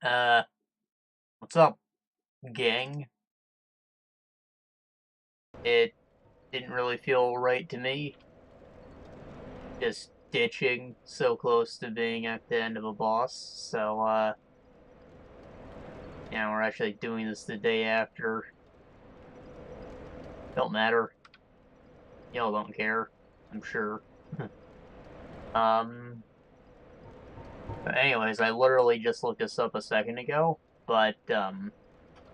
Uh, what's up, gang? It didn't really feel right to me, just ditching so close to being at the end of a boss. So, we're actually doing this the day after. Don't matter. Y'all don't care, I'm sure. um, but anyways, I literally just looked this up a second ago, but,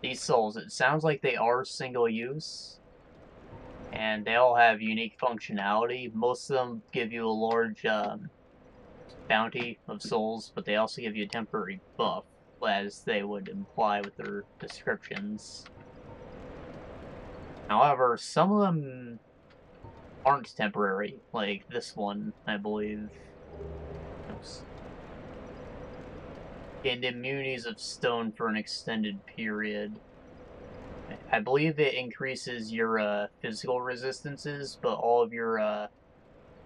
these souls, it sounds like they are single use. And they all have unique functionality. Most of them give you a large bounty of souls, but they also give you a temporary buff, as they would imply with their descriptions. However, some of them aren't temporary, like this one, I believe. Oops. Gained immunities of stone for an extended period. I believe it increases your physical resistances, but all of your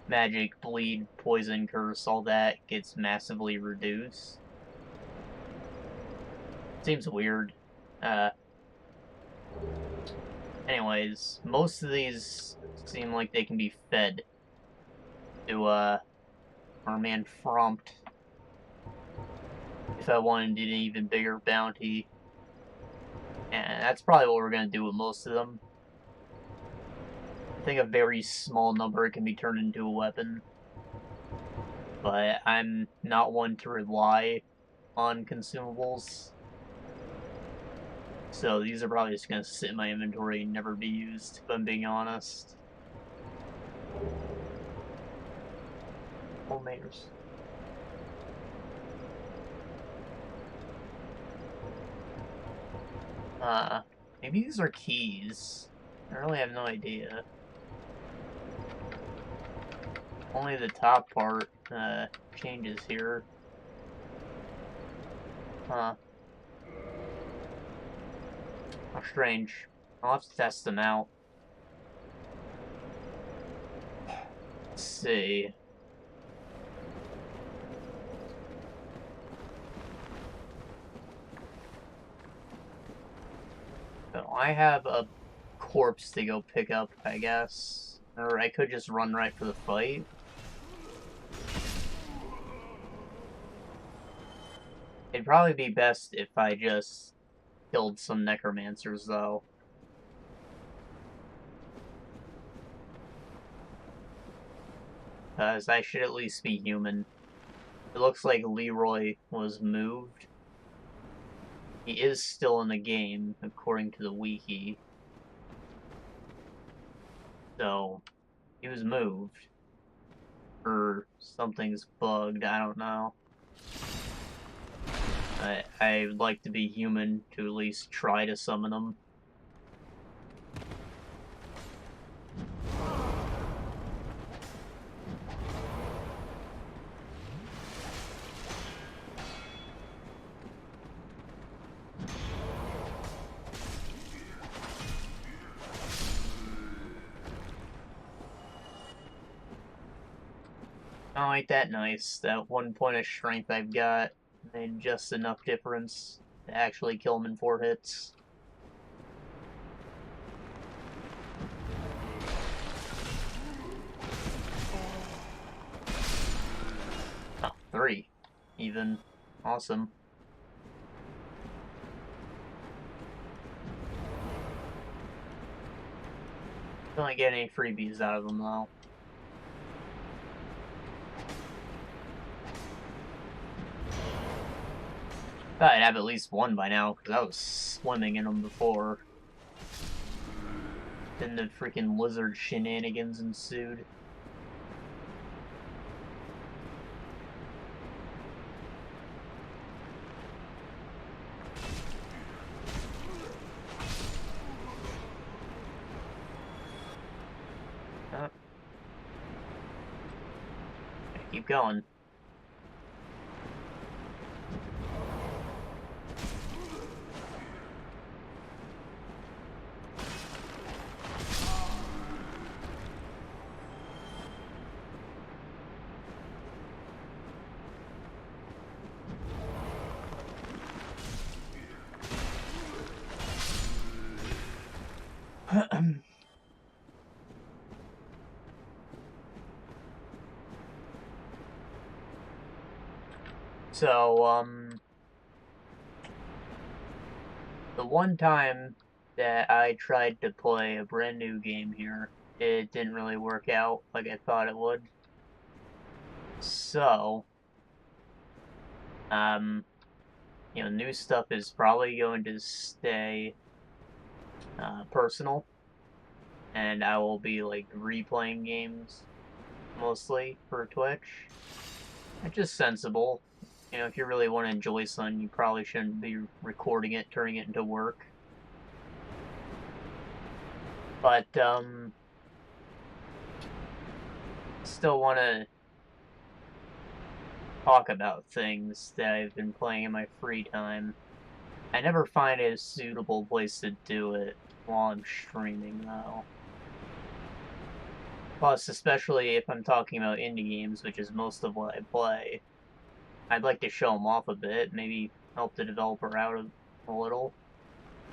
magic, bleed, poison, curse, all that gets massively reduced. Seems weird. Uh, anyways, most of these seem like they can be fed to, our man Frompt. If I wanted an even bigger bounty. And that's probably what we're gonna do with most of them. I think a very small number can be turned into a weapon. But I'm not one to rely on consumables. So these are probably just gonna sit in my inventory and never be used, if I'm being honest. Homemakers. Maybe these are keys. I really have no idea. Only the top part, changes here. Huh. How strange. I'll have to test them out. Let's see. So I have a corpse to go pick up, I guess. Or I could just run right for the fight. It'd probably be best if I just killed some necromancers, though. Because I should at least be human. It looks like Leroy was moved. He is still in the game, according to the wiki. So, he was moved. Or something's bugged, I don't know. I'd like to be human to at least try to summon him. Oh, ain't that nice? That 1 point of strength I've got made just enough difference to actually kill him in 4 hits. Oh, 3. Even. Awesome. Don't get any freebies out of them, though. Thought I'd have at least one by now, because I was swimming in them before. Then the freaking lizard shenanigans ensued. Keep going. So, the one time that I tried to play a brand new game here, it didn't really work out like I thought it would. So, new stuff is probably going to stay personal, and I will be like replaying games mostly for Twitch. It's just sensible. If you really want to enjoy something, you probably shouldn't be recording it, turning it into work. But, still want to talk about things that I've been playing in my free time. I never find a suitable place to do it while I'm streaming, though. Plus, especially if I'm talking about indie games, which is most of what I play, I'd like to show them off a bit, maybe help the developer out a little.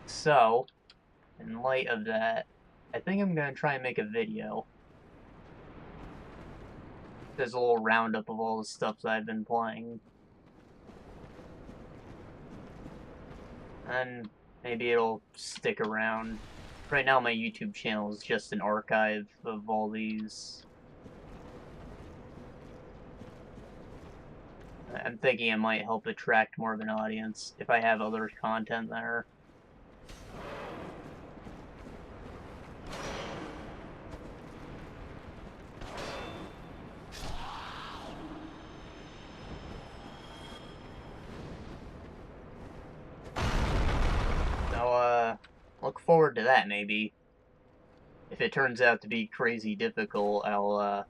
So, in light of that, I think I'm going to try and make a video. There's a little roundup of all the stuff that I've been playing. And maybe it'll stick around. Right now my YouTube channel is just an archive of all these. I'm thinking it might help attract more of an audience if I have other content there. So, look forward to that, maybe. If it turns out to be crazy difficult, I'll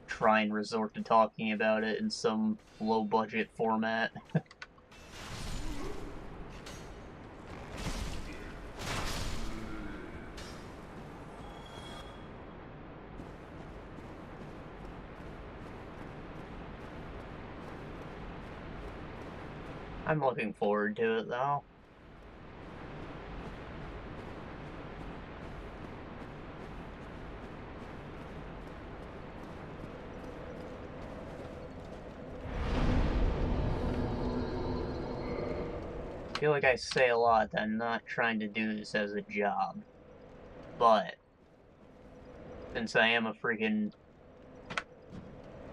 try and resort to talking about it in some low-budget format. I'm looking forward to it, though. I feel like I say a lot that I'm not trying to do this as a job, but since I am a freaking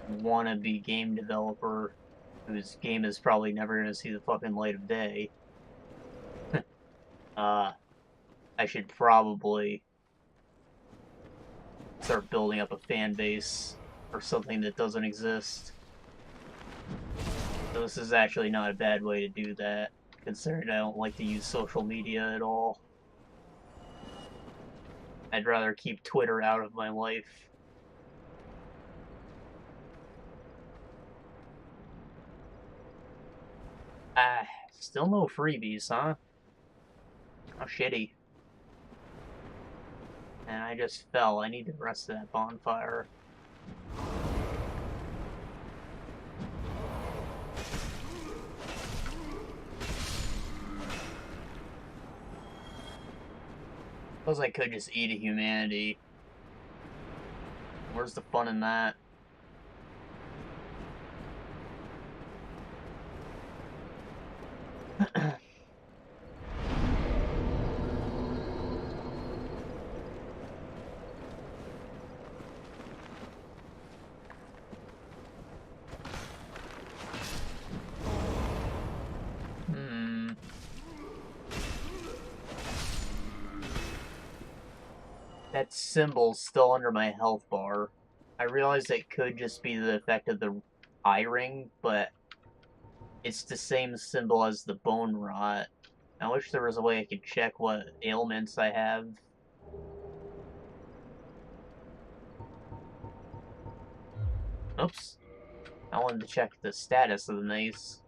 wannabe game developer whose game is probably never going to see the fucking light of day, I should probably start building up a fan base for something that doesn't exist. So this is actually not a bad way to do that, considering I don't like to use social media at all. I'd rather keep Twitter out of my life. Still no freebies, huh? How shitty. And I just fell. I need the rest of that bonfire. Suppose I could just eat a humanity. Where's the fun in that? That symbol's still under my health bar. I realized it could just be the effect of the eye ring, but it's the same symbol as the bone rot. I wish there was a way I could check what ailments I have. Oops. I wanted to check the status of the mace.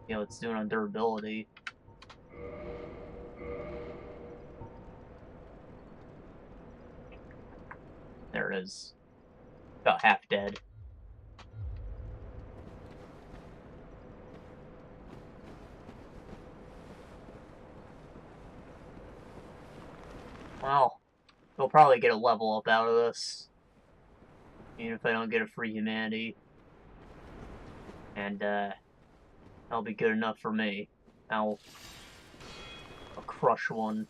See how it's doing on durability. There it is. About half dead. Well, we'll probably get a level up out of this. Even if I don't get a free humanity. And, that'll be good enough for me. I'll crush one.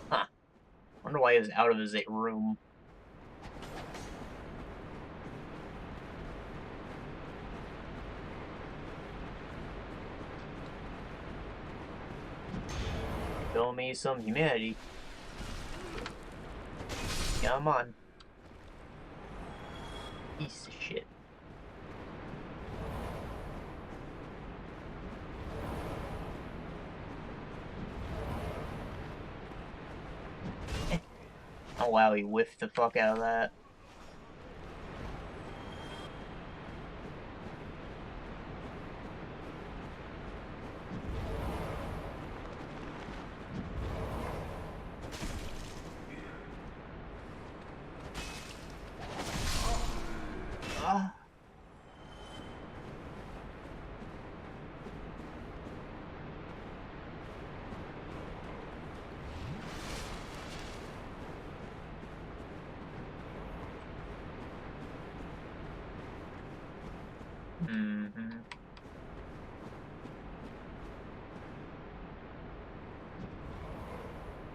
Huh. Wonder why he was out of his room. Show me some humanity. Come on. Piece of shit. Oh wow, he whiffed the fuck out of that.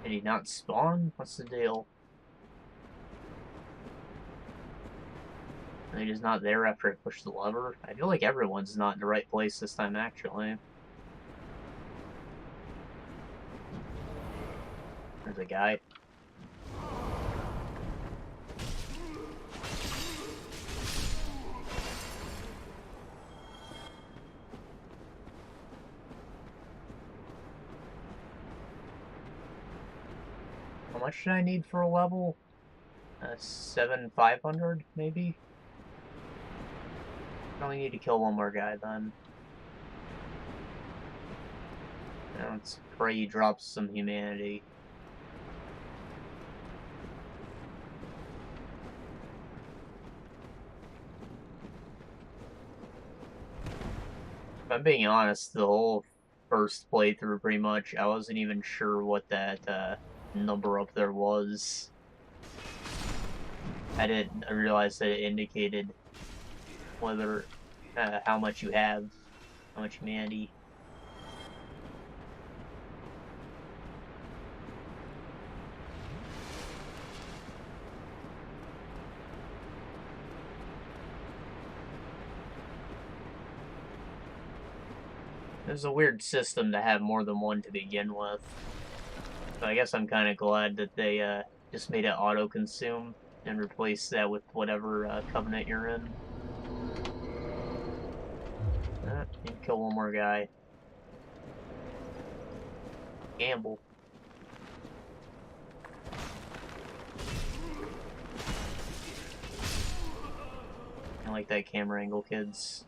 Did he not spawn? What's the deal? Are they just not there after I push the lever? I feel like everyone's not in the right place this time, actually. There's a guy. How much should I need for a level? 7,500, maybe? I only need to kill one more guy, then. Now let's pray he drops some humanity. If I'm being honest, the whole first playthrough, pretty much, I wasn't even sure what that, number up there was. I didn't realize that it indicated whether, how much you have, how much humanity. It was a weird system to have more than one to begin with. So I guess I'm kind of glad that they just made it auto-consume and replaced that with whatever covenant you're in. Need to kill one more guy. Gamble. I like that camera angle, kids.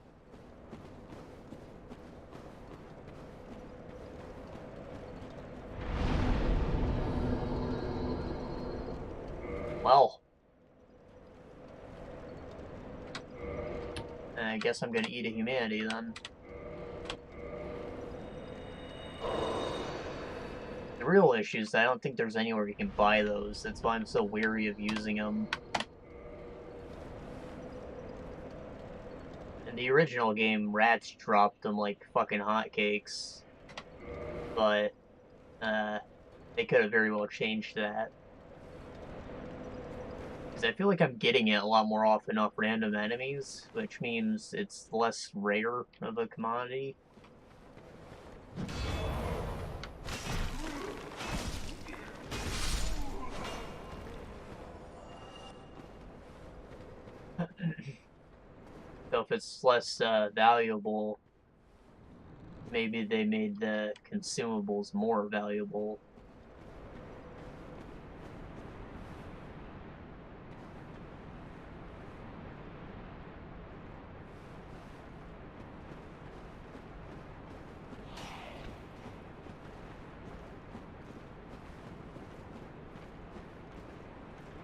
Well. I guess I'm gonna eat a humanity then. The real issue is that I don't think there's anywhere you can buy those. That's why I'm so weary of using them. In the original game, rats dropped them like fucking hotcakes. But, they could have very well changed that. Because I feel like I'm getting it a lot more often off random enemies, which means it's less rare of a commodity. So if it's less valuable, maybe they made the consumables more valuable.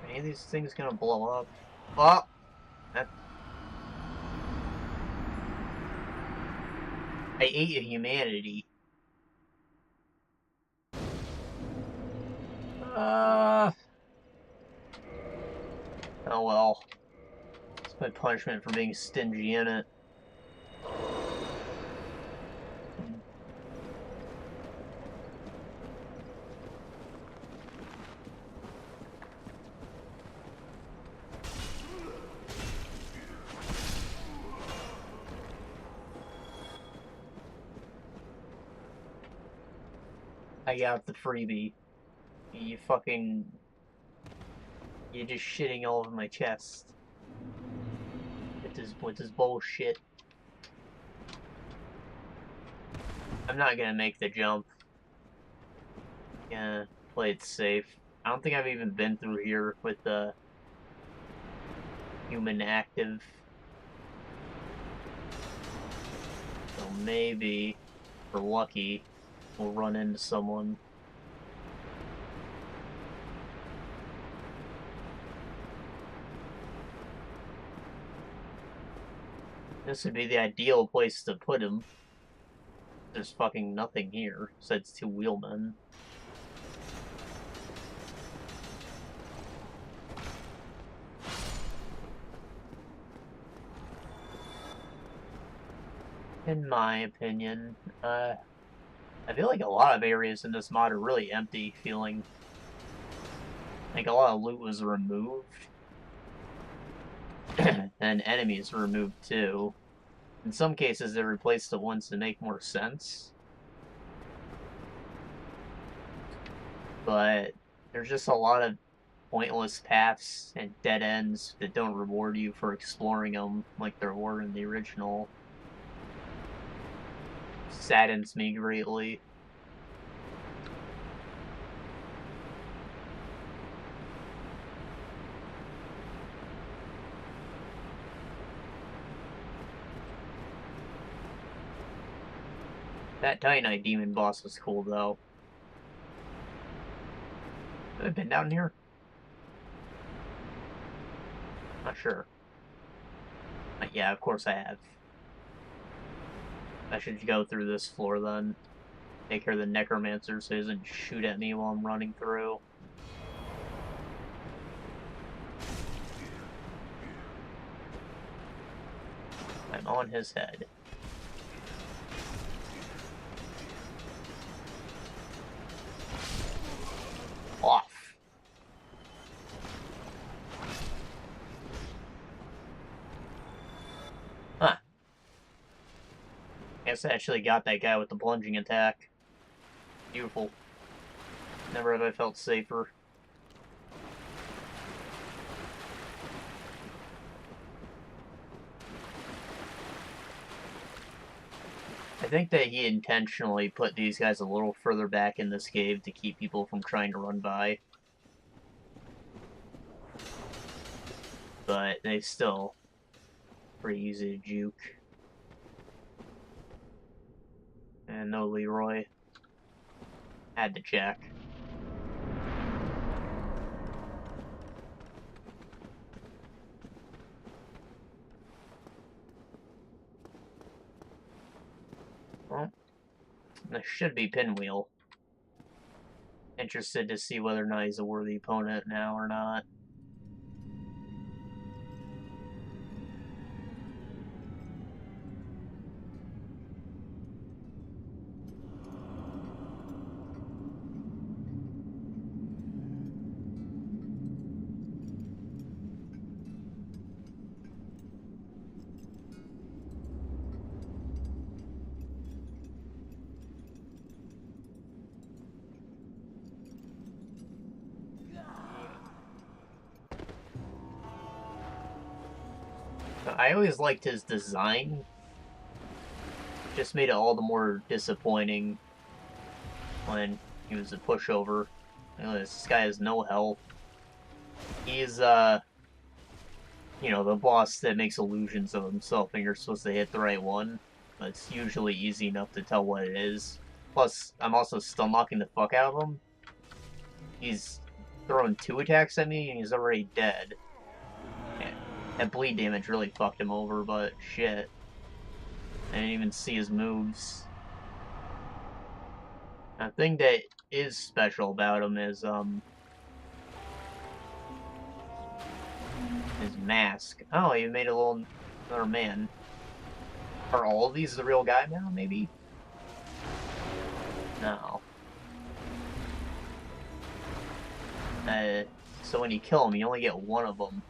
Any of these things gonna blow up? Oh! That... I ate a humanity. Oh well. It's my punishment for being stingy in it. I got the freebie. You fucking... You're just shitting all over my chest. With this bullshit. I'm not gonna make the jump. Yeah, play it safe. I don't think I've even been through here with the human active. So maybe, if we're lucky, we'll run into someone. This would be the ideal place to put him. There's fucking nothing here besides two wheelmen. In my opinion, I feel like a lot of areas in this mod are really empty feeling. Like a lot of loot was removed. And enemies were removed too. In some cases, they replaced the ones to make more sense. But there's just a lot of pointless paths and dead ends that don't reward you for exploring them like there were in the original. Saddens me greatly. That Titanite demon boss was cool, though. Have I been down here? Not sure. Yeah, of course I have. I should go through this floor, then. Take care of the necromancer so he doesn't shoot at me while I'm running through. I'm on his head. Off. Huh. Guess I actually got that guy with the plunging attack. Beautiful. Never have I felt safer. I think that he intentionally put these guys a little further back in this cave to keep people from trying to run by. But they still pretty easy to juke. And no Leroy. Had to check. Well, this should be Pinwheel. Interested to see whether or not he's a worthy opponent now or not. I always liked his design. Just made it all the more disappointing when he was a pushover. This guy has no health. He's, you know, the boss that makes illusions of himself and you're supposed to hit the right one. But it's usually easy enough to tell what it is. Plus, I'm also stun locking the fuck out of him. He's throwing 2 attacks at me and he's already dead. And that bleed damage really fucked him over, but shit. I didn't even see his moves. A thing that is special about him is, his mask. Oh, he made another man. Are all of these the real guy now, maybe? No. So when you kill him, you only get one of them.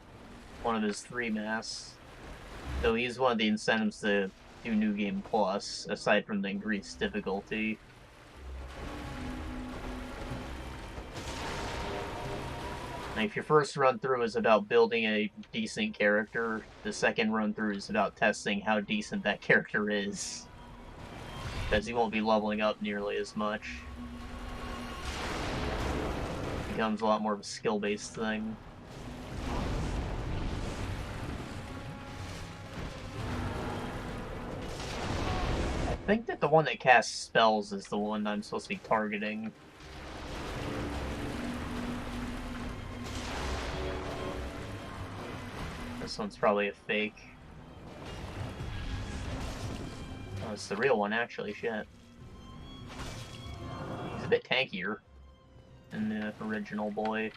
One of his 3 masks. So he's one of the incentives to do New Game Plus, aside from the increased difficulty. Like, if your first run through is about building a decent character, the second run through is about testing how decent that character is. Because he won't be leveling up nearly as much. It becomes a lot more of a skill-based thing. I think that the one that casts spells is the one I'm supposed to be targeting. This one's probably a fake. Oh, it's the real one, actually, shit. He's a bit tankier than the original boy.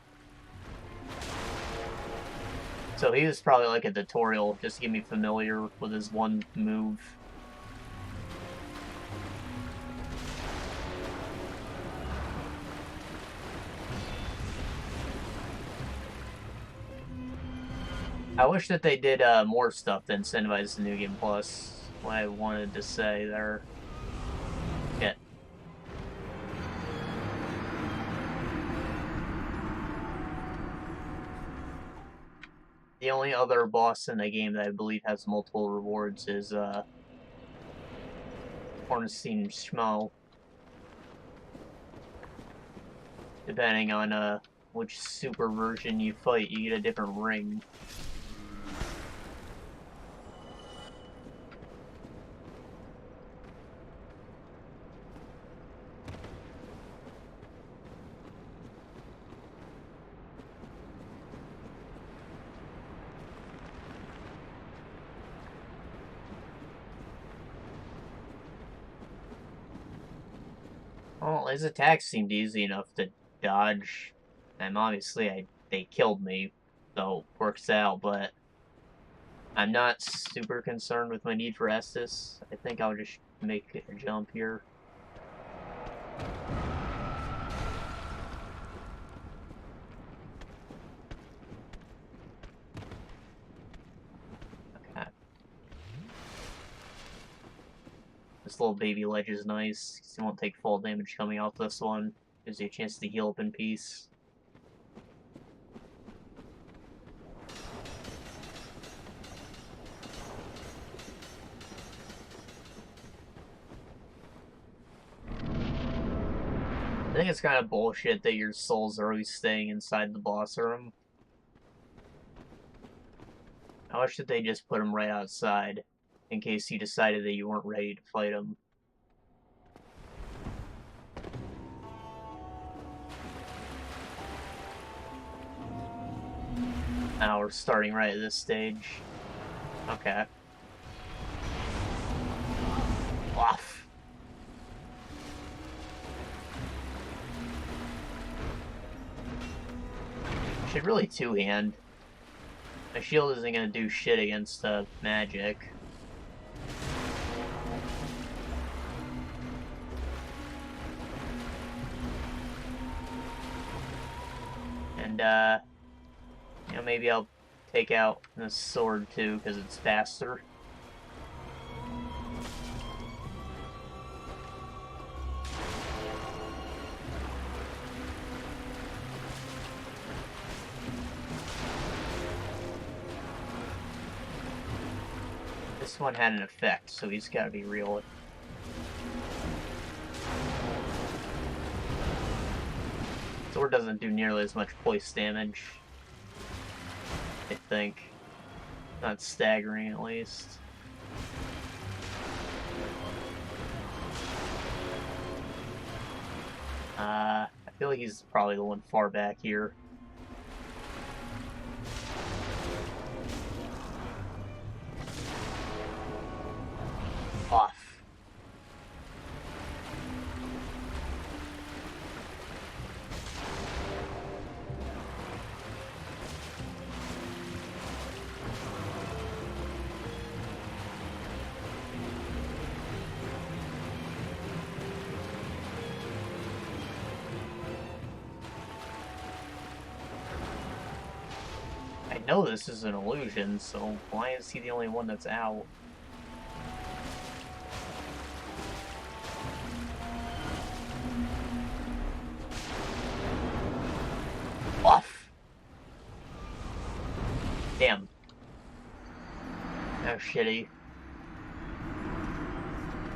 So he was probably like a tutorial, just to get me familiar with his one move. I wish that they did more stuff to incentivize the New Game Plus. What I wanted to say there. Yeah. The only other boss in the game that I believe has multiple rewards is Ornstein Schmo. Depending on which super version you fight, you get a different ring. Well, his attacks seemed easy enough to dodge, and obviously they killed me, so it works out, but I'm not super concerned with my need for Estus. I think I'll just make a jump here. Okay. This little baby ledge is nice, because you won't take fall damage coming off this one. Gives you a chance to heal up in peace. I think it's kind of bullshit that your souls are always staying inside the boss room. I wish that they just put them right outside, in case you decided that you weren't ready to fight them. Now we're starting right at this stage. Okay. Off. Should really two-hand. My shield isn't gonna do shit against magic. And, you know, maybe I'll take out the sword too, because it's faster. This one had an effect, so he's gotta be real. Sword doesn't do nearly as much poise damage, I think. Not staggering, at least. I feel like he's probably the one far back here. Off. I know this is an illusion, so why is he the only one that's out? Off! Damn. That was shitty.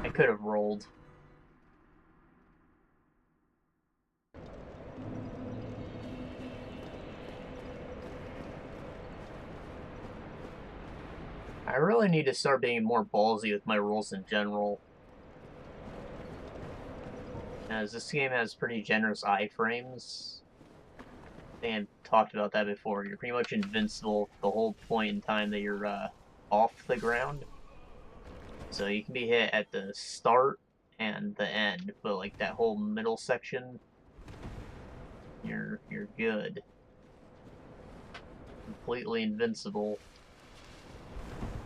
I could have rolled. I really need to start being more ballsy with my rolls in general. As this game has pretty generous iframes. I think I've talked about that before. You're pretty much invincible the whole point in time that you're off the ground. So you can be hit at the start and the end, but like that whole middle section, you're good. Completely invincible.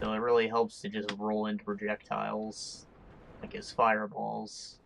So it really helps to just roll into projectiles, like his fireballs.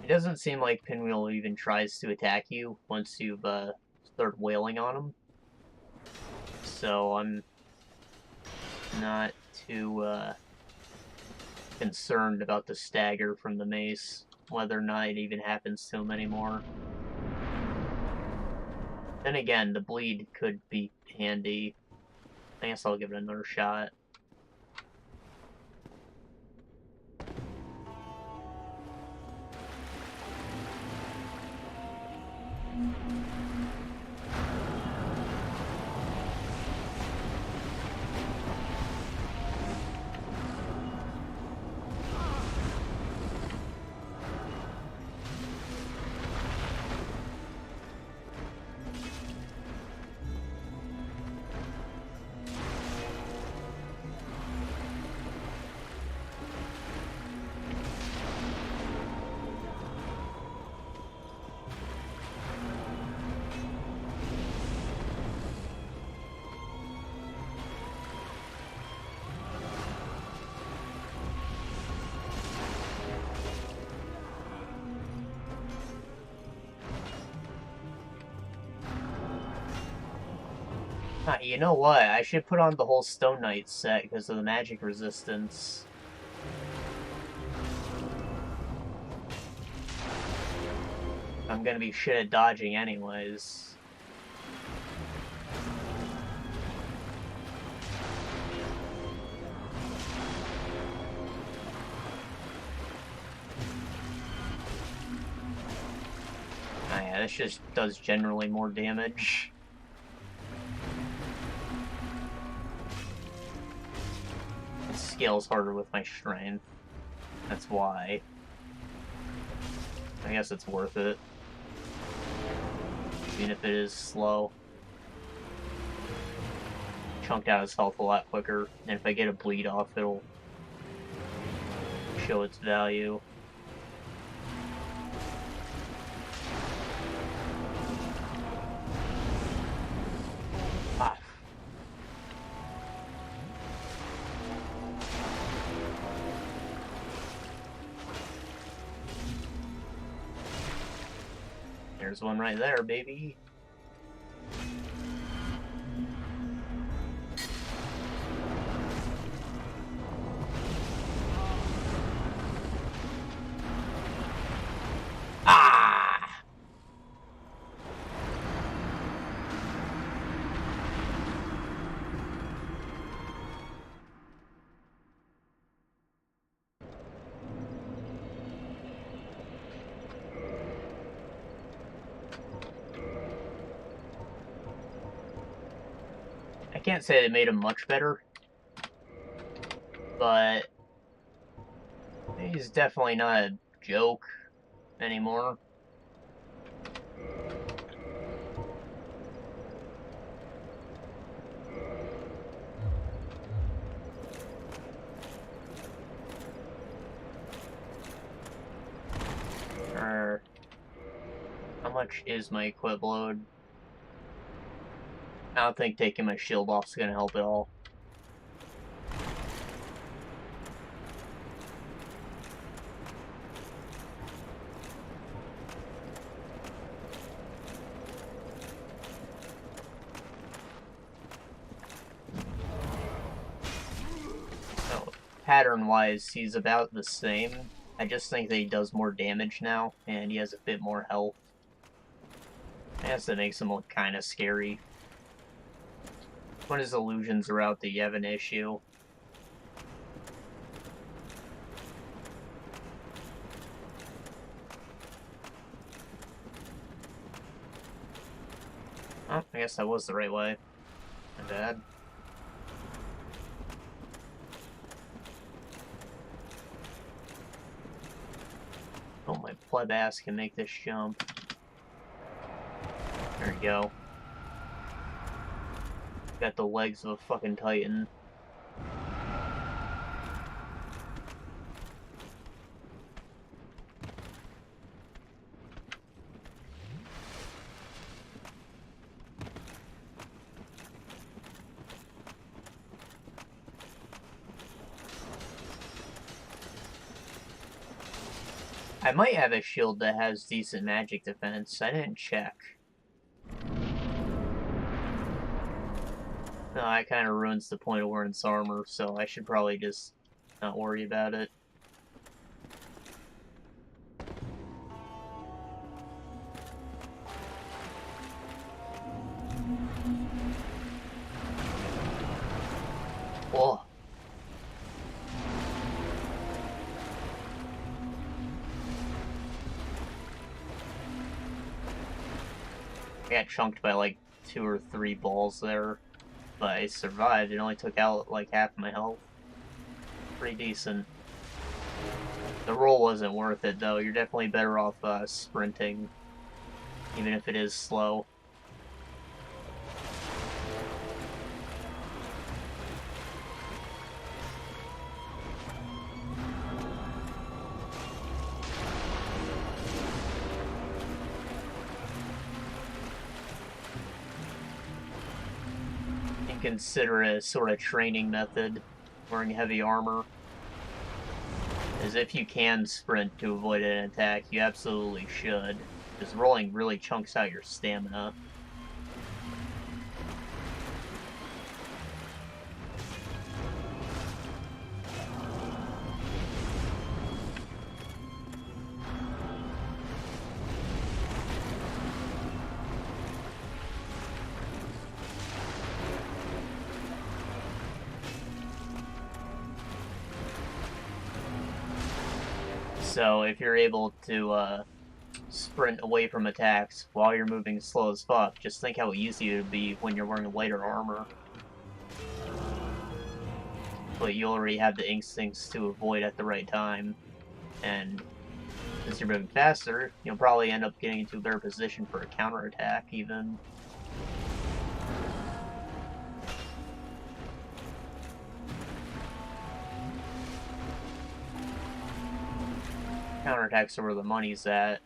It doesn't seem like Pinwheel even tries to attack you once you've start wailing on him. So I'm not too concerned about the stagger from the mace, whether or not it even happens to him anymore. Then again, the bleed could be handy. I guess I'll give it another shot. You know what? I should put on the whole Stone Knight set because of the magic resistance. I'm gonna be shit at dodging anyways. Oh yeah, this just does generally more damage. It scales harder with my strength. That's why. I guess it's worth it. Even if it is slow. Chunked out his health a lot quicker, and if I get a bleed off, it'll show its value. There's one right there, baby. Ah! I can't say they made him much better, but he's definitely not a joke anymore. How much is my equip load? I don't think taking my shield off is going to help at all. Oh, pattern-wise, he's about the same. I just think that he does more damage now, and he has a bit more health. I guess that makes him look kind of scary. When his illusions are out, that you have an issue. Oh, I guess that was the right way. My bad. Oh, my pleb ass can make this jump. There we go. Got the legs of a fucking titan. I might have a shield that has decent magic defense. I didn't check. No, that kind of ruins the point of wearing this armor, so I should probably just not worry about it. Whoa. I got chunked by like 2 or 3 balls there. But I survived. It only took out like half my health. Pretty decent. The roll wasn't worth it though. You're definitely better off sprinting, even if it is slow. Consider it a sort of training method, wearing heavy armor. As if you can sprint to avoid an attack, you absolutely should, because rolling really chunks out your stamina. So if you're able to sprint away from attacks while you're moving slow as fuck, just think how easy it would be when you're wearing lighter armor. But you already have the instincts to avoid at the right time, and since you're moving faster, you'll probably end up getting into a better position for a counterattack even. Counterattacks are where the money's at.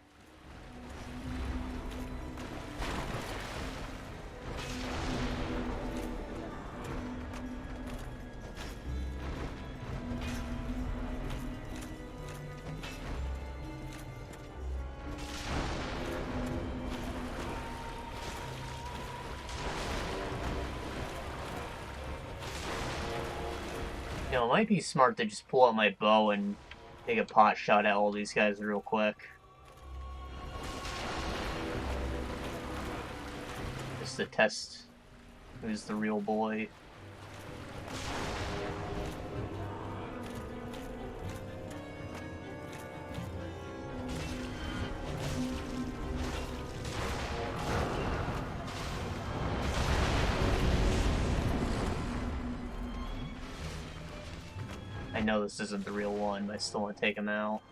You know, it might be smart to just pull out my bow and take a pot shot at all these guys real quick. Just to test who's the real boy. I know this isn't the real one, but I still want to take him out.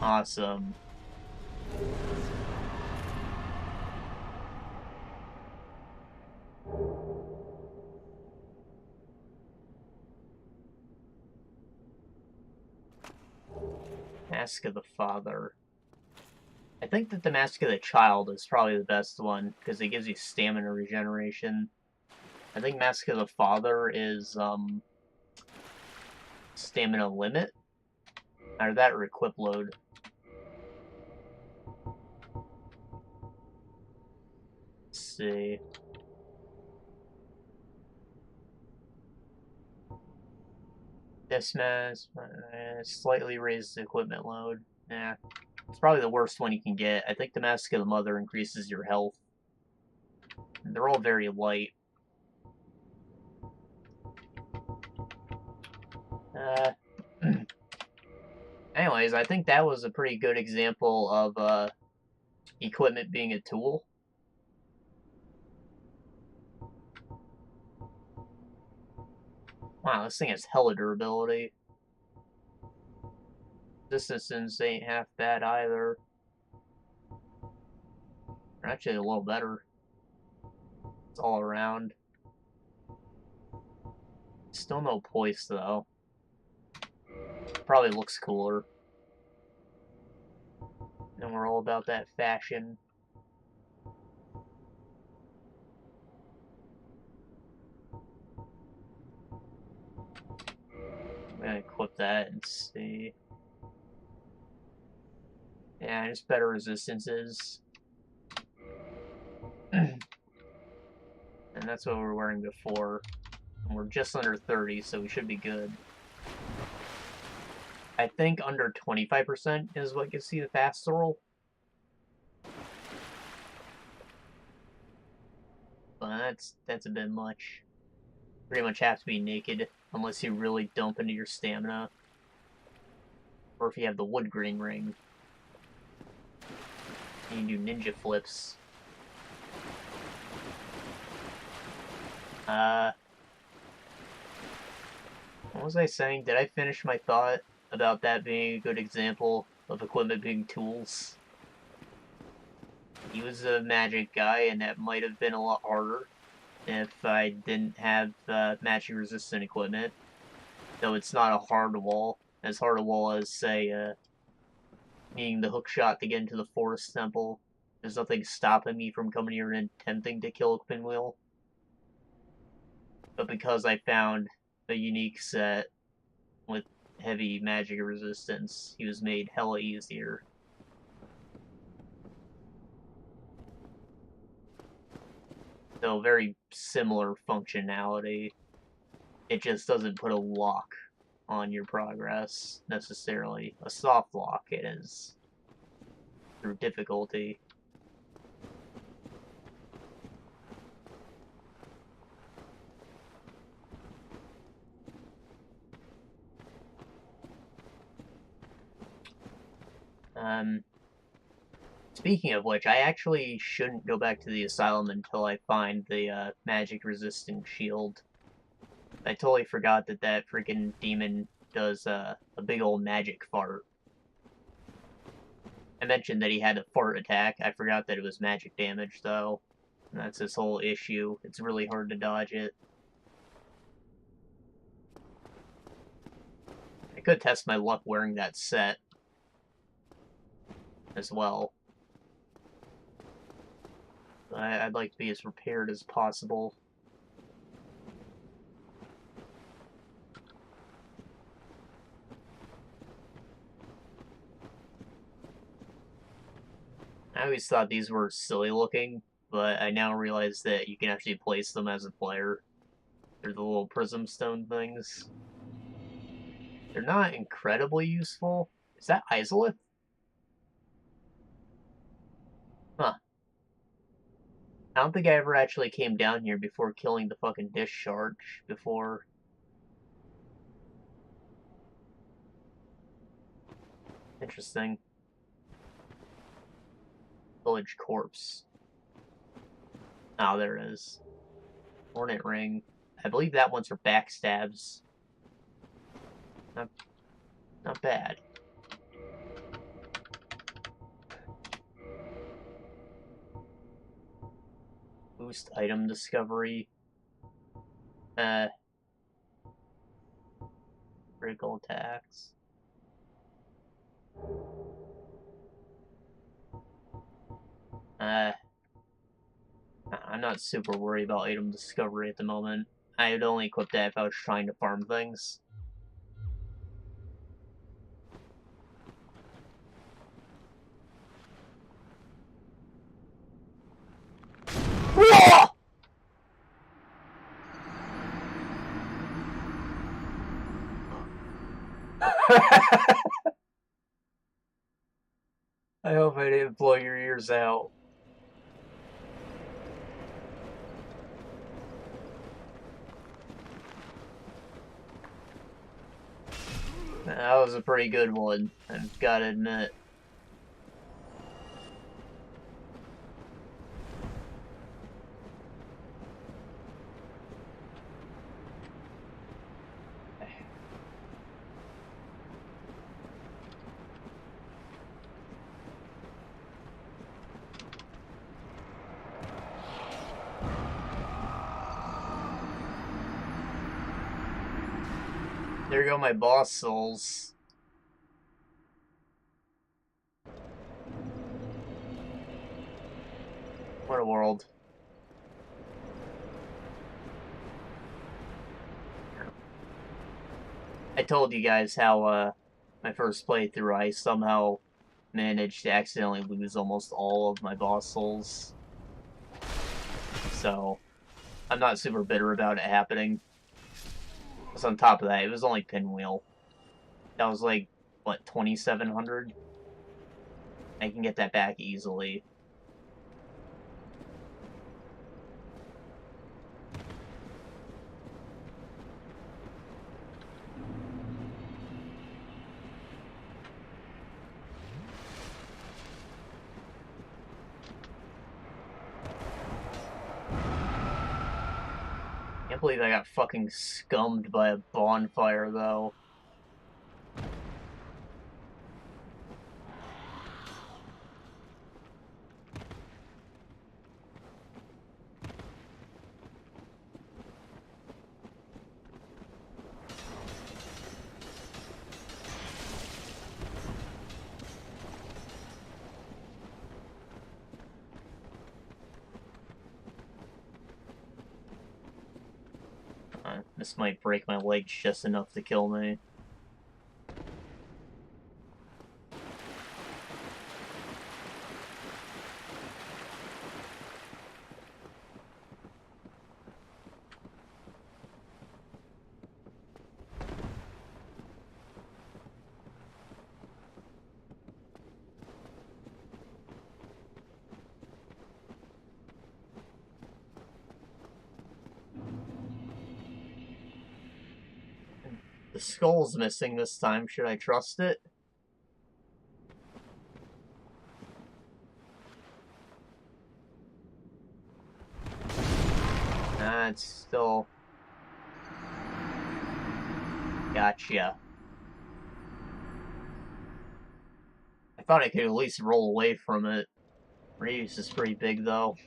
Awesome. Mask of the Father. I think that the Mask of the Child is probably the best one, because it gives you stamina regeneration. I think Mask of the Father is, stamina limit? Either that or equip load. Let's see. This mask, slightly raised equipment load. Yeah, it's probably the worst one you can get. I think the Mask of the Mother increases your health. They're all very light. Anyways, I think that was a pretty good example of equipment being a tool. Wow, this thing has hella durability. Resistance ain't half bad either. Or actually, a little better. It's all around. Still no poise, though. Probably looks cooler. And we're all about that fashion. I'm gonna equip that and see. Yeah, just better resistances. And that's what we were wearing before. And we're just under 30, so we should be good. I think under 25% is what gets you the fast roll. But that's a bit much. Pretty much have to be naked, unless you really dump into your stamina. Or if you have the wood grain ring. You can do ninja flips. What was I saying? Did I finish my thought about that being a good example of equipment being tools? He was a magic guy, and that might have been a lot harder if I didn't have magic resistant equipment. Though it's not a hard wall. As hard a wall as, say, needing the hook shot to get into the forest temple. There's nothing stopping me from coming here and attempting to kill a Pinwheel. But because I found a unique set with heavy magic resistance, he was made hella easier. So very similar functionality. It just doesn't put a lock on your progress, necessarily. A soft lock it is. Through difficulty. Speaking of which, I actually shouldn't go back to the asylum until I find the magic resistant shield. I totally forgot that that freaking demon does a big old magic fart. I mentioned that he had a fart attack. I forgot that it was magic damage, though. And that's his whole issue. It's really hard to dodge it. I could test my luck wearing that set as well. I'd like to be as prepared as possible. I always thought these were silly looking, but I now realize that you can actually place them as a player. They're the little prism stone things. They're not incredibly useful. Is that Isolith? Huh. I don't think I ever actually came down here before killing the fucking discharge before. Interesting. Village corpse. Oh, there it is. Hornet ring. I believe that one's for backstabs. Not bad. Boost item discovery. Critical attacks. I'm not super worried about item discovery at the moment. I would only equip that if I was trying to farm things. I hope I didn't blow your ears out. That was a pretty good one, I've gotta admit. There go my boss souls. What a world. I told you guys how, my first playthrough, I somehow managed to accidentally lose almost all of my boss souls. So, I'm not super bitter about it happening. Plus, on top of that, it was only Pinwheel. That was like, what, 2,700? I can get that back easily. Can't believe I got fucking scummed by a bonfire, though. This might break my legs just enough to kill me. The skull's missing this time. Should I trust it? Nah, it's still... Gotcha. I thought I could at least roll away from it. Radius is pretty big, though.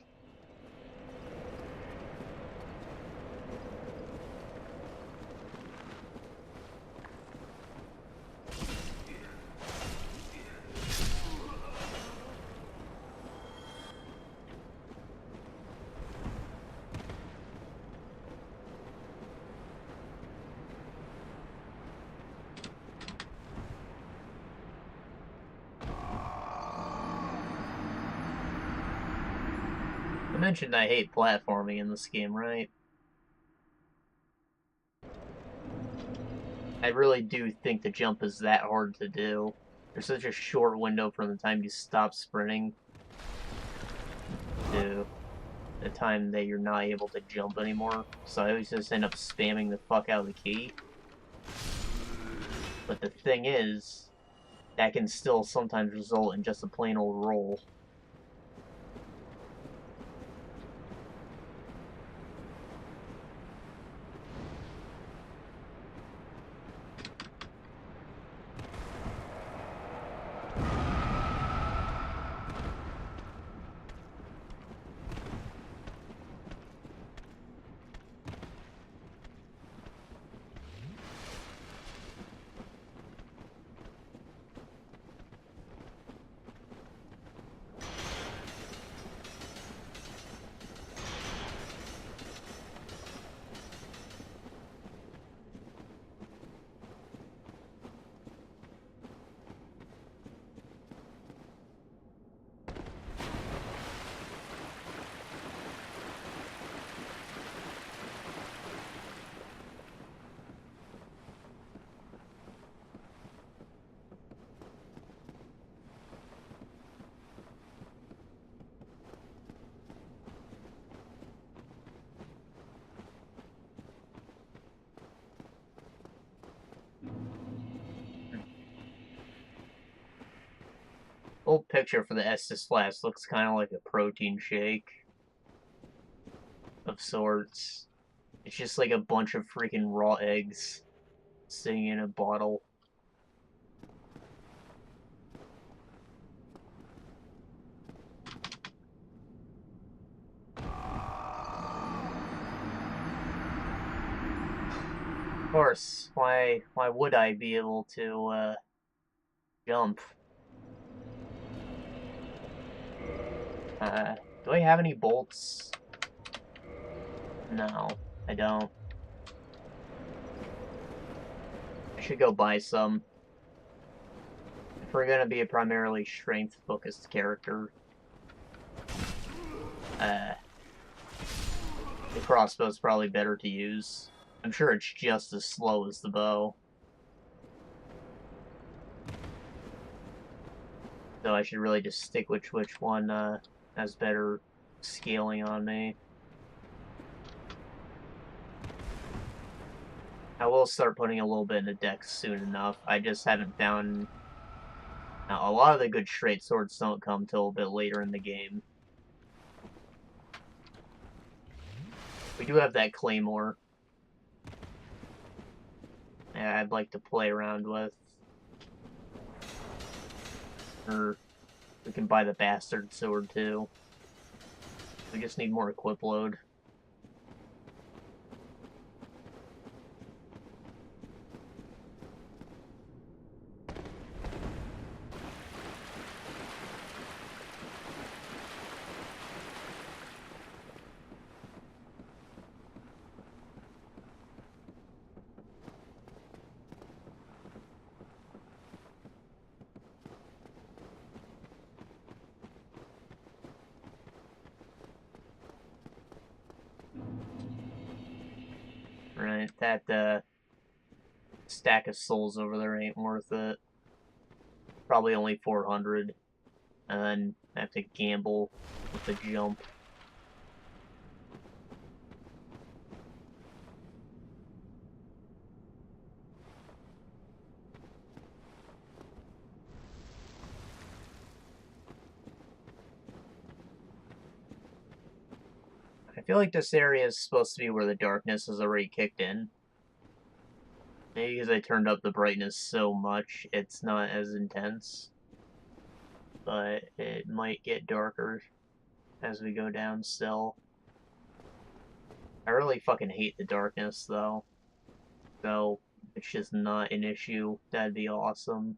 I mentioned I hate platforming in this game, right? I really do think the jump is that hard to do. There's such a short window from the time you stop sprinting to the time that you're not able to jump anymore. So I always just end up spamming the fuck out of the key. But the thing is, that can still sometimes result in just a plain old roll. Old picture for the Estus Flask looks kind of like a protein shake of sorts. It's just like a bunch of freaking raw eggs sitting in a bottle. Of course, why would I be able to jump? Do I have any bolts? No, I don't. I should go buy some. If we're gonna be a primarily strength-focused character, the crossbow's probably better to use. I'm sure it's just as slow as the bow. So I should really just stick with which one has better scaling on me. I will start putting a little bit in the deck soon enough. I just haven't found... Now, a lot of the good straight swords don't come till a bit later in the game. We do have that claymore. Yeah, I'd like to play around with. Or we can buy the bastard sword too. We just need more equip load. Right, that stack of souls over there ain't worth it. Probably only 400. And then I have to gamble with the jump. I feel like this area is supposed to be where the darkness is already kicked in. Maybe because I turned up the brightness so much, it's not as intense. But it might get darker as we go down still. I really fucking hate the darkness, though. So, if it's just not an issue, that'd be awesome.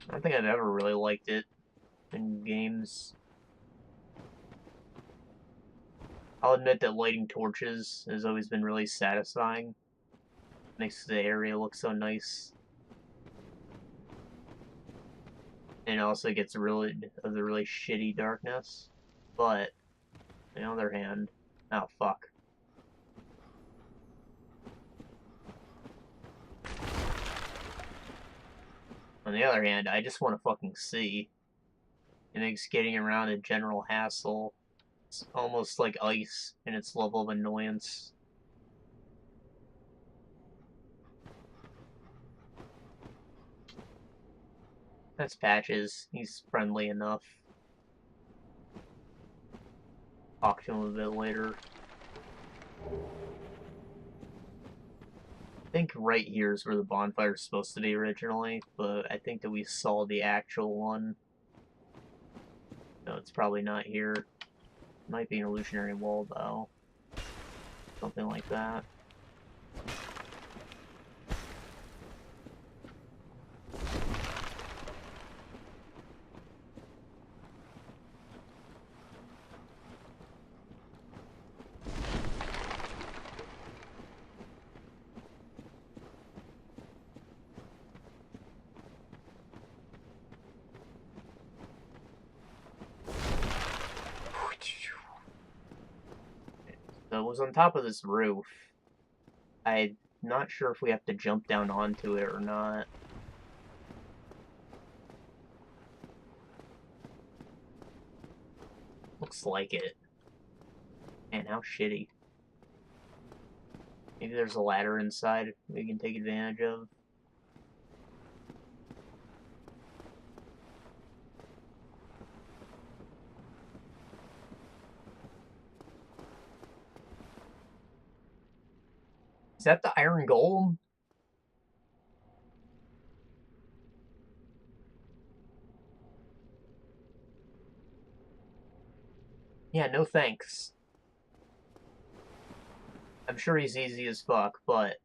I don't think I've ever really liked it in games. I'll admit that lighting torches has always been really satisfying. Makes the area look so nice. And it also gets rid of the really shitty darkness. But, on the other hand, oh fuck. On the other hand, I just want to fucking see. It makes getting around a general hassle. It's almost like ice in its level of annoyance. That's Patches. He's friendly enough. Talk to him a bit later. I think right here is where the bonfire is supposed to be originally, but I think that we saw the actual one. No, it's probably not here. It might be an illusionary wall, though. Something like that. So it was on top of this roof. I'm not sure if we have to jump down onto it or not. Looks like it. Man, how shitty. Maybe there's a ladder inside we can take advantage of. Is that the Iron Golem? Yeah, no thanks. I'm sure he's easy as fuck, but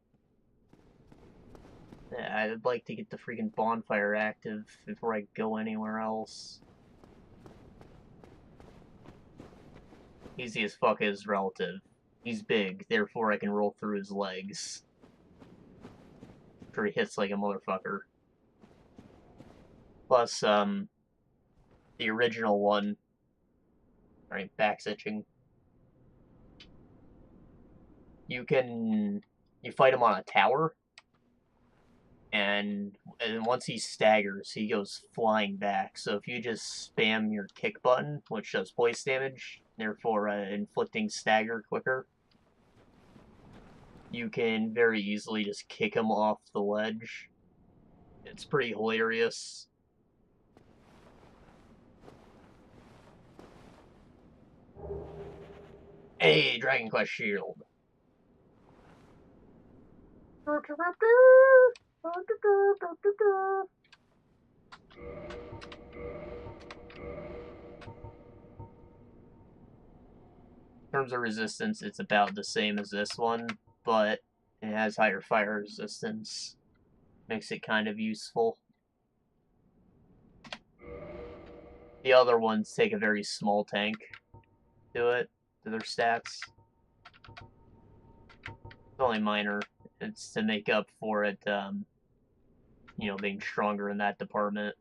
I'd like to get the freaking bonfire active before I go anywhere else. Easy as fuck is relative. He's big, therefore I can roll through his legs. I'm sure he hits like a motherfucker. Plus, the original one. Alright, back's itching. You fight him on a tower, and once he staggers, he goes flying back. So if you just spam your kick button, which does voice damage, therefore inflicting stagger quicker, you can very easily just kick him off the ledge. It's pretty hilarious. Hey, Dragon Quest Shield. In terms of resistance, it's about the same as this one, but it has higher fire resistance. Makes it kind of useful. The other ones take a very small tank to their stats. It's only minor. It's to make up for it, being stronger in that department.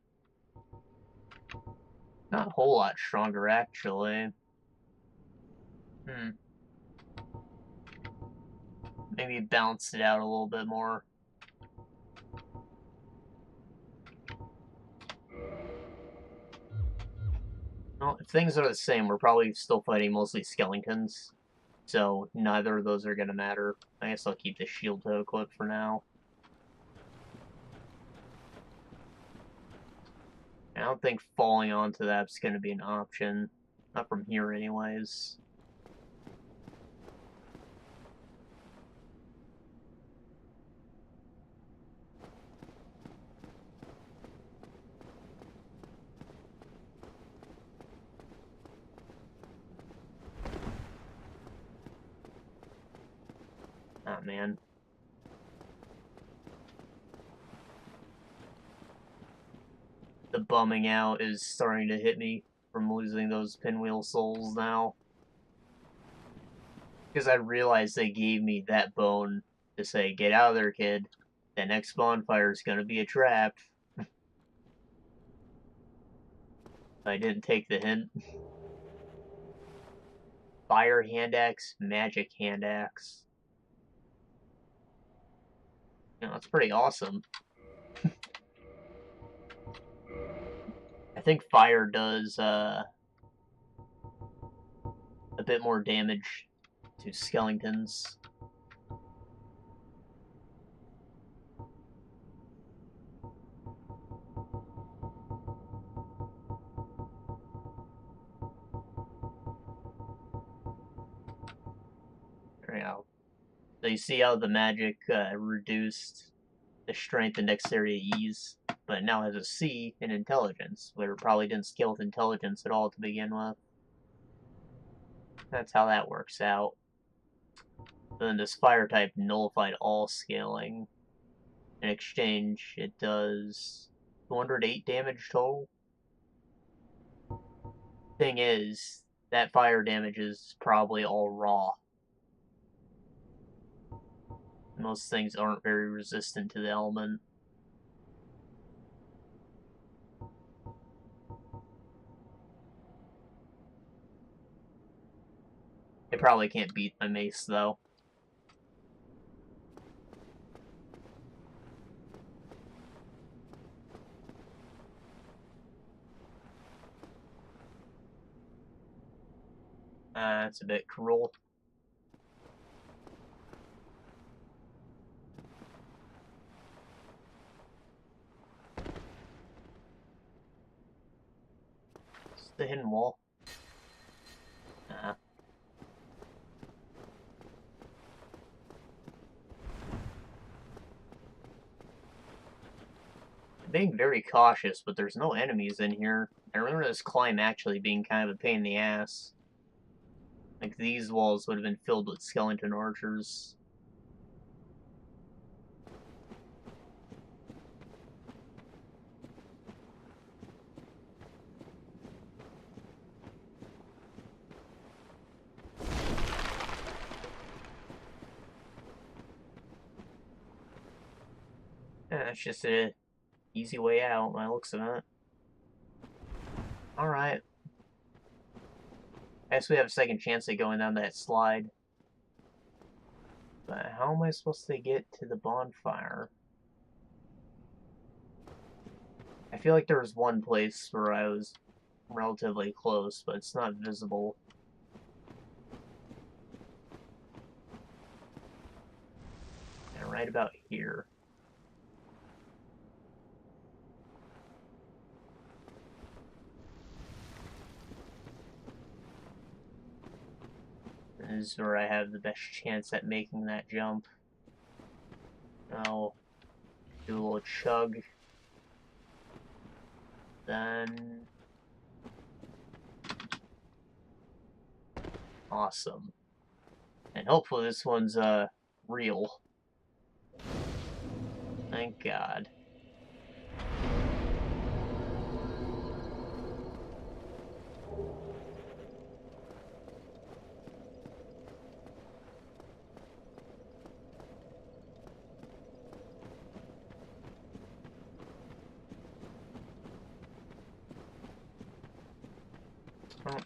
Not a whole lot stronger, actually. Maybe balance it out a little bit more. Well, if things are the same, we're probably still fighting mostly skeletons. So neither of those are going to matter. I guess I'll keep the shield to equip for now. I don't think falling onto that's going to be an option. Not from here, anyways. Ah, man. The bumming out is starting to hit me from losing those pinwheel souls now. Because I realized they gave me that bone to say, get out of there, kid. The next bonfire is gonna be a trap. I didn't take the hint. Fire hand axe, magic hand axe. You know, that's pretty awesome. I think fire does a bit more damage to skeletons. There you go. So you see how the magic reduced the strength and dexterity ease, but it now has a C in intelligence, where it probably didn't scale with intelligence at all to begin with. That's how that works out. Then this fire type nullified all scaling. In exchange, it does 208 damage total. Thing is, that fire damage is probably all raw. Most things aren't very resistant to the element. They probably can't beat my mace, though. That's a bit cruel. It's the hidden wall. I'm being very cautious, but there's no enemies in here. I remember this climb actually being kind of a pain in the ass. Like, these walls would have been filled with skeleton archers. Yeah, that's just a easy way out, by the looks of it. Alright. I guess we have a second chance at going down that slide. But how am I supposed to get to the bonfire? I feel like there was one place where I was relatively close, but it's not visible. And right about here. This is where I have the best chance at making that jump. I'll do a little chug. Then... Awesome. And hopefully this one's, real. Thank God. Well,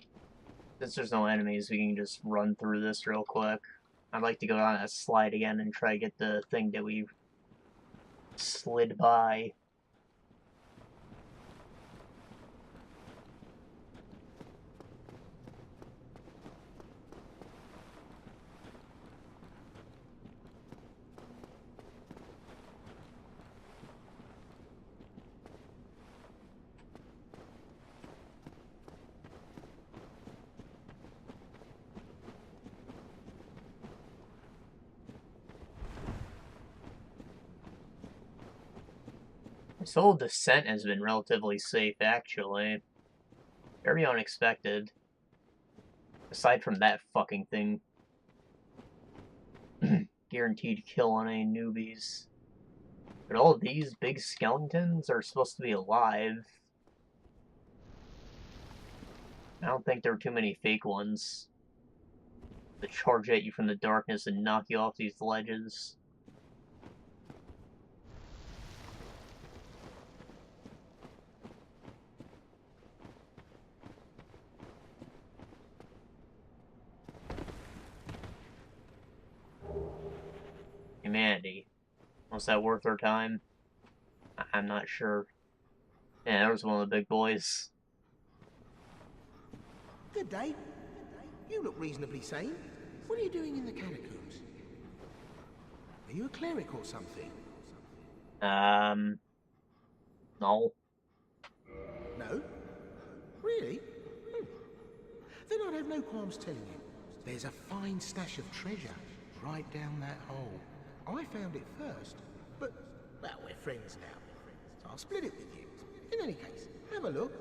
since there's no enemies, we can just run through this real quick. I'd like to go on that slide again and try to get the thing that we slid by. This whole descent has been relatively safe, actually. Very unexpected. Aside from that fucking thing. Guaranteed kill on any newbies. But all these big skeletons are supposed to be alive. I don't think there are too many fake ones that charge at you from the darkness and knock you off these ledges. Humanity. Was that worth our time? I'm not sure. Yeah, that was one of the big boys. Good day. You look reasonably sane. What are you doing in the catacombs? Are you a cleric or something? No. No? Really? Then I'd have no qualms telling you. There's a fine stash of treasure right down that hole. I found it first, but, well, we're friends now. So I'll split it with you. In any case, have a look.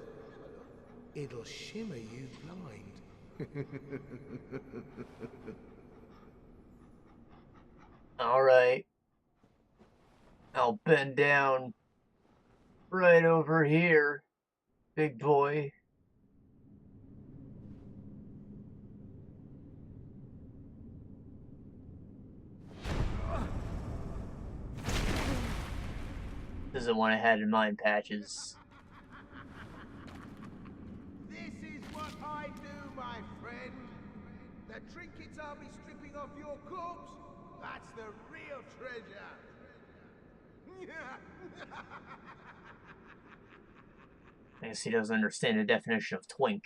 It'll shimmer you blind. Alright. I'll bend down right over here, big boy. This isn't what I had in mind, Patches. This is what I do, my friend. The trinkets I'll be stripping off your corpse, that's the real treasure. I guess he doesn't understand the definition of twink.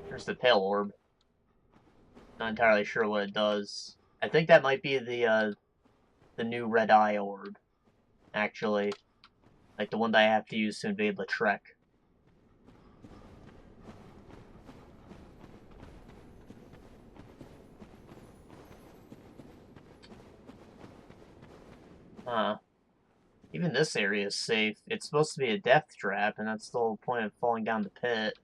There's the pale orb. Not entirely sure what it does. I think that might be the new red eye orb, actually. Like the one that I have to use to invade Lautrec. Even this area is safe. It's supposed to be a death trap, and that's the whole point of falling down the pit.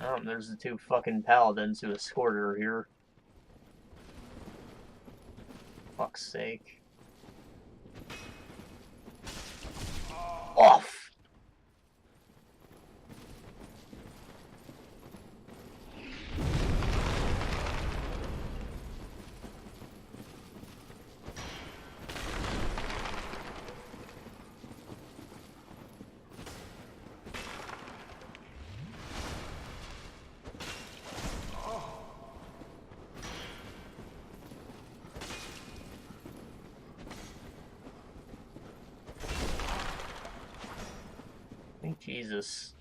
Oh, there's the two fucking paladins who escorted her here. Fuck's sake. Off! Jesus.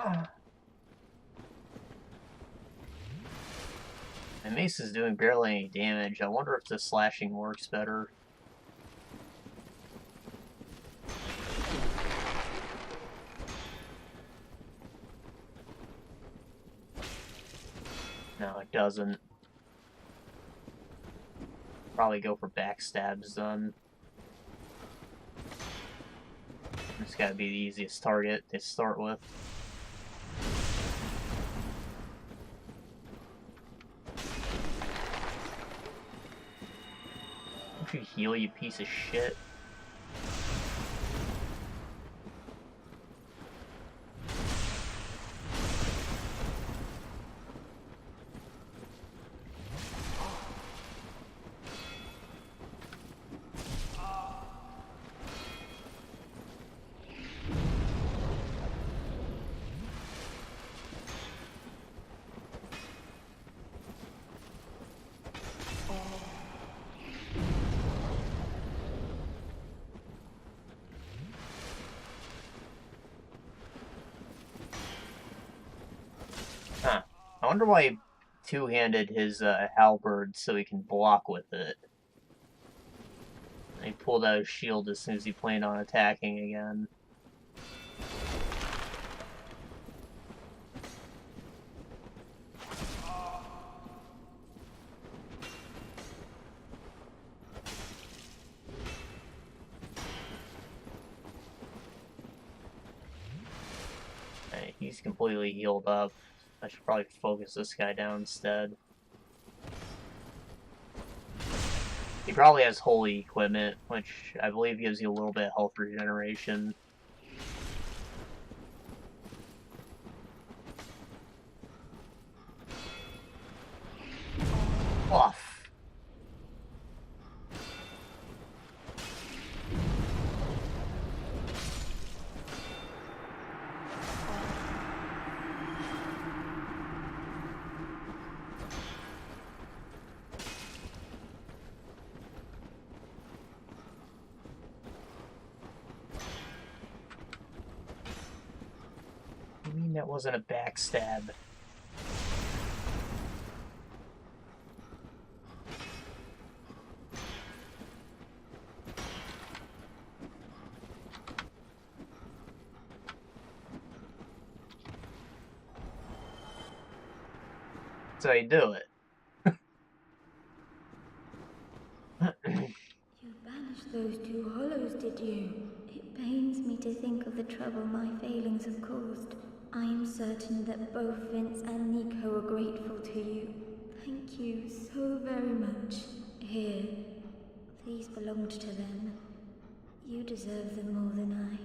My mace is doing barely any damage. I wonder if the slashing works better. No, it doesn't. Probably go for backstabs then. It's gotta be the easiest target to start with. Don't you heal, you piece of shit? Huh. I wonder why he two-handed his halberd so he can block with it. And he pulled out his shield as soon as he planned on attacking again. he's completely healed up. I should probably focus this guy down instead. He probably has holy equipment, which I believe gives you a little bit of health regeneration. Off. I mean, that wasn't a backstab. That's how you do it. You banished those two hollows, did you? It pains me to think of the trouble my failings have caused. I am certain that both Vince and Nico are grateful to you. Thank you so very much. Here, these belonged to them. You deserve them more than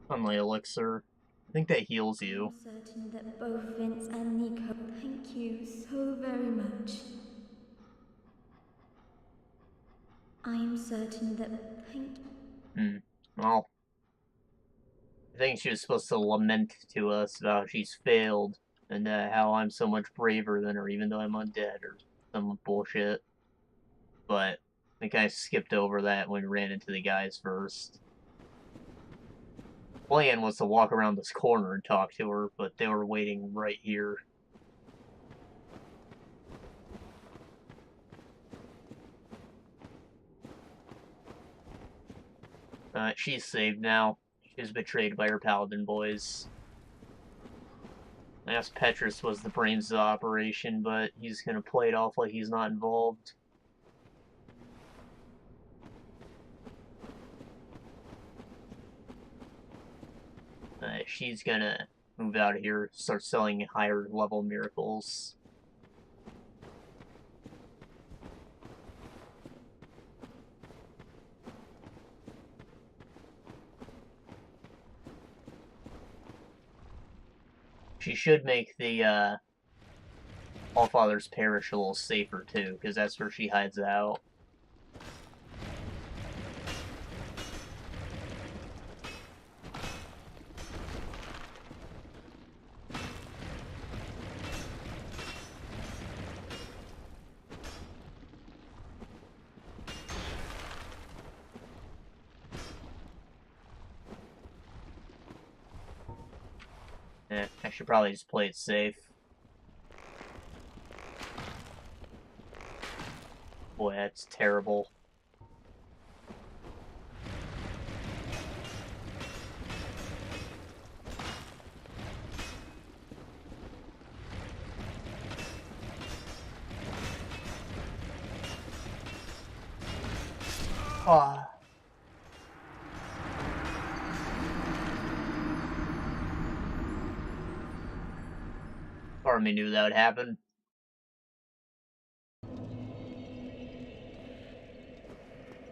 Only elixir. I think that heals I you. am certain that both Vince and Nico. Thank you so very much. I am certain that. Well, I think she was supposed to lament to us about how she's failed and how I'm so much braver than her, even though I'm undead or some bullshit. But I think I skipped over that when we ran into the guys first. Plan was to walk around this corner and talk to her, but they were waiting right here. She's saved now. She was betrayed by her paladin boys. I guess Petrus was the brains of the operation, but he's gonna play it off like he's not involved. She's gonna move out of here, start selling higher level miracles. She should make the Allfather's Parish a little safer too, because that's where she hides out. I should probably just play it safe. Boy, that's terrible. Ah. Part of me knew that would happen.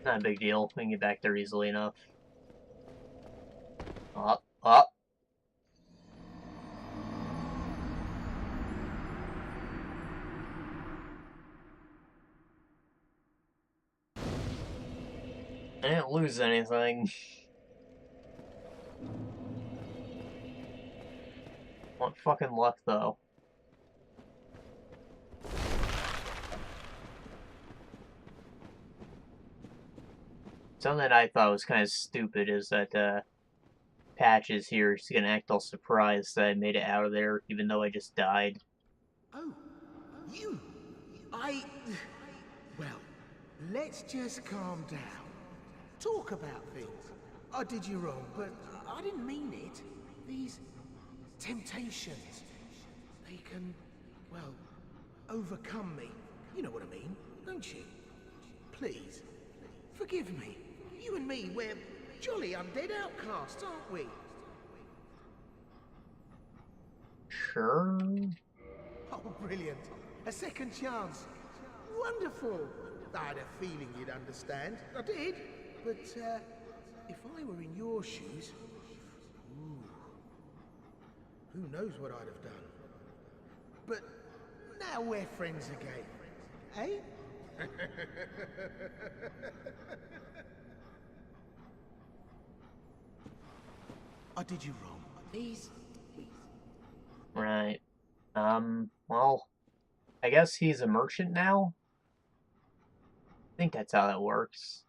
Not a big deal. We can get back there easily enough. Up, up. I didn't lose anything. What fucking luck, though. Something I thought was kind of stupid is that Patches here is gonna act all surprised that I made it out of there, even though I just died. Oh, you! Well, let's just calm down. Talk about things. I did you wrong, but I didn't mean it. These temptations, they can, well, overcome me. You know what I mean, don't you? Please, forgive me. You and me, we're jolly undead outcasts, aren't we? Sure. Oh, brilliant. A second chance. Wonderful. I had a feeling you'd understand. I did. But, if I were in your shoes... Ooh, who knows what I'd have done. But now we're friends again. Eh? I did you wrong. Please. Right. Well, I guess he's a merchant now? I think that's how that works.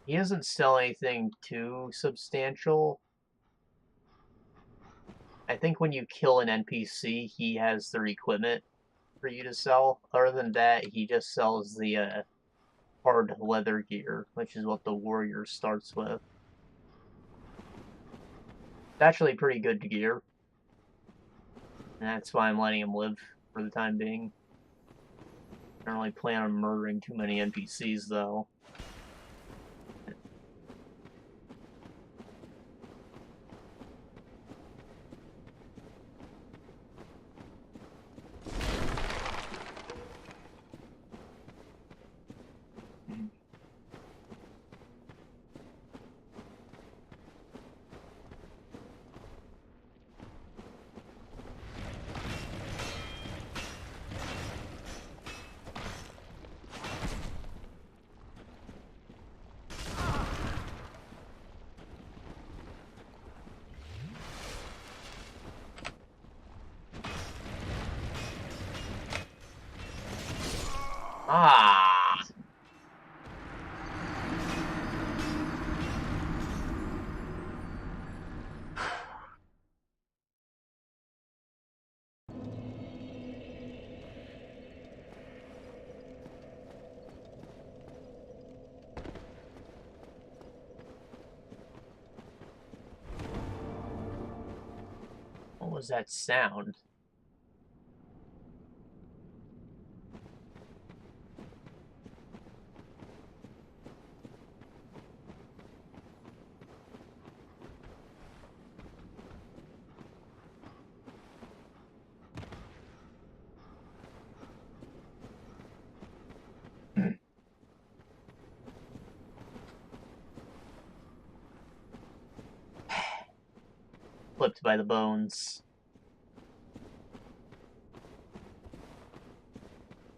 He doesn't sell anything too substantial. I think when you kill an NPC, he has their equipment for you to sell. Other than that, he just sells the hard leather gear, which is what the warrior starts with. It's actually pretty good gear. And that's why I'm letting him live for the time being. I don't really plan on murdering too many NPCs, though. Ah! What was that sound? Flipped by the bones.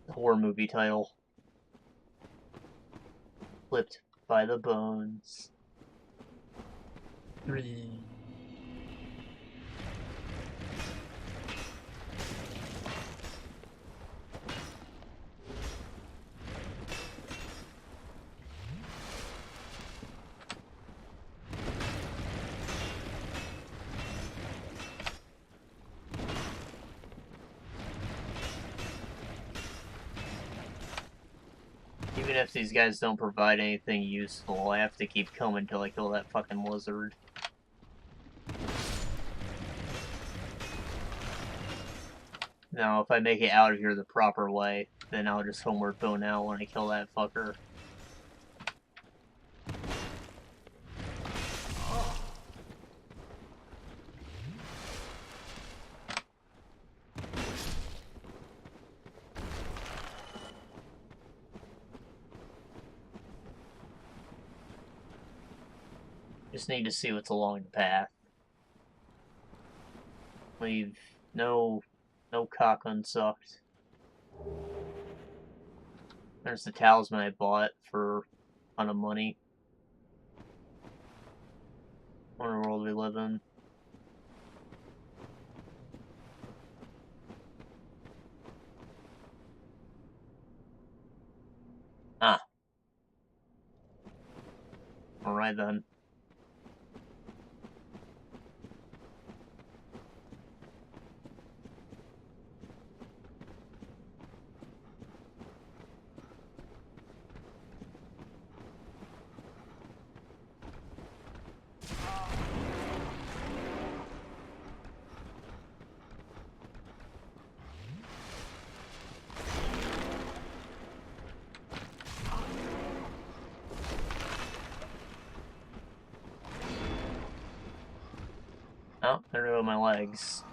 The horror movie title. Flipped by the bones. 3. Even if these guys don't provide anything useful, I have to keep coming until I kill that fucking lizard. Now, if I make it out of here the proper way, then I'll just homeward bone out when I kill that fucker. Just need to see what's along the path. Leave no cock unsucked. There's the talisman I bought for a ton of money. What world we live in. Ah. Alright then. Oh, there go my legs.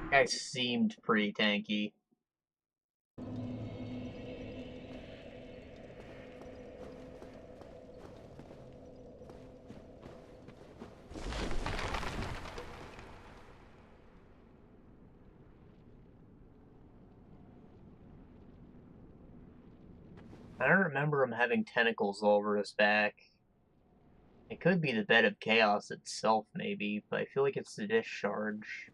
Guy seemed pretty tanky. I don't remember him having tentacles all over his back. It could be the bed of chaos itself, maybe, but I feel like it's the discharge.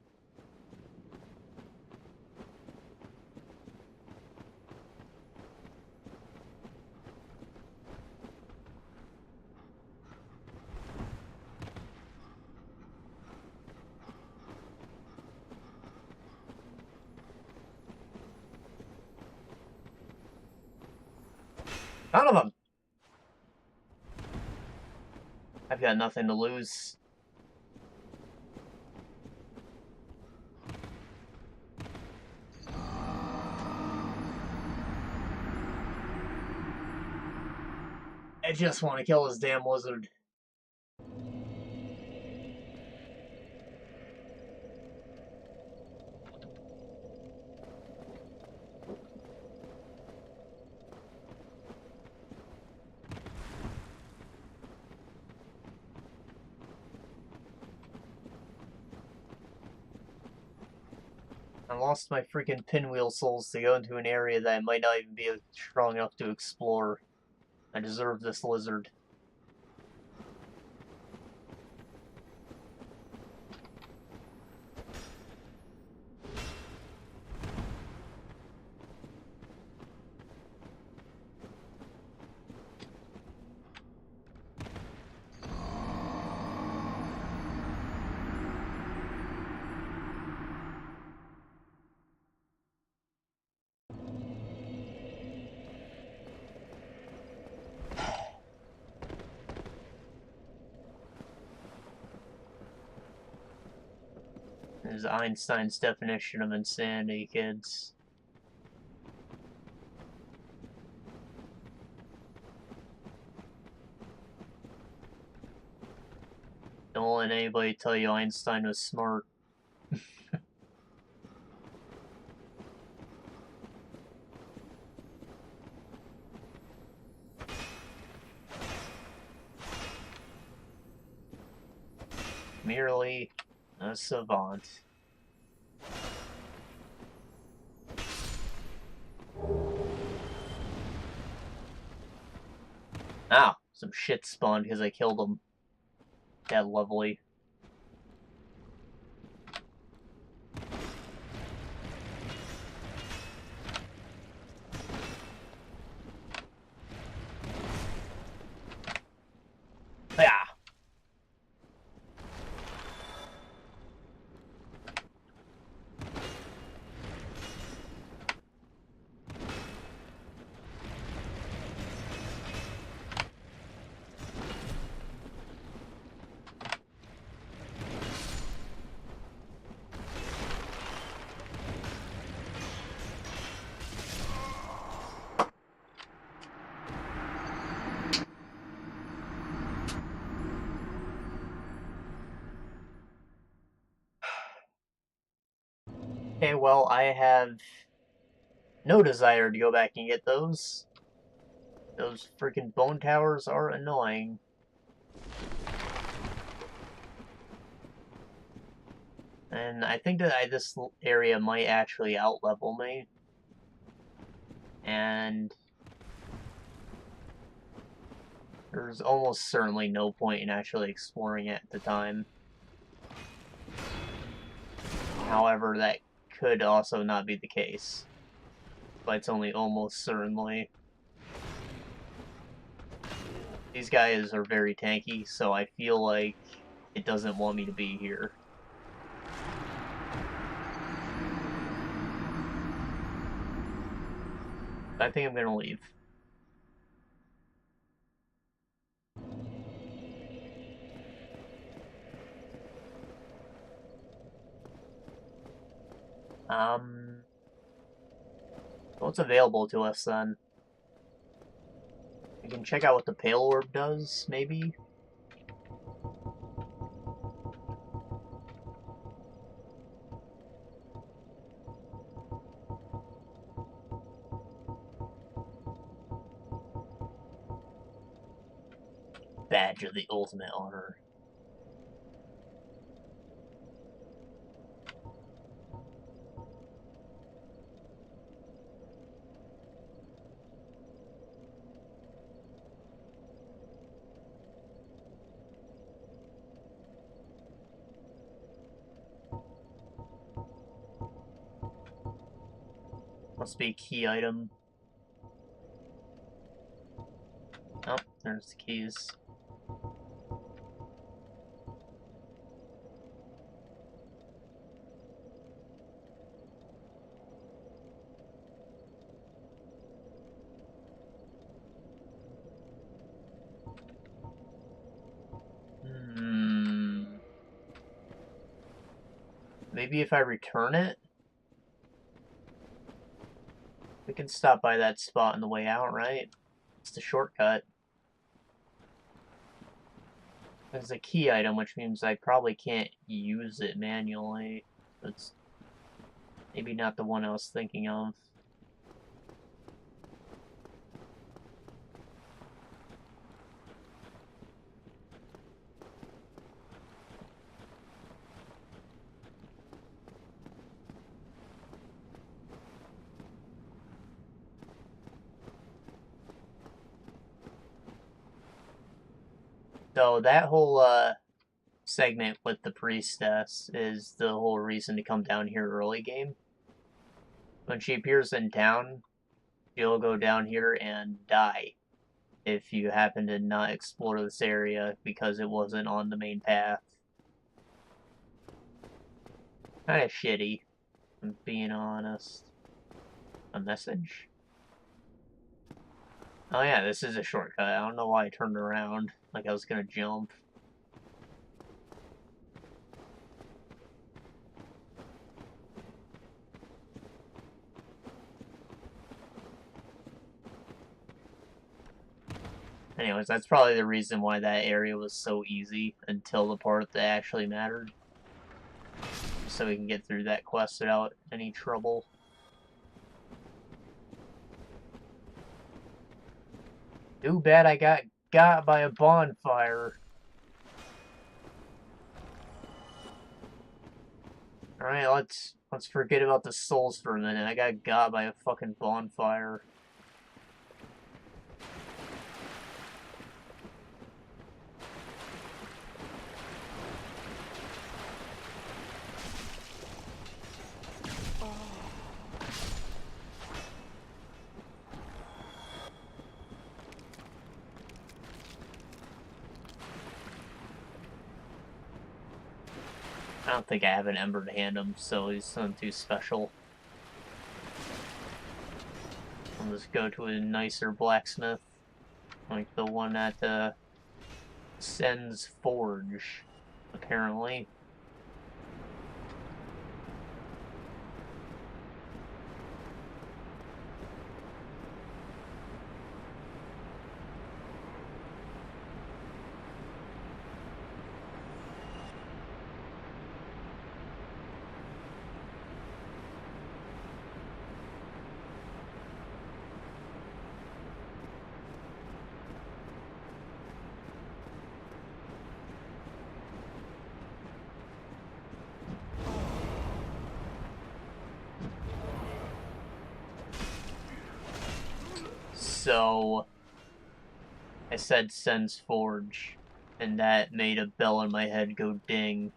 None of them! I've got nothing to lose. I just want to kill this damn lizard. I lost my freaking pinwheel souls to go into an area that I might not even be strong enough to explore. I deserve this lizard. This is Einstein's definition of insanity, kids. Don't let anybody tell you Einstein was smart. Merely a savant. Ah, some shit spawned because I killed him. That lovely. Yeah. Okay, well, I have no desire to go back and get those. Those freaking bone towers are annoying. And I think that this area might actually outlevel me. And there's almost certainly no point in actually exploring it at the time. However, that could also not be the case. But it's only almost certainly. These guys are very tanky, so I feel like it doesn't want me to be here. I think I'm gonna leave. What's available to us then? I can check out what the Pale Orb does, maybe? Badge of the Ultimate Honor. Must be a key item. Oh, there's the keys. Maybe if I return it? We can stop by that spot on the way out, right? It's the shortcut. There's a key item, which means I probably can't use it manually. That's maybe not the one I was thinking of. So that whole segment with the priestess is the whole reason to come down here early game. When she appears in town, she'll go down here and die if you happen to not explore this area because it wasn't on the main path. Kinda shitty, if I'm being honest. A message? Oh yeah, this is a shortcut. I don't know why I turned around like I was gonna jump. Anyways, that's probably the reason why that area was so easy until the part that actually mattered. So we can get through that quest without any trouble. Too bad I got by a bonfire. Alright, let's forget about the souls for a minute. I got by a fucking bonfire. I don't think I have an ember to hand him, so he's nothing too special. I'll just go to a nicer blacksmith, like the one at Sen's Forge, apparently. So, I said Sen's Forge, and that made a bell in my head go ding.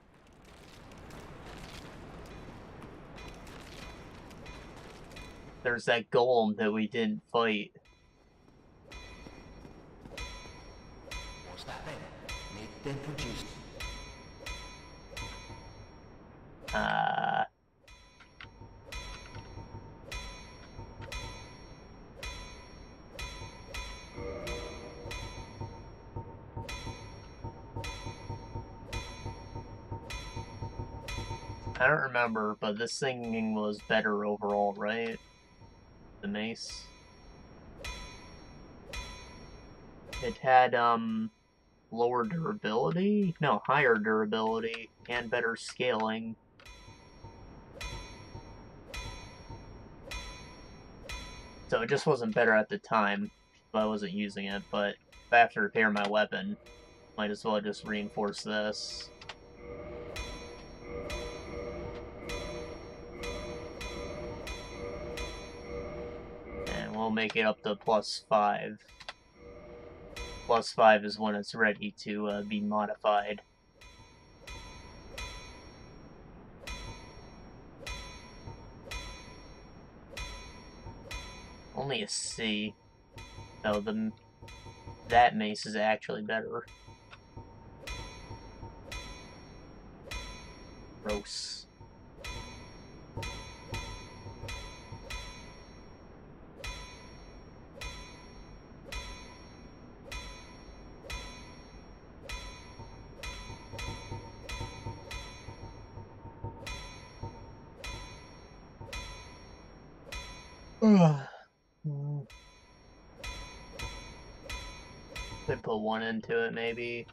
There's that golem that we didn't fight. What's that then? Need them produced. I don't remember, but this thing was better overall, right? The mace. It had, lower durability? No, higher durability and better scaling. So it just wasn't better at the time, so I wasn't using it, but if I have to repair my weapon, might as well just reinforce this. And we'll make it up to +5. +5 is when it's ready to be modified. Only a C. No, that mace is actually better. Gross. Could put 1 into it, maybe.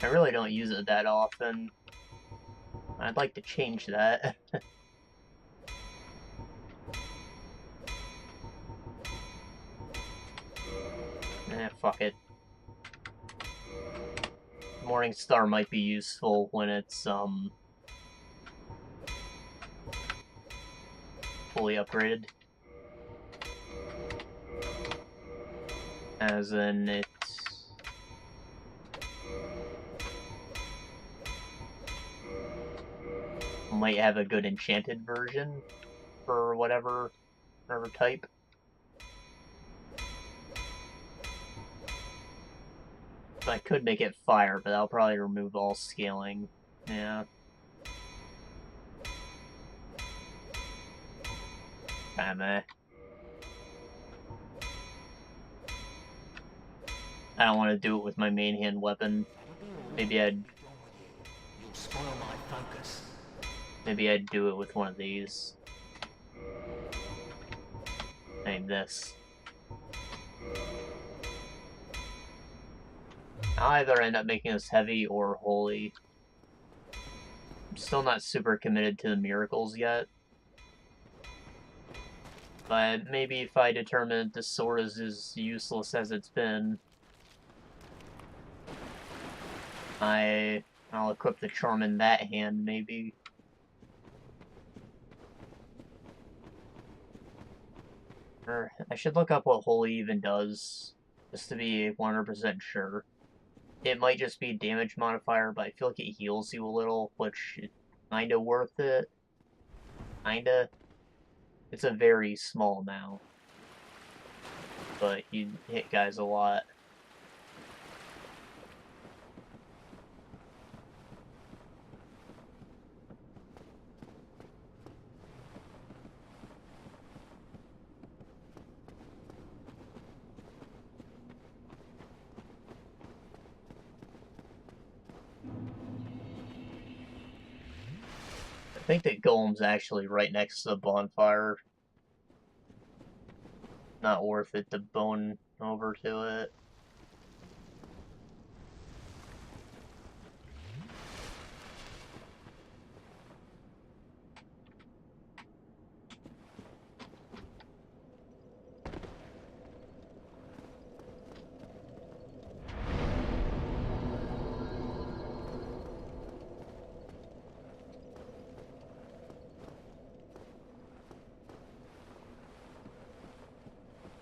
I really don't use it that often. I'd like to change that. Fuck it. Morning Star might be useful when it's, fully upgraded. As in, it might have a good enchanted version for whatever type. I could make it fire, but I'll probably remove all scaling. Yeah. Kinda. I don't want to do it with my main hand weapon. Maybe I'd do it with one of these. Like this. I'll either end up making this heavy or holy. I'm still not super committed to the miracles yet. But maybe if I determine this sword is as useless as it's been, I'll equip the charm in that hand, maybe. Or I should look up what holy even does, just to be 100% sure. It might just be a damage modifier, but I feel like it heals you a little, which is kinda worth it. Kinda. It's a very small amount. But you hit guys a lot. I think that Golem's actually right next to the bonfire. Not worth it to bone over to it.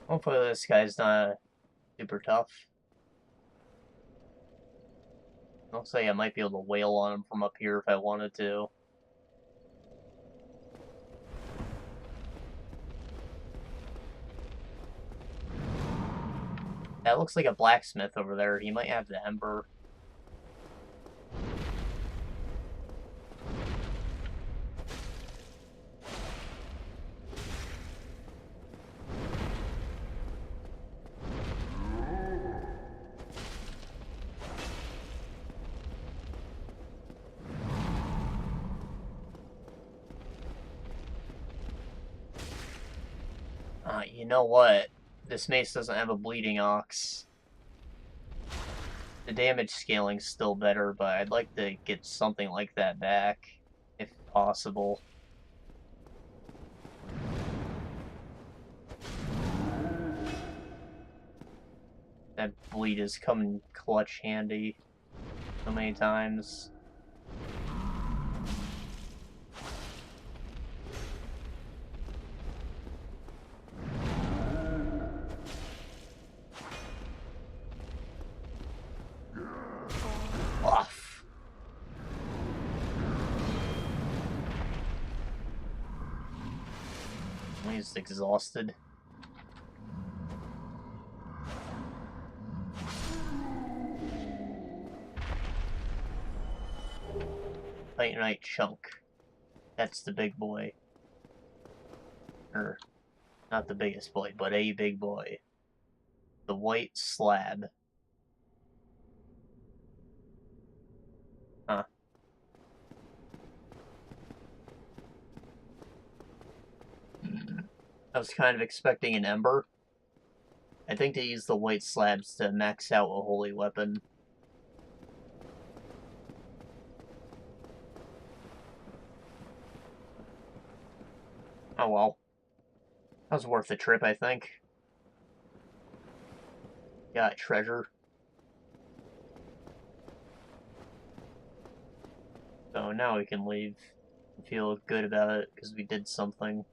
Hopefully this guy's not super tough. Looks like I might be able to wail on him from up here if I wanted to. That looks like a blacksmith over there. He might have the ember. You know what? This mace doesn't have a bleeding ox. The damage scaling's still better, but I'd like to get something like that back, if possible. That bleed has come in clutch handy so many times. Off. He's exhausted. Titanite chunk. That's the big boy. Or, not the biggest boy, but a big boy. The white slab. Huh. I was kind of expecting an ember. I think they use the white slabs to max out a holy weapon. Oh well. That was worth the trip, I think. Got treasure. So now we can leave and feel good about it, because we did something.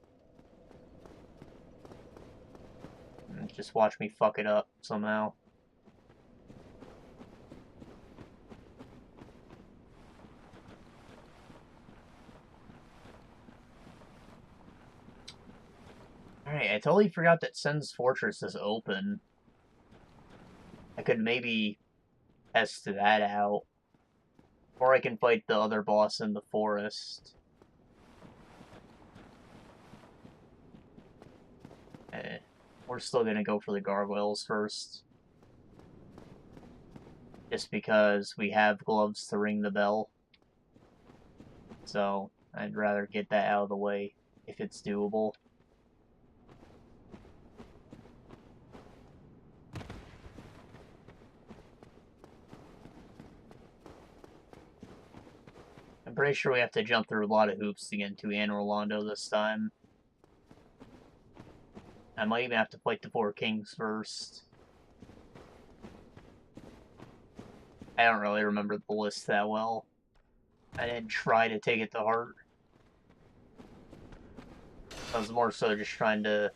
And just watch me fuck it up somehow. Alright, I totally forgot that Sen's Fortress is open. I could maybe test that out. Or I can fight the other boss in the forest. We're still gonna go for the gargoyles first. Just because we have gloves to ring the bell. So, I'd rather get that out of the way if it's doable. I'm pretty sure we have to jump through a lot of hoops to get into Anne Rolando this time. I might even have to fight the Four Kings first. I don't really remember the list that well. I didn't try to take it to heart. I was more so just trying to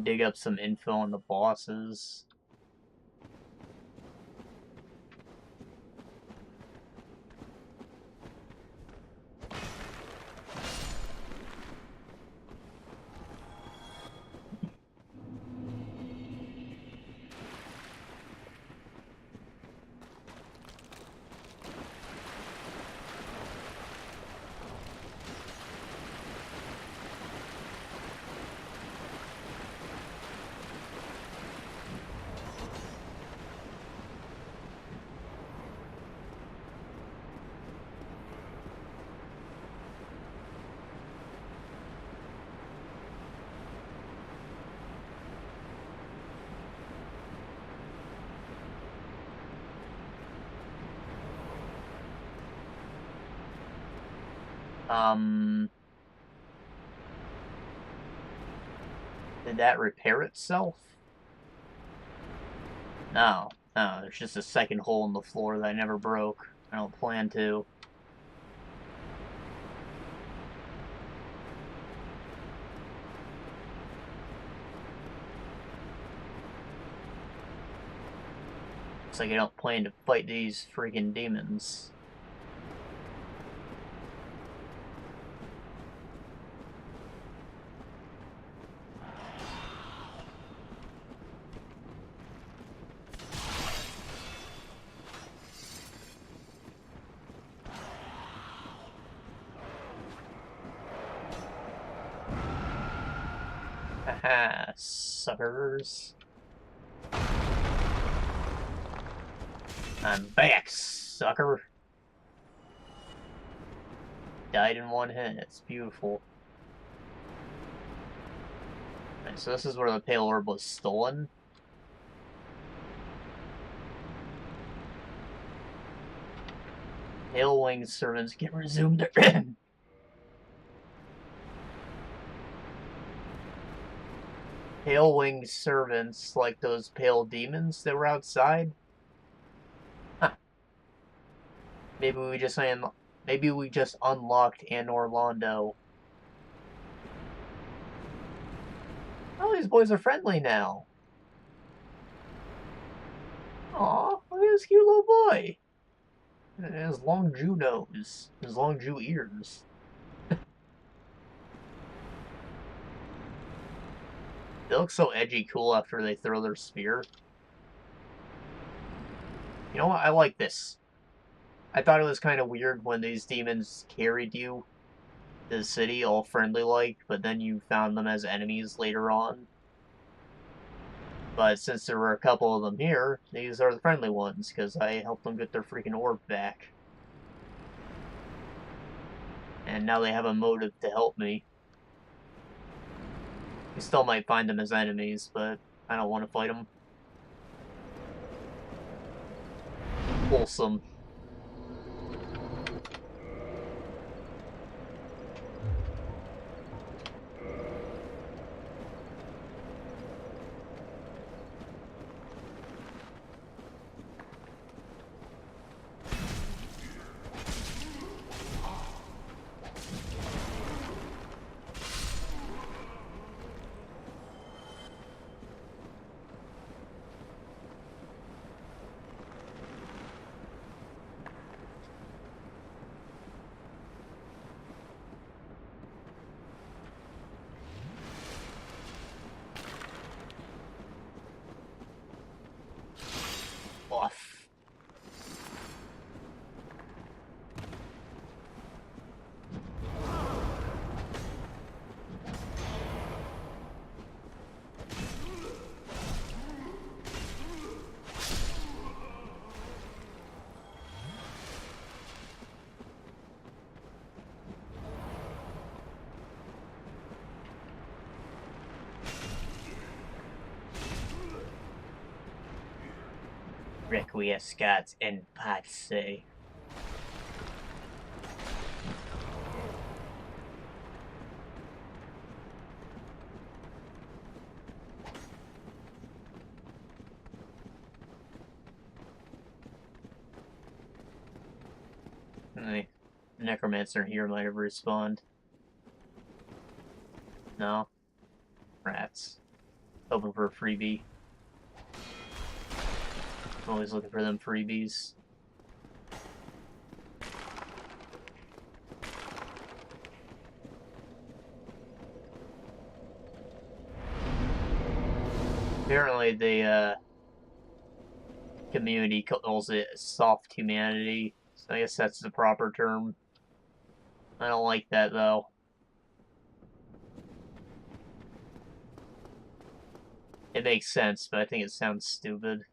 dig up some info on the bosses. Did that repair itself? No, there's just a second hole in the floor that I never broke. I don't plan to. Looks like I don't plan to fight these freaking demons. Haha, suckers. I'm back, sucker. Died in one hit. It's beautiful. Right, so this is where the Pale Orb was stolen. Pale Winged servants can resume their... Pale Winged servants, like those pale demons that were outside? Huh. Maybe we just unlocked An Orlando. Oh, these boys are friendly now. Aw, look at this cute little boy. And his long Jew nose. His long Jew ears. They look so edgy cool after they throw their spear. You know what? I like this. I thought it was kind of weird when these demons carried you to the city all friendly-like, but then you found them as enemies later on. But since there were a couple of them here, these are the friendly ones, because I helped them get their freaking orb back. And now they have a motive to help me. You still might find them as enemies, but I don't want to fight them. Wholesome. Off. Requiescat in pace. The necromancer here might have respawned. No? Rats. Hoping for a freebie. Always looking for them freebies. Apparently the community calls it soft humanity, so I guess that's the proper term. I don't like that though. It makes sense, but I think it sounds stupid.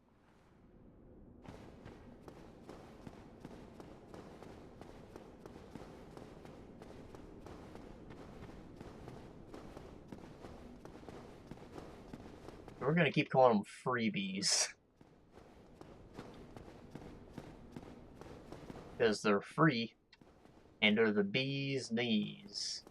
We're gonna keep calling them freebies. Because they're free, and they're the bee's knees.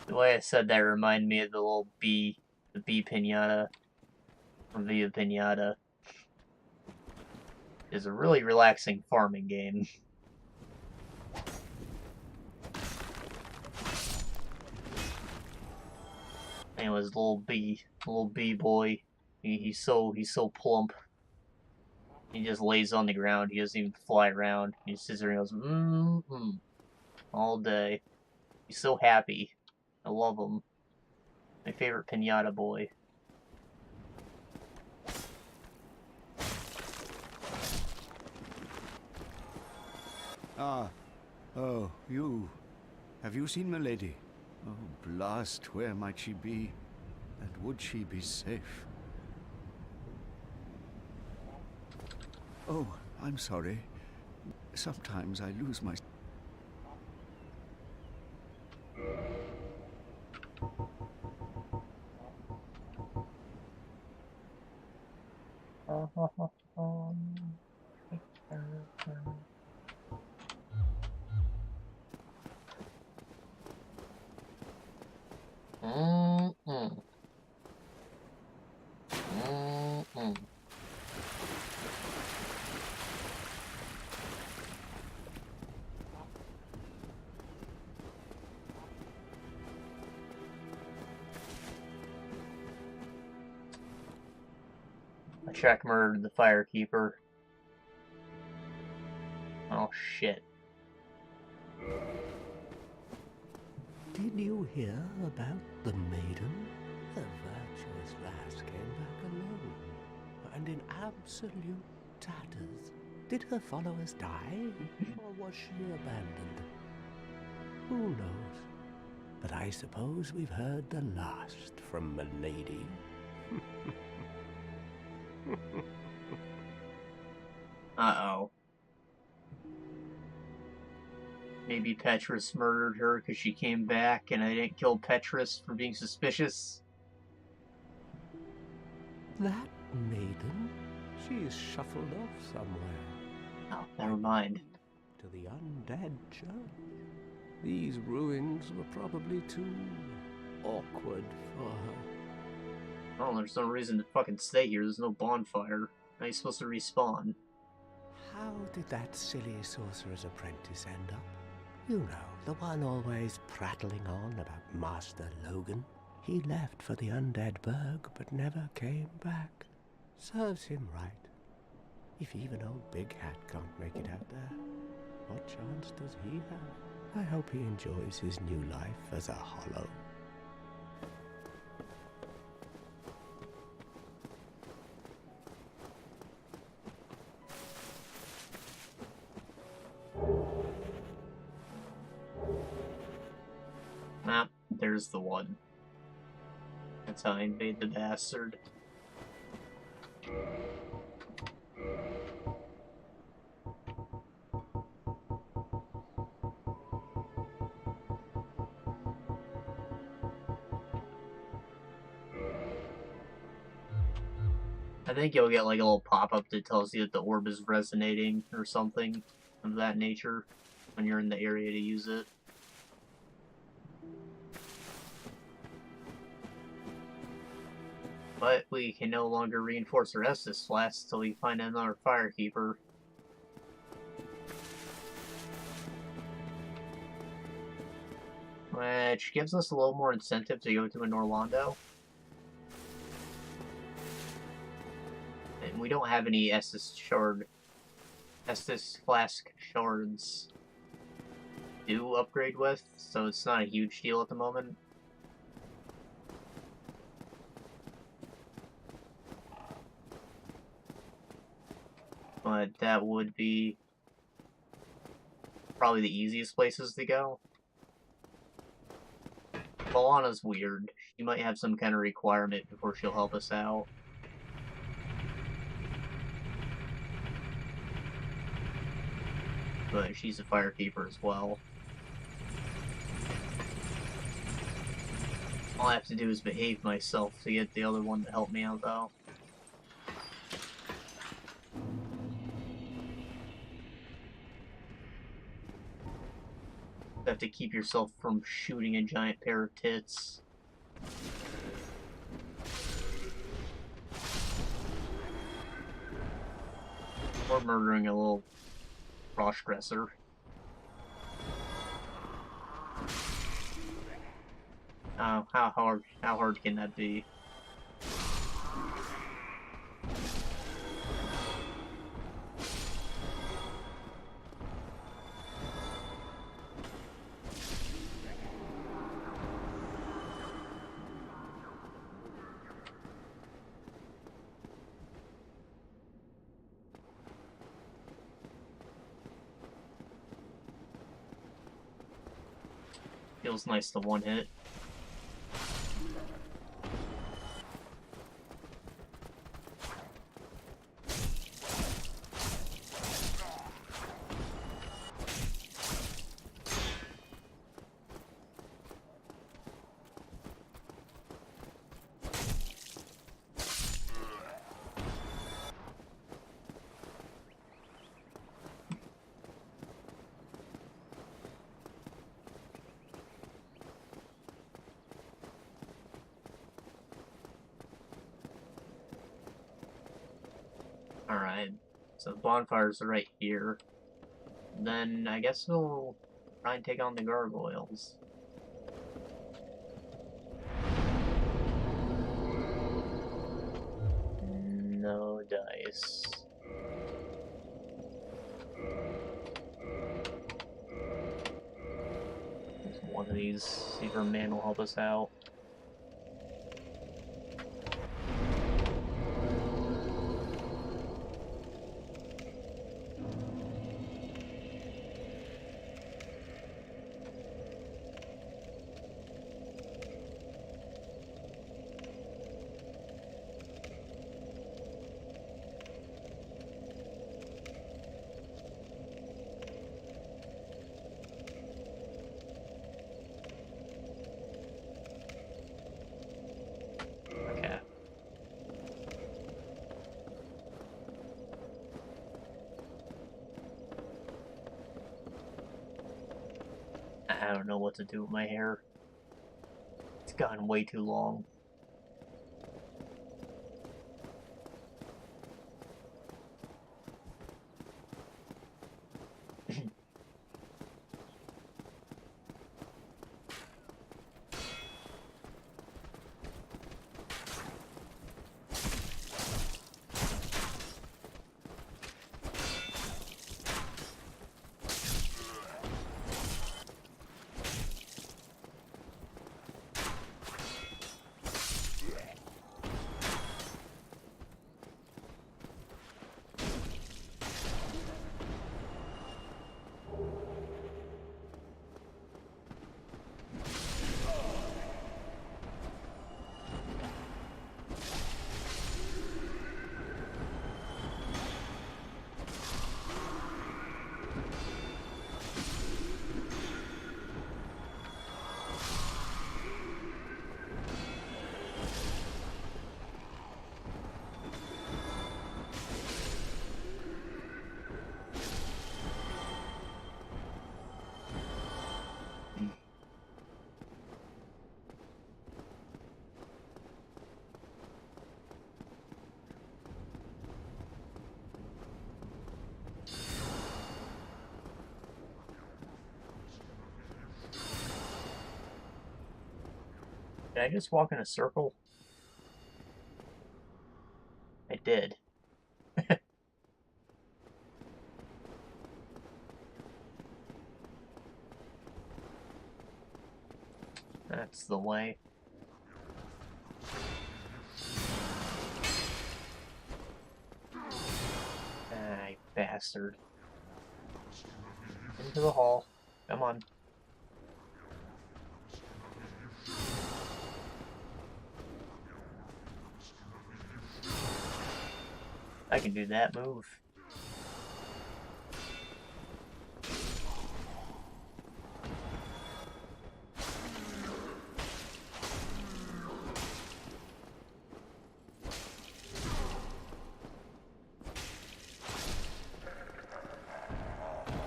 The way I said that reminded me of the little bee, the bee pinata from Via Pinata. It's a really relaxing farming game. Anyways, little bee boy, he's so plump. He just lays on the ground. He doesn't even fly around. He just sits there and goes, mm-hmm, all day. He's so happy. I love him. My favorite pinata boy. Ah, Oh, you. Have you seen Milady? Oh, blast, where might she be? And would she be safe? Oh, I'm sorry. Sometimes I lose my... Mm-mm. Mm-mm. Jack murdered the firekeeper. Oh shit. Did you hear about the maiden? The virtuous lass came back alone, and in absolute tatters. Did her followers die, or was she abandoned? Who knows? But I suppose we've heard the last from Milady. Uh-oh. Maybe Petrus murdered her because she came back and I didn't kill Petrus for being suspicious. That maiden? She's shuffled off somewhere. Oh, never mind. To the undead church. These ruins were probably too awkward for her. Oh, there's no reason to fucking stay here. There's no bonfire. How are you supposed to respawn? How did that silly sorcerer's apprentice end up? You know, the one always prattling on about Master Logan. He left for the undead burg, but never came back. Serves him right. If even old Big Hat can't make it out there, what chance does he have? I hope he enjoys his new life as a hollow. Ah, there's the one. That's how I made the bastard. I think you'll get like a little pop-up that tells you that the orb is resonating or something of that nature when you're in the area to use it. But we can no longer reinforce our Estus flask till we find another firekeeper. Which gives us a little more incentive to go to an Orlando. And we don't have any Estus flask shards to upgrade with, so it's not a huge deal at the moment. But that would be probably the easiest places to go. Balana's weird. She might have some kind of requirement before she'll help us out. But she's a firekeeper as well. All I have to do is behave myself to get the other one to help me out, though. You have to keep yourself from shooting a giant pair of tits. Or murdering a little cross-dresser. How hard can that be? Feels nice to one hit. Alright, so the bonfires are right here. Then I guess we'll try and take on the gargoyles. No dice. There's one of these. See if our man will help us out. Okay. I don't know what to do with my hair. It's gotten way too long. Did I just walk in a circle? I did. That's the way. Ah, you bastard. Into the hall. Come on. I can do that move.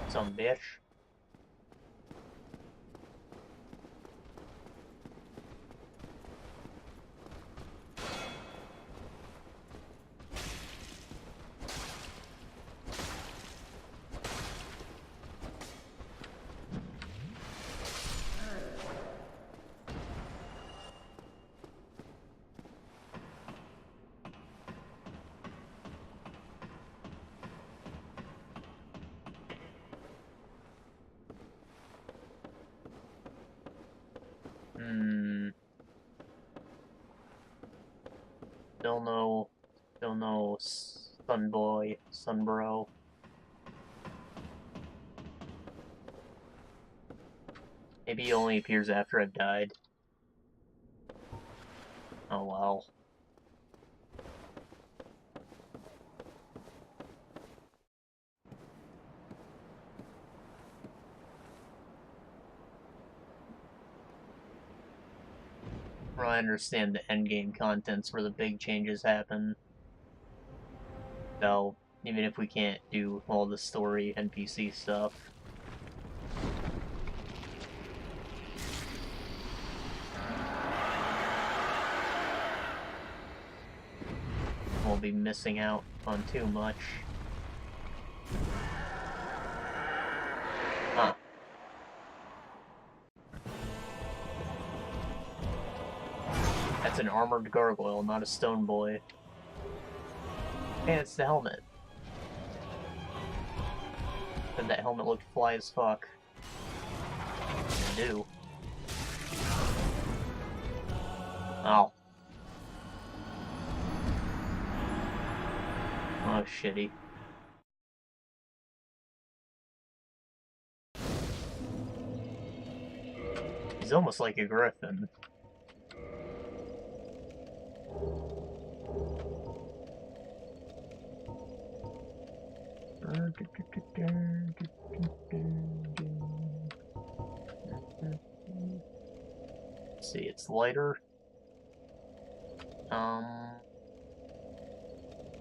Some bitch. Still no Sunboy, Sunbro. Maybe he only appears after I've died. Oh well. I understand the endgame content's where the big changes happen. So, even if we can't do all the story NPC stuff. We'll be missing out on too much. Huh. That's an armored gargoyle, not a stone boy. Hey, it's the helmet. Said that helmet looked fly as fuck. I do. Oh. Oh, shitty. He's almost like a griffin. Let's see, it's lighter.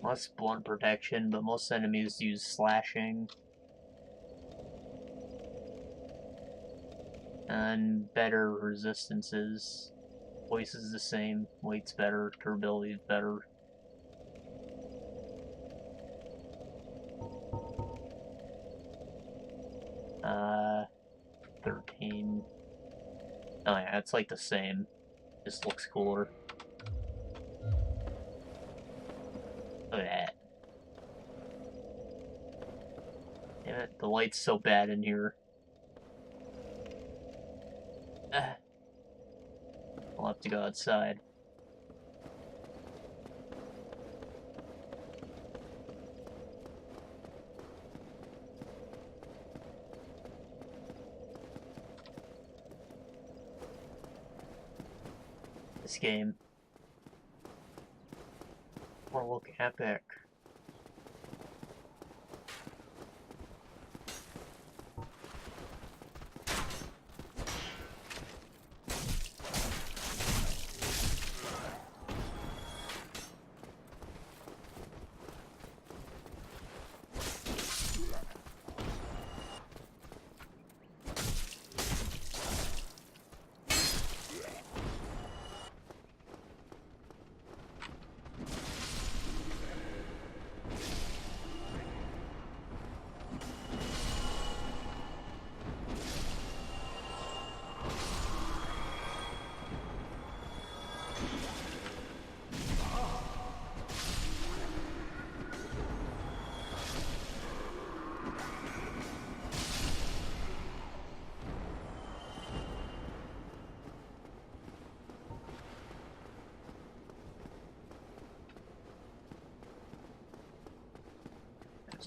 Less blunt protection, but most enemies use slashing. And better resistances. Voice is the same, weight's better, durability is better. 13. Oh yeah, it's like the same. Just looks cooler. Look at that. Damn it, the light's so bad in here. I'll have to go outside. This game will look epic.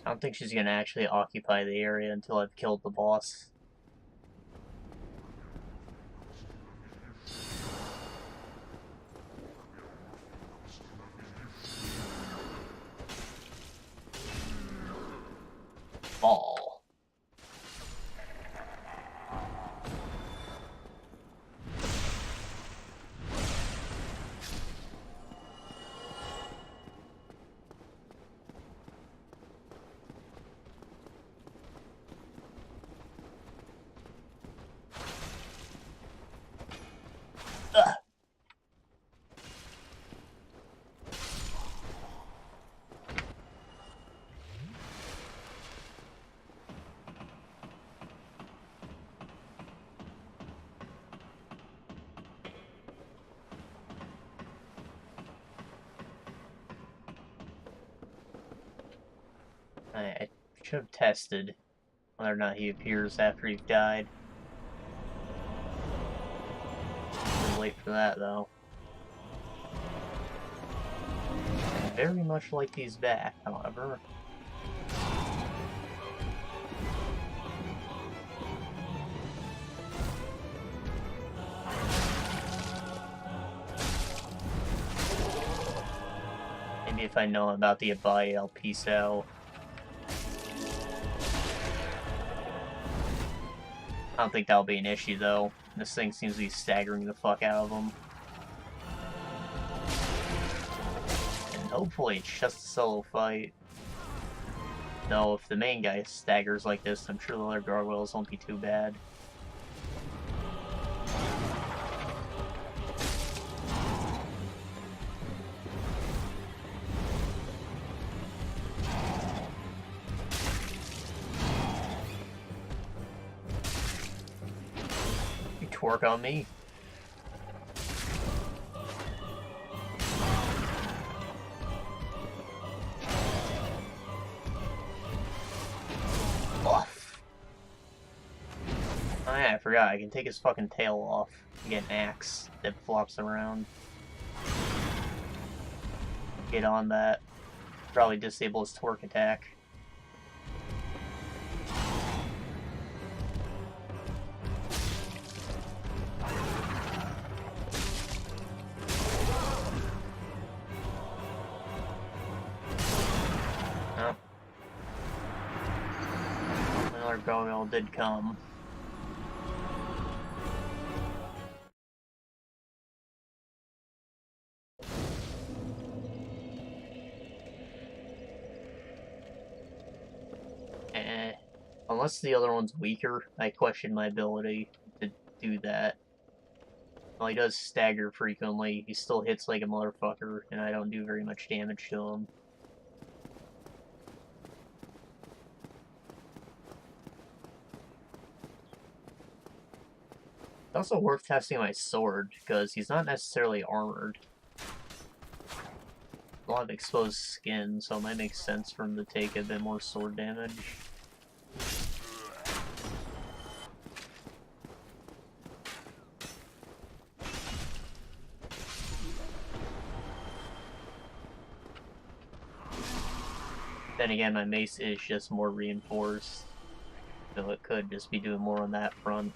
I don't think she's gonna actually occupy the area until I've killed the boss. Ball. I should have tested whether or not he appears after you've died. Too late for that, though. I'd very much like these back, however. Maybe if I know about the Abai, I'll peace out. I don't think that'll be an issue, though. This thing seems to be staggering the fuck out of them. And hopefully it's just a solo fight. Though, if the main guy staggers like this, I'm sure the other gargoyles won't be too bad. You twerk on me. Oh yeah, I forgot. I can take his fucking tail off and get an axe that flops around. Get on that. Probably disable his twerk attack. Oh. Another gargoyle did come. Unless the other one's weaker, I question my ability to do that. Well, he does stagger frequently, he still hits like a motherfucker, and I don't do very much damage to him. It's also worth testing my sword, because he's not necessarily armored. A lot of exposed skin, so it might make sense for him to take a bit more sword damage. Then again, my mace is just more reinforced, so it could just be doing more on that front.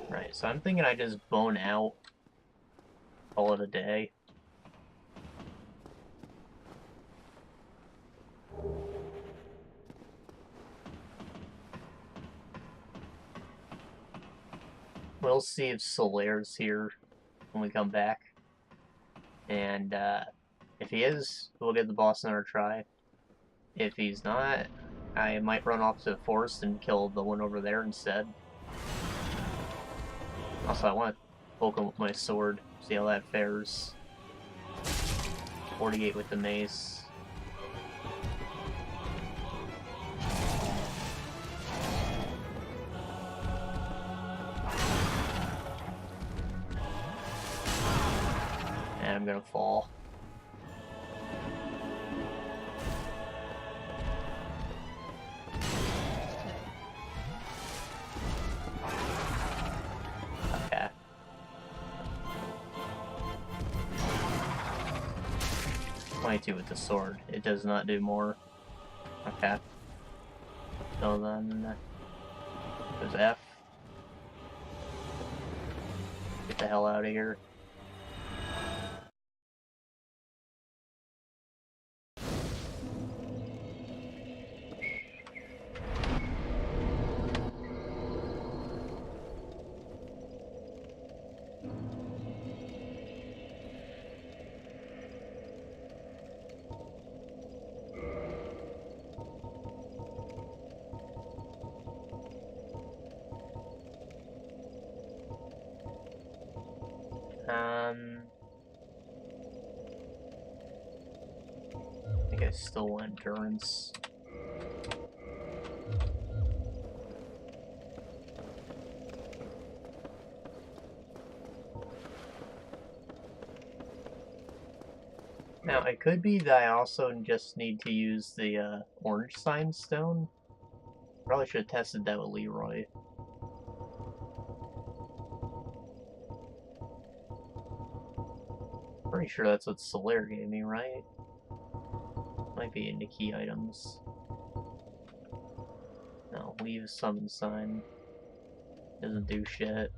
Right, so I'm thinking I just bone out, call it a day. We'll see if Solaire's here when we come back. And if he is, we'll get the boss another try. If he's not, I might run off to the forest and kill the one over there instead. Also, I want to poke him with my sword, see how that fares. 48 with the mace. And I'm gonna fall. Okay. 22 with the sword. It does not do more. Okay. So then there's F. Get the hell out of here. I think I stole endurance. Now, it could be that I also just need to use the orange sign stone. Probably should have tested that with Leroy. Pretty sure that's what Solaire gave me, right? Might be in the key items. No, leave summon sign. Doesn't do shit.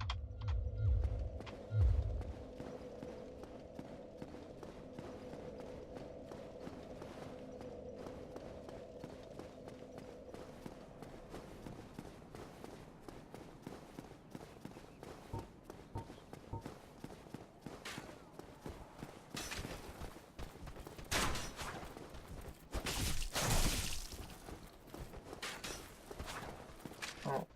Oh.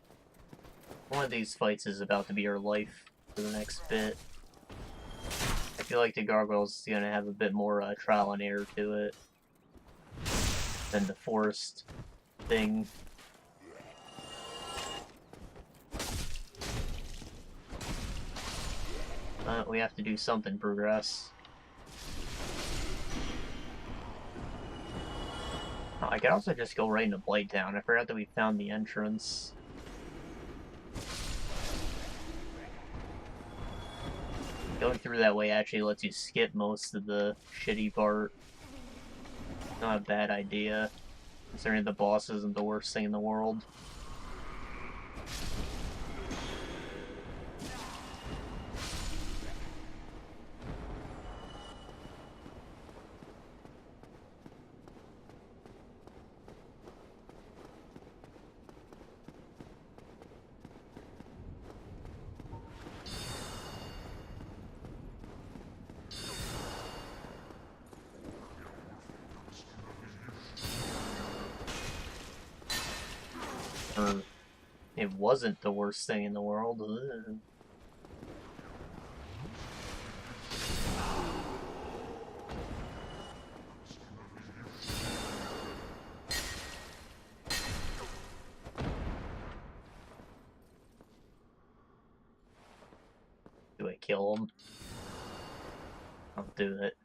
One of these fights is about to be our life for the next bit. I feel like the Gargoyles is gonna have a bit more trial and error to it than the forest thing. We have to do something to progress. Oh, I could also just go right into Blighttown. I forgot that we found the entrance. Going through that way actually lets you skip most of the shitty part. Not a bad idea, considering the boss isn't the worst thing in the world. It wasn't the worst thing in the world. Ugh. Do I kill him? I'll do it.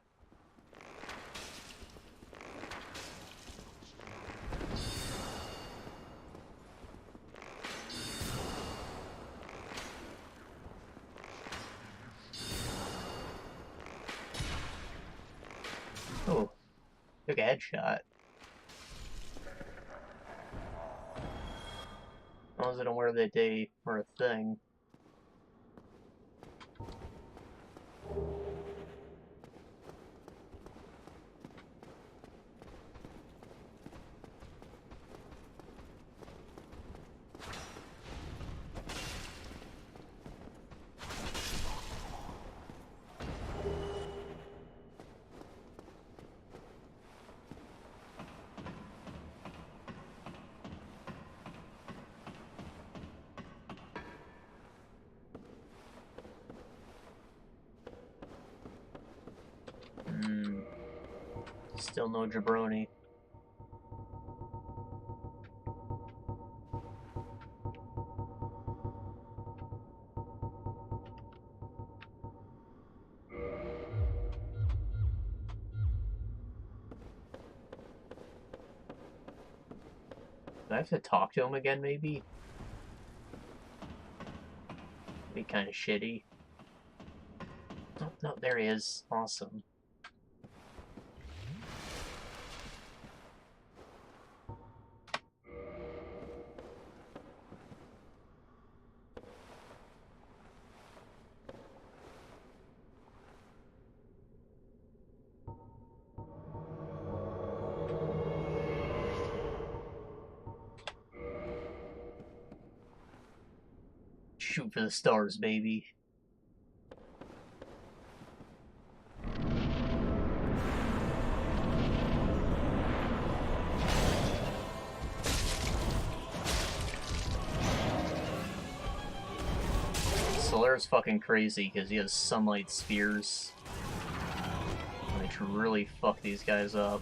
Oh, took a headshot. I wasn't aware that they were a thing. Still no jabroni. Do I have to talk to him again, maybe? Be kind of shitty. Oh, no, there he is. Awesome. Shoot for the stars, baby. Solar's fucking crazy because he has sunlight spears, which really fuck these guys up.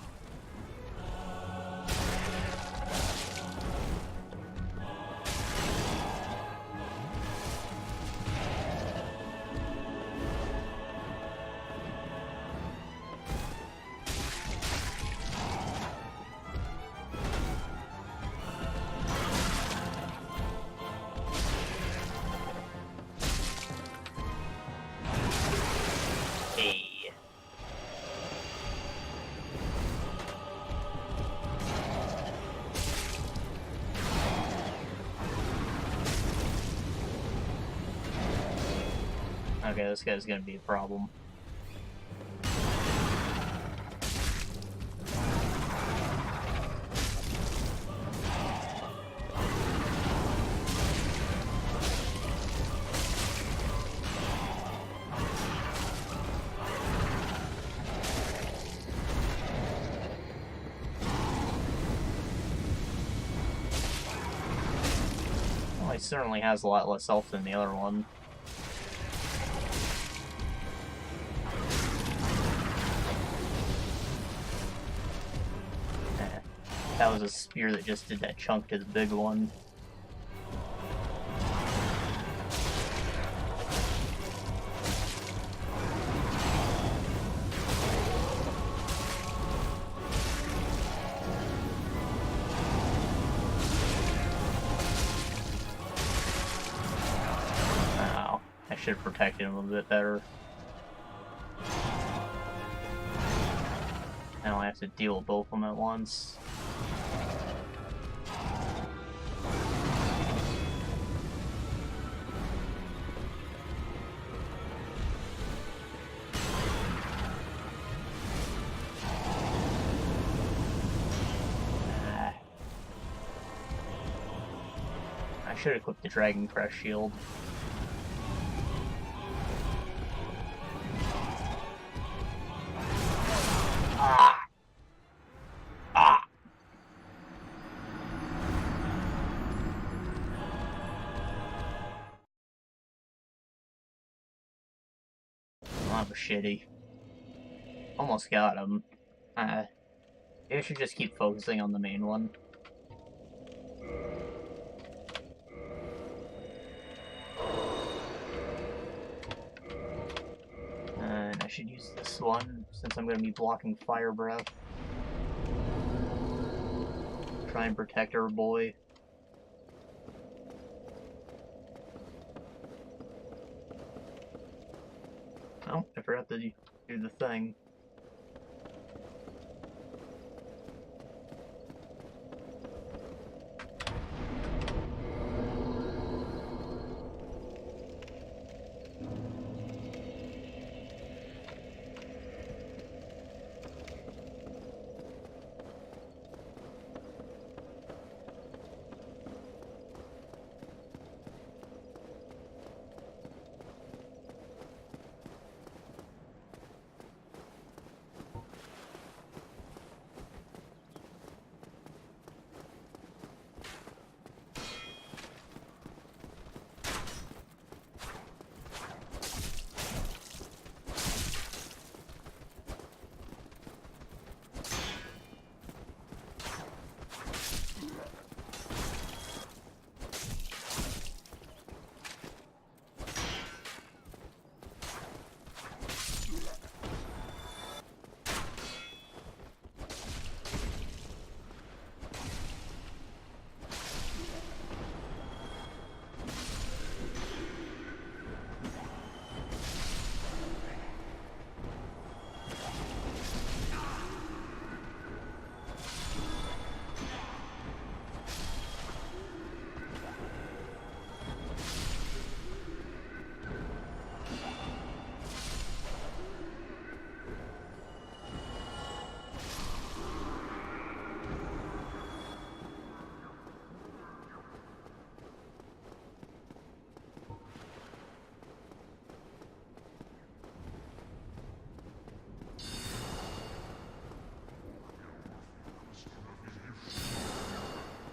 Okay, this guy's gonna be a problem. Well, he certainly has a lot less health than the other one. That was a spear that just did that chunk to the big one. Oh, I should have protected him a bit better. Now I have to deal with both of them at once. I should have equipped the Dragon Crest shield. That was shitty. Almost got him. Maybe I should just keep focusing on the main one. And I should use this one, since I'm going to be blocking Fire Breath. Try and protect our boy. Oh, I forgot to do the thing.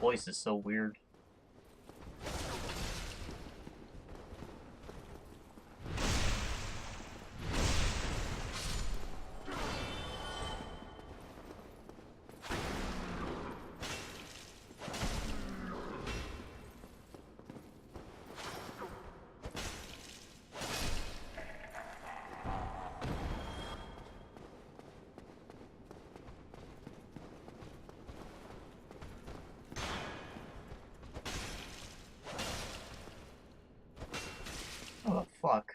Voice is so weird. fuck?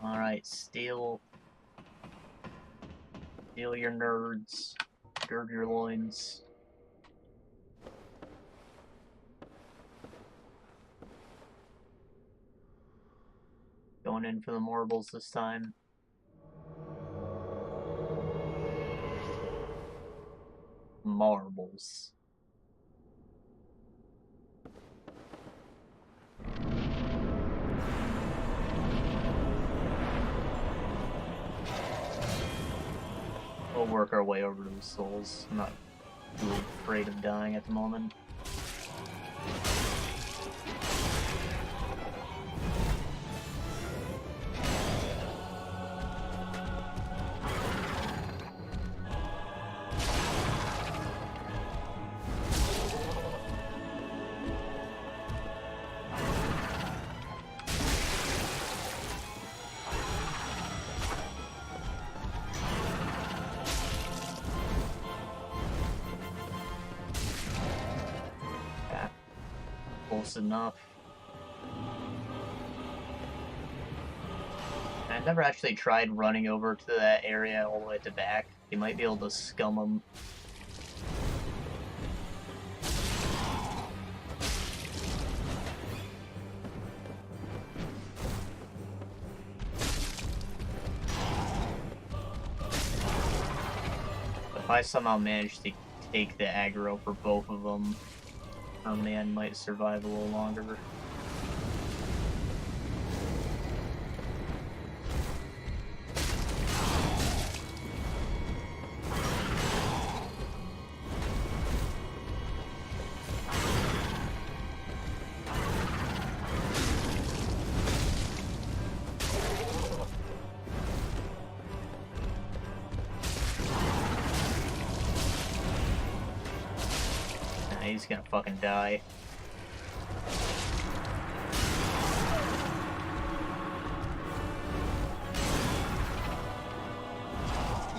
Alright, steal your nerds. Gird your loins. Going in for the marbles this time. Marbles. We'll work our way over to the souls. I'm not too afraid of dying at the moment. Close enough. I never actually tried running over to that area all the way at the back. You might be able to scum them. If I somehow manage to take the aggro for both of them, our man might survive a little longer. He's gonna fucking die.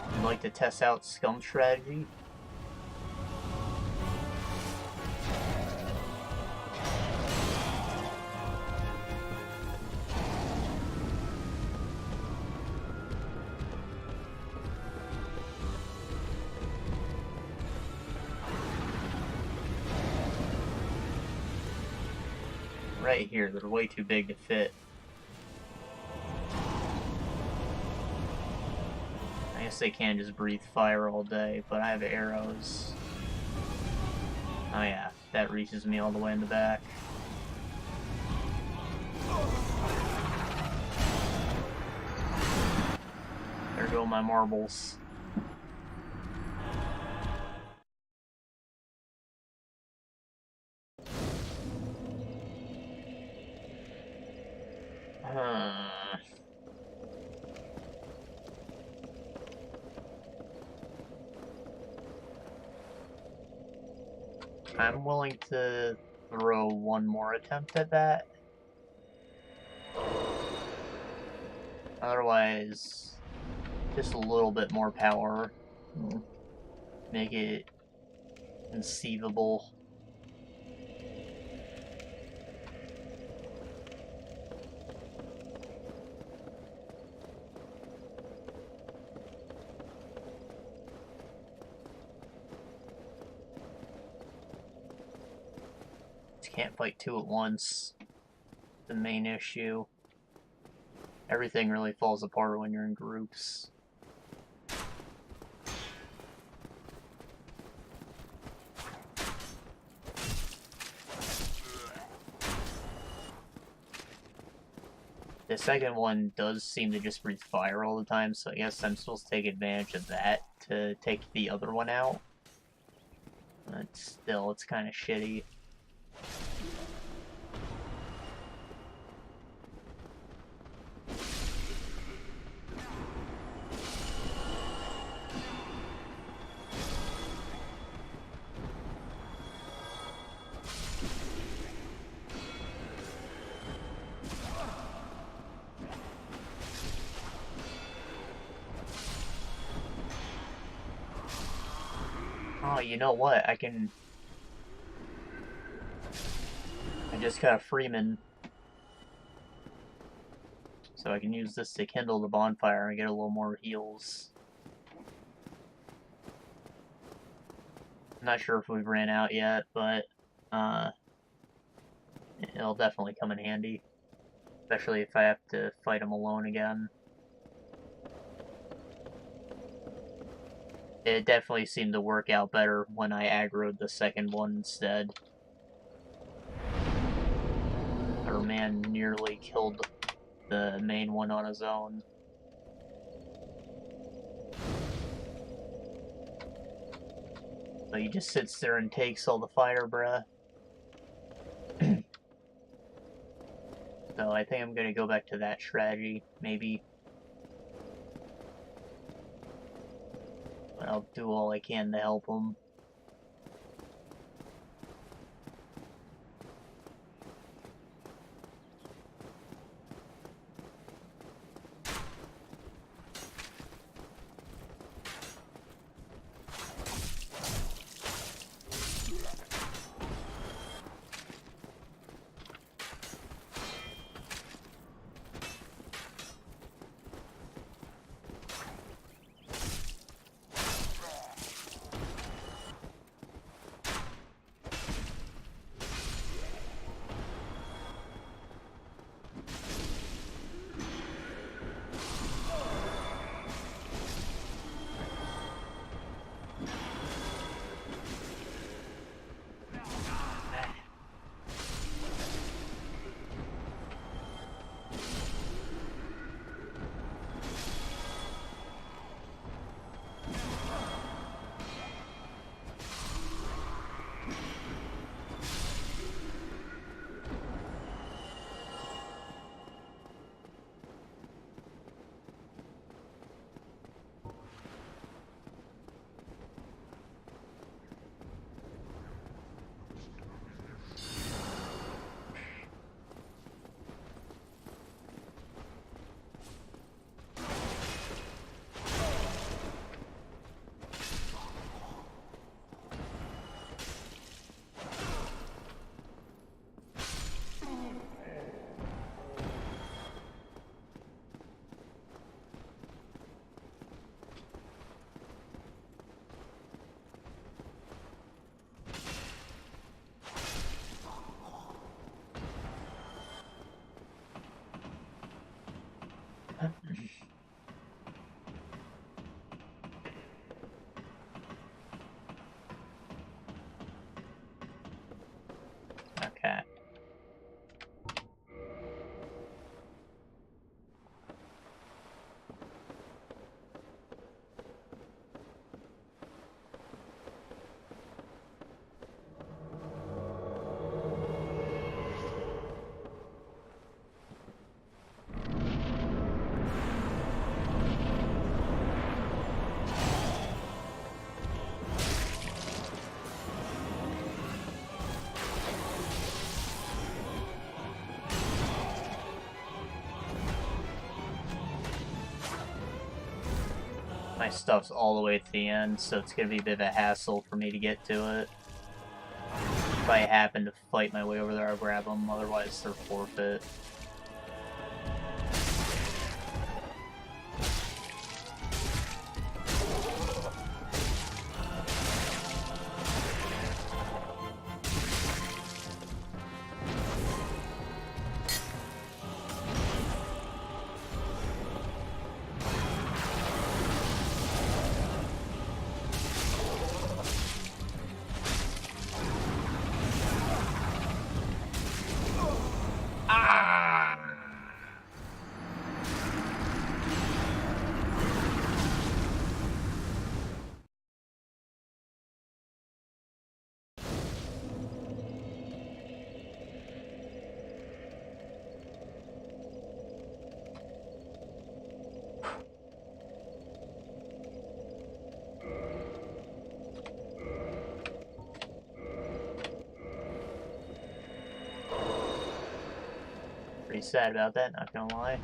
I'd like to test out scum strategy. Right here, they're way too big to fit. I guess they can't just breathe fire all day, but I have arrows. Oh yeah, that reaches me all the way in the back. There go my marbles. I'm willing to throw one more attempt at that. Otherwise, just a little bit more power. Make it conceivable. Can't fight two at once. The main issue. Everything really falls apart when you're in groups. The second one does seem to just breathe fire all the time, so I guess I'm supposed to take advantage of that to take the other one out. But still, it's kind of shitty. Oh, you know what? I just got a Freeman. So I can use this to kindle the bonfire and get a little more heals. I'm not sure if we've ran out yet, but it'll definitely come in handy. Especially if I have to fight him alone again. It definitely seemed to work out better when I aggroed the second one instead. Our man nearly killed the main one on his own. But he just sits there and takes all the fire breath. So I think I'm gonna go back to that strategy, maybe. But I'll do all I can to help him. Okay. My stuff's all the way to the end, so it's gonna be a bit of a hassle for me to get to it. If I happen to fight my way over there, I'll grab them, otherwise they're forfeit. Pretty sad about that, not gonna lie.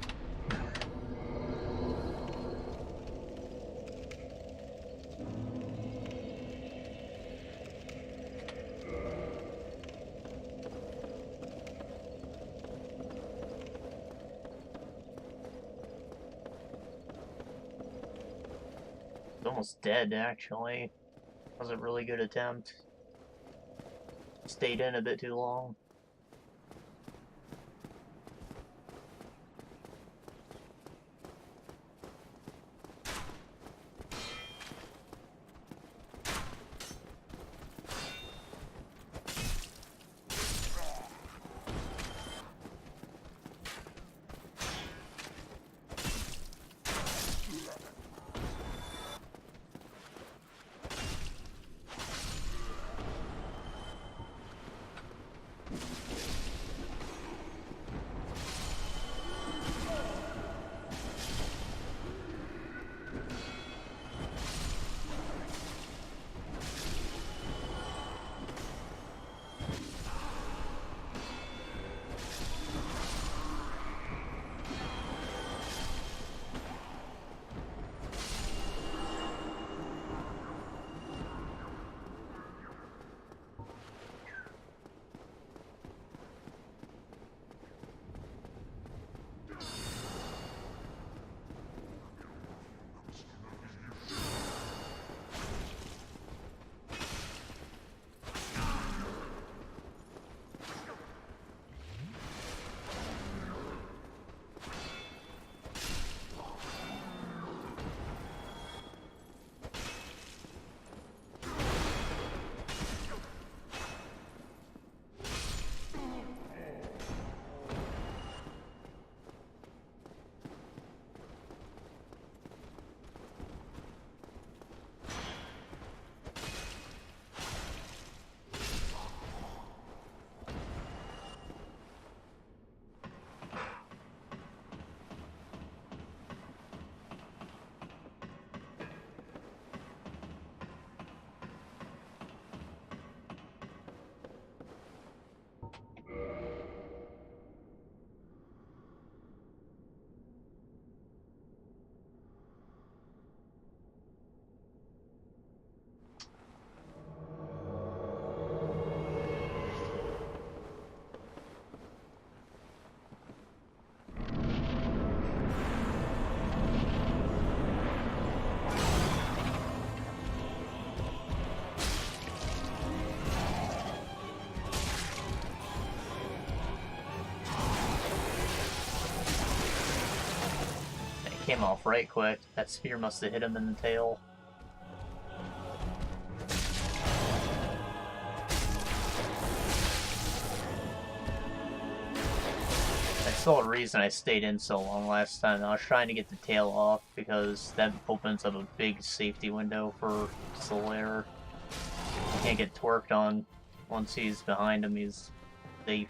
It's almost dead, actually. That was a really good attempt. Stayed in a bit too long. Came off right quick. That spear must have hit him in the tail. That's the whole reason I stayed in so long last time. I was trying to get the tail off because that opens up a big safety window for Solaire. He can't get twerked on. Once he's behind him, he's safe.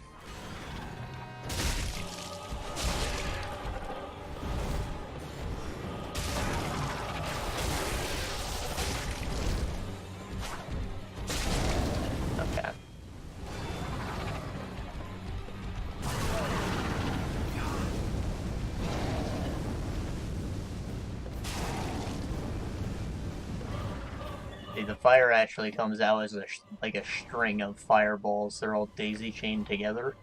The fire actually comes out as like a string of fireballs. They're all daisy-chained together.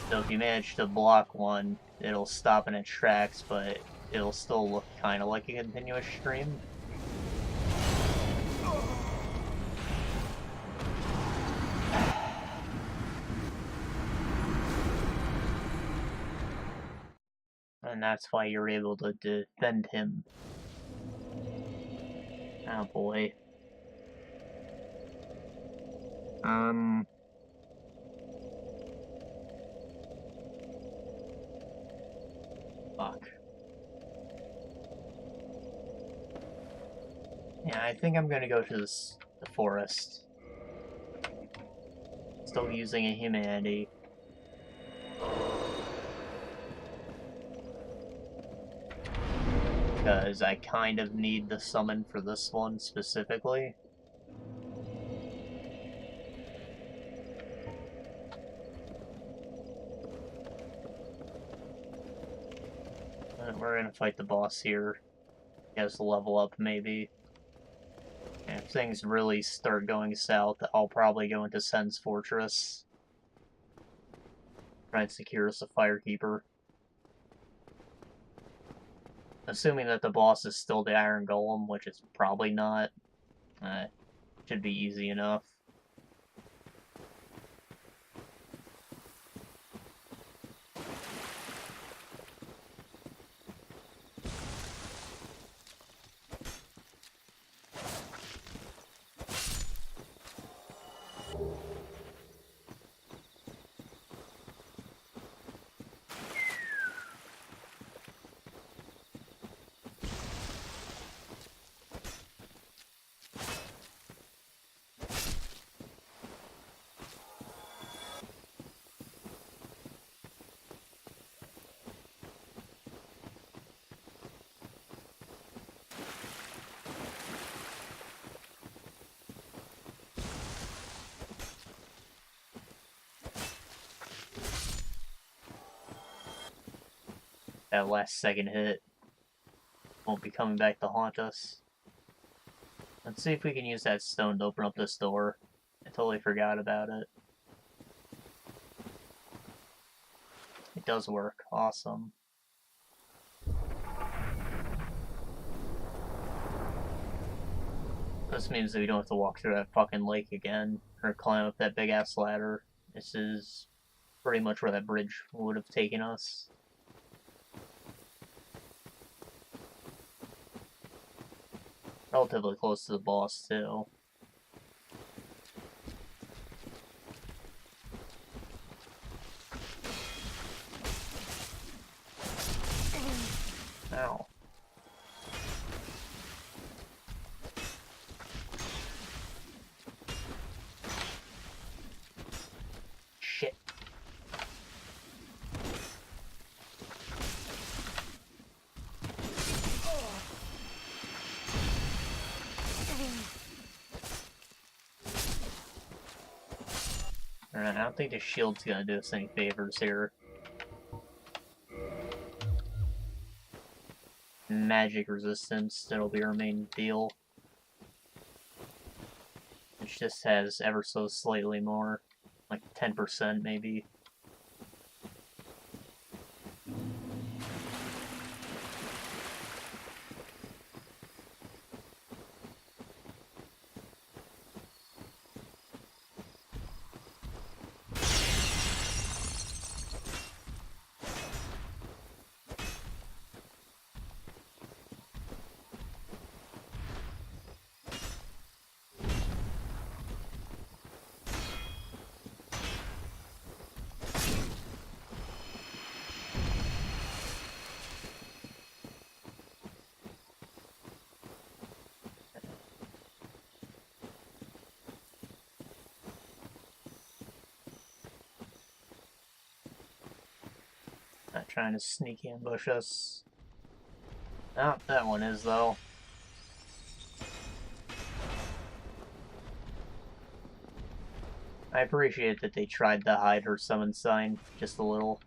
So if you manage to block one, it'll stop in its tracks, but it'll still look kind of like a continuous stream. And that's why you're able to defend him. Oh boy. Fuck. Yeah, I think I'm gonna go to the forest. Still using a humanity. Because I kind of need the summon for this one specifically. We're gonna fight the boss here. He has to level up, maybe. And if things really start going south, I'll probably go into Sen's Fortress. Try and secure us a Firekeeper. Assuming that the boss is still the Iron Golem, which it's probably not. Should be easy enough. That last second hit won't be coming back to haunt us. Let's see if we can use that stone to open up this door. I totally forgot about it. It does work. Awesome. This means that we don't have to walk through that fucking lake again, or climb up that big-ass ladder. This is pretty much where that bridge would have taken us. Relatively close to the boss, too. Ow. Shit. Alright, I don't think the shield's gonna do us any favors here. Magic resistance, that'll be our main deal. Which just has ever so slightly more. Like 10% maybe. Not trying to sneak ambush us. Oh, that one is, though. I appreciate that they tried to hide her summon sign just a little.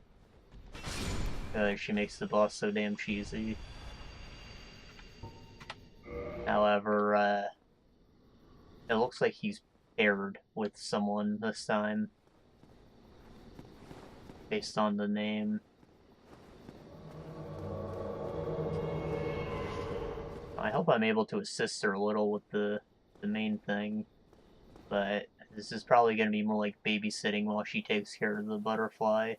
She makes the boss so damn cheesy. However, it looks like he's paired with someone this time. Based on the name. I hope I'm able to assist her a little with the main thing, but this is probably going to be more like babysitting while she takes care of the butterfly.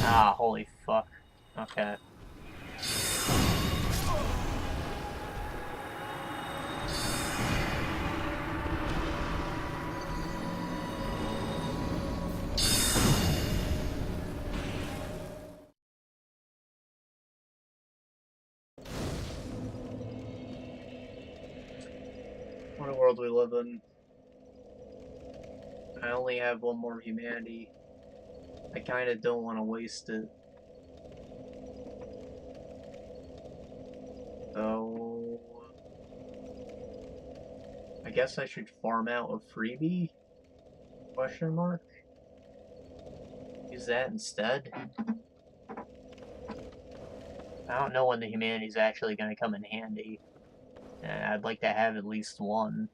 Ah, holy fuck. Okay. What a world we live in. I only have one more humanity. I kinda don't want to waste it. So guess I should farm out a freebie? Question mark? Use that instead? I don't know when the humanity's actually going to come in handy. And I'd like to have at least one.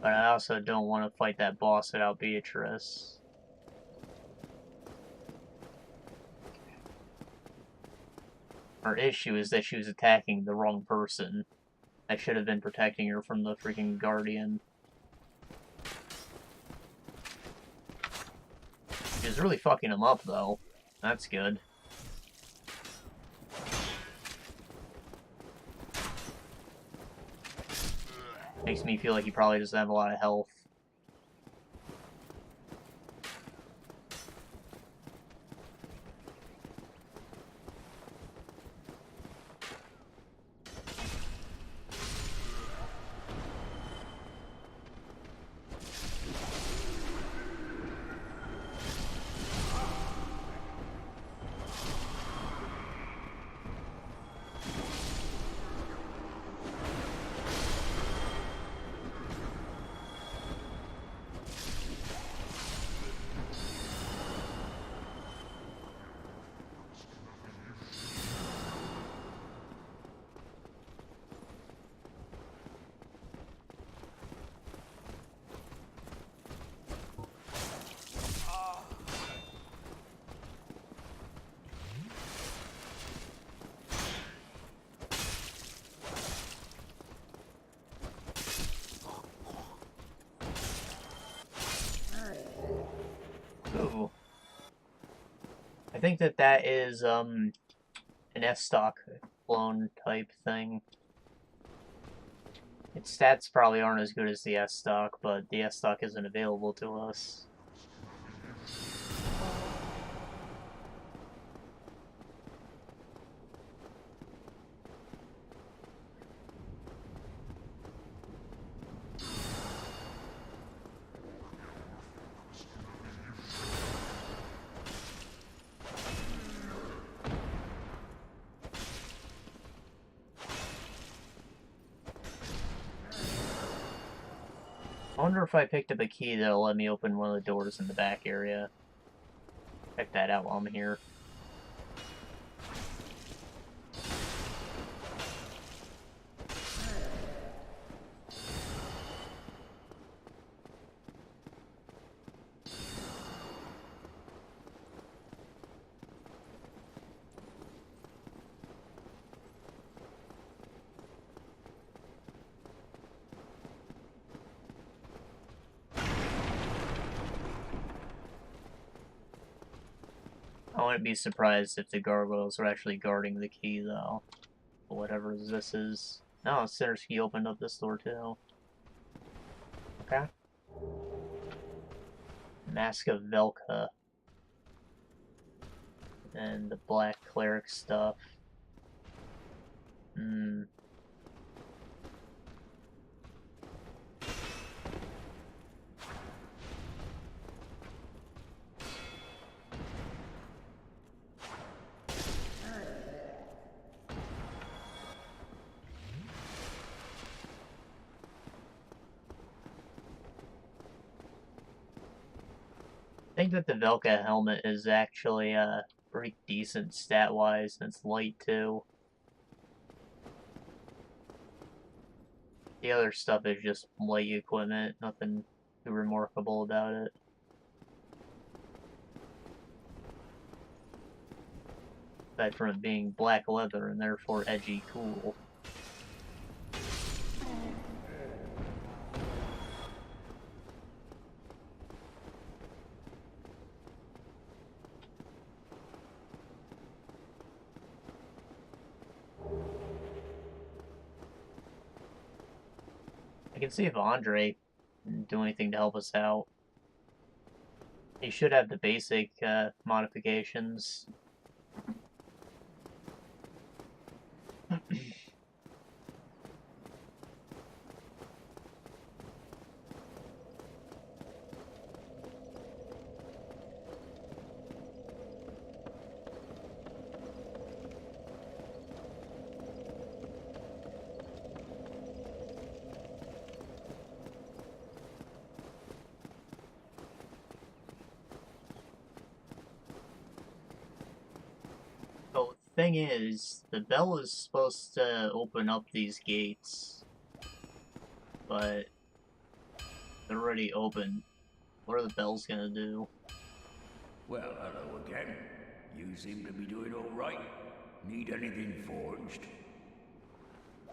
But I also don't want to fight that boss without Beatrice. Her issue is that she was attacking the wrong person. I should have been protecting her from the freaking Guardian. She's really fucking him up, though. That's good. Makes me feel like he probably doesn't have a lot of health. Ooh. I think that is, an S-stock clone type thing. Its stats probably aren't as good as the S-stock, but the S-stock isn't available to us. I wonder if I picked up a key that'll let me open one of the doors in the back area. Check that out while I'm here. I wouldn't be surprised if the gargoyles were actually guarding the key, though. Whatever this is. No, Sinner's Key opened up this door, too. Okay. Mask of Velka. And the Black Cleric stuff. I think that the Velka helmet is actually pretty decent stat-wise, and it's light too. The other stuff is just light equipment, nothing too remarkable about it. Aside from it being black leather and therefore edgy cool. I can see if Andre can do anything to help us out. He should have the basic modifications. thing is, the bell is supposed to open up these gates, but they're already open. What are the bells gonna do? Well, hello again. You seem to be doing all right. Need anything forged?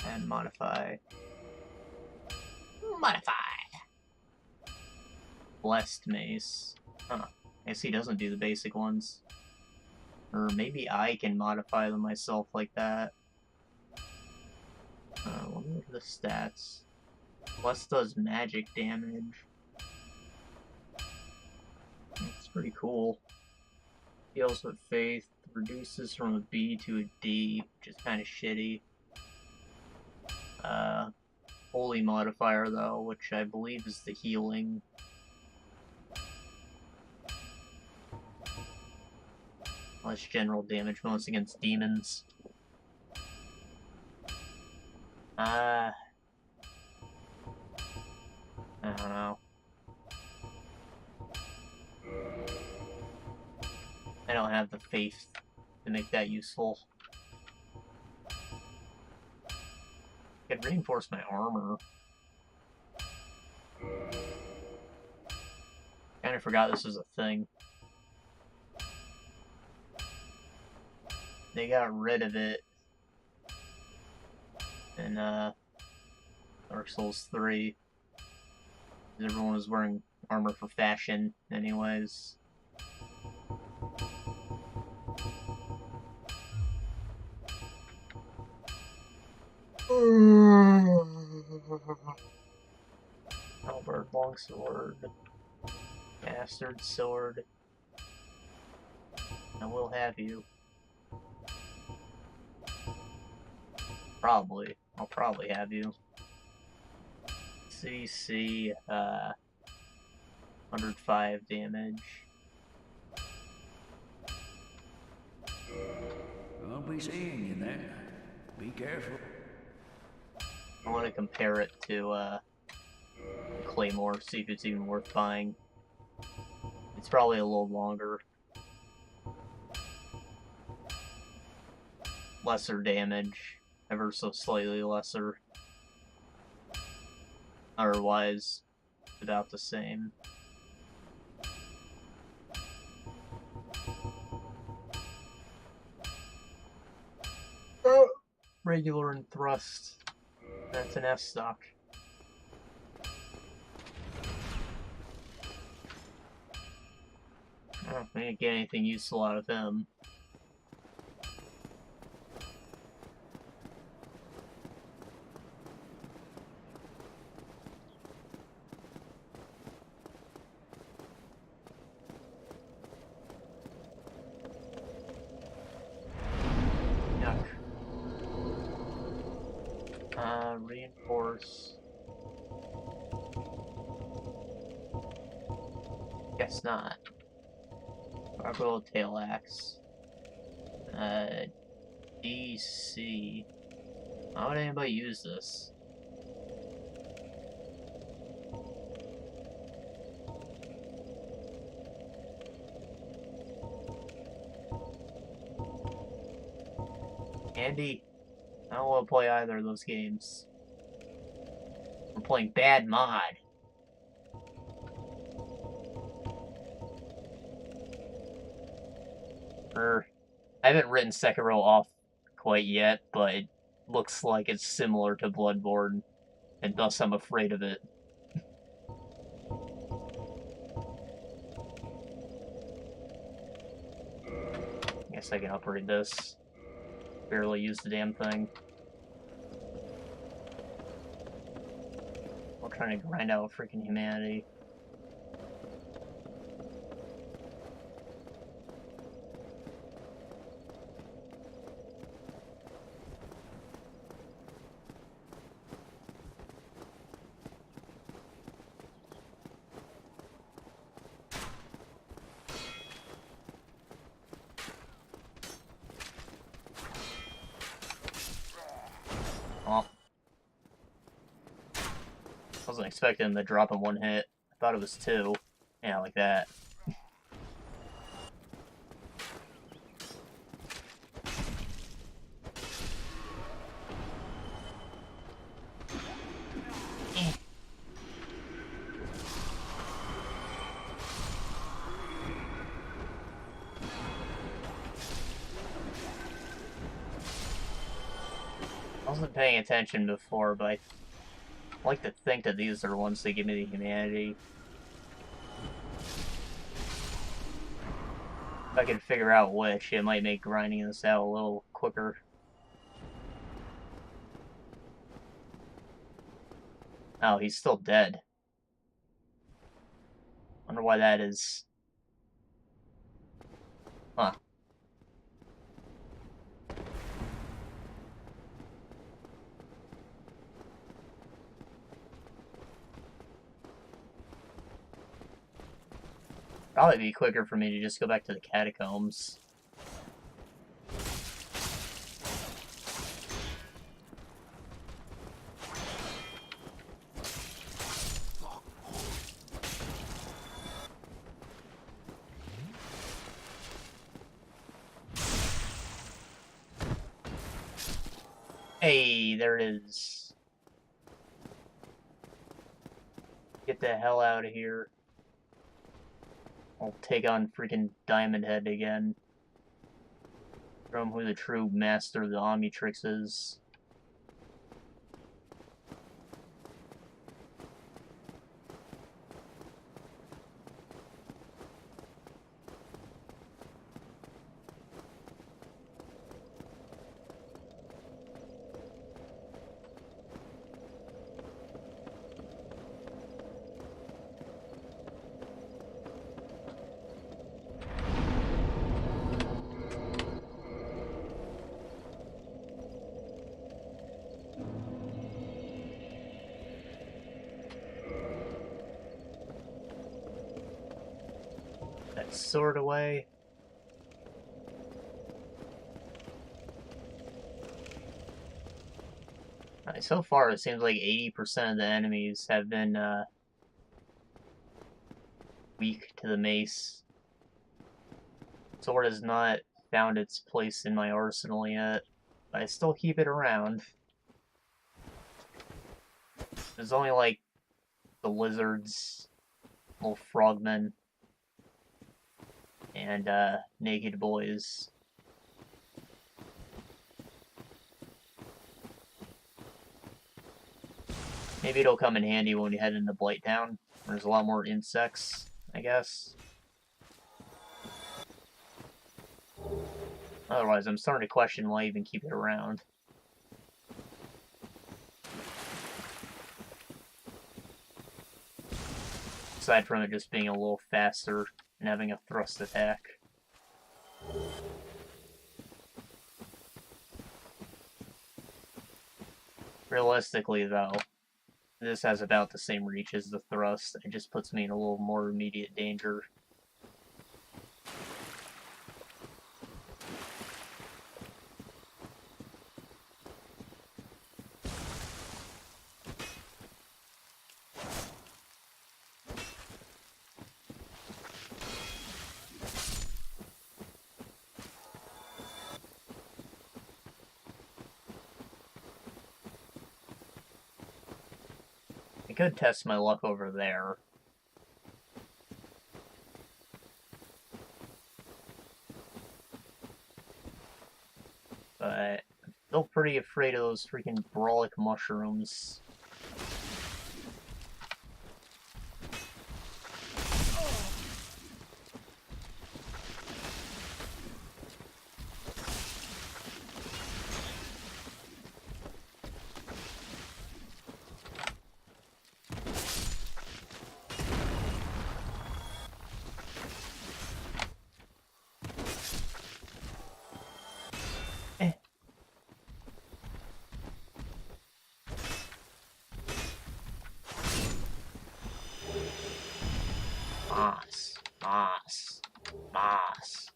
And modify. Modify! Blessed mace. Huh. I guess he doesn't do the basic ones. Or maybe I can modify them myself like that. Let me look at the stats. Blessed does magic damage. It's pretty cool. Heals with faith. Reduces from a B to a D, which is kind of shitty. Holy modifier though, which I believe is the healing. Less general damage bonus against demons. I don't know. I don't have the faith to make that useful. Could reinforce my armor. Kinda forgot this was a thing. They got rid of it in Dark Souls 3. Everyone was wearing armor for fashion anyways. Halberd, longsword, bastard sword. I will have you. Probably. I'll probably have you. CC, 105 damage. I'll be seeing you then. Be careful. I want to compare it to, Claymore, see if it's even worth buying. It's probably a little longer. Lesser damage, ever so slightly lesser. Otherwise, about the same. Regular and thrust. That's an S stock. I didn't get anything useful out of him. Yuck. Reinforce. Guess not. Gargoyle tail axe. DC. Why would anybody use this? Andy, I don't want to play either of those games. We're playing bad mod. I haven't written Sekiro off quite yet, but it looks like it's similar to Bloodborne, and thus I'm afraid of it. Guess I can upgrade this. Barely use the damn thing. We're trying to grind out freaking humanity. Oh. I wasn't expecting him to drop in one hit. I thought it was two. Yeah, like that. I wasn't paying attention before, but I like to think that these are the ones that give me the humanity. If I could figure out which, it might make grinding this out a little quicker. Oh, he's still dead. Wonder why that is. Huh. Probably be quicker for me to just go back to the catacombs. Hey, there it is. Get the hell out of here. I'll take on freaking Diamond Head again. Show him who the true master of the Omnitrix is. That sword away. Alright, so far it seems like 80% of the enemies have been weak to the mace. Sword has not found its place in my arsenal yet, but I still keep it around. There's only like the lizards, little frogmen, and naked boys. Maybe it'll come in handy when we head into Blight Town. There's a lot more insects, I guess. Otherwise, I'm starting to question why I even keep it around. Aside from it just being a little faster and having a thrust attack. Realistically, though, this has about the same reach as the thrust. It just puts me in a little more immediate danger. I could test my luck over there. But I'm still pretty afraid of those freaking brawlic mushrooms. Moss.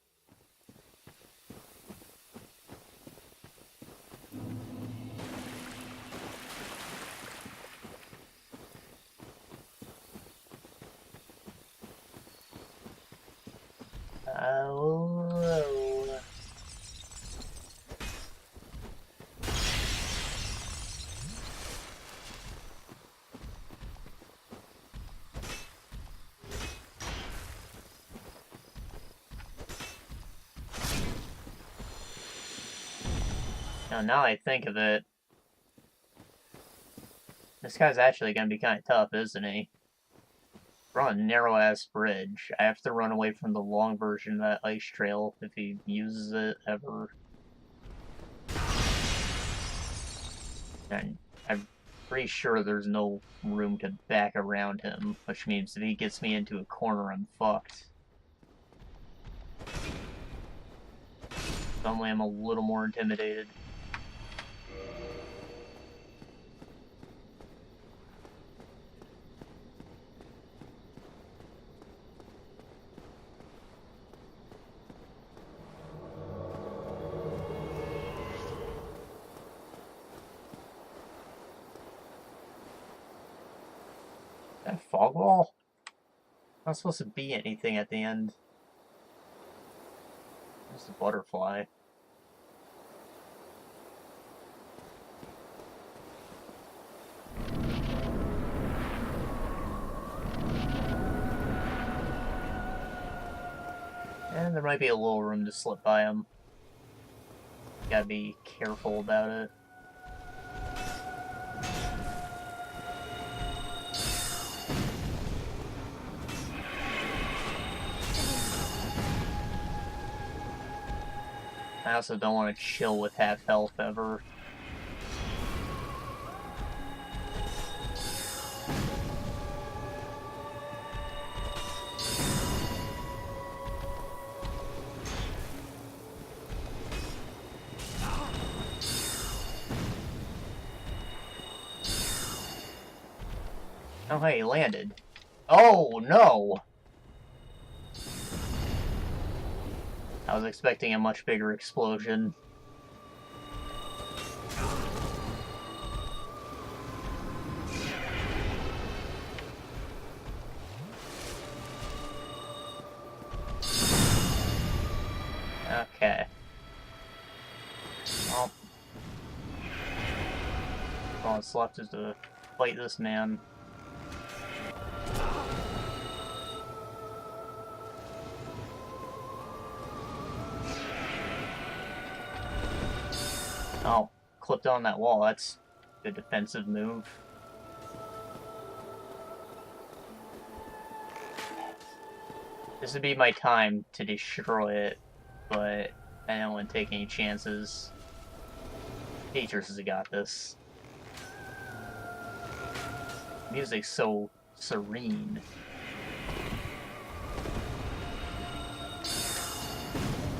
Oh. Now I think of it, This guy's actually gonna be kind of tough, isn't he? We're on a narrow-ass bridge. I have to run away from the long version of that ice trail if he uses it ever. And I'm pretty sure there's no room to back around him, which means if he gets me into a corner, I'm fucked. Suddenly I'm a little more intimidated. That fog wall? Not supposed to be anything at the end. There's the butterfly. And there might be a little room to slip by him. Gotta be careful about it. I also don't want to chill with half health ever. Oh, hey, he landed. Oh, no! I was expecting a much bigger explosion. Okay. Well, all that's left is to fight this man. Oh, clipped on that wall. That's a good defensive move. This would be my time to destroy it, but I don't want to take any chances. Teachers has got this. Music's so serene.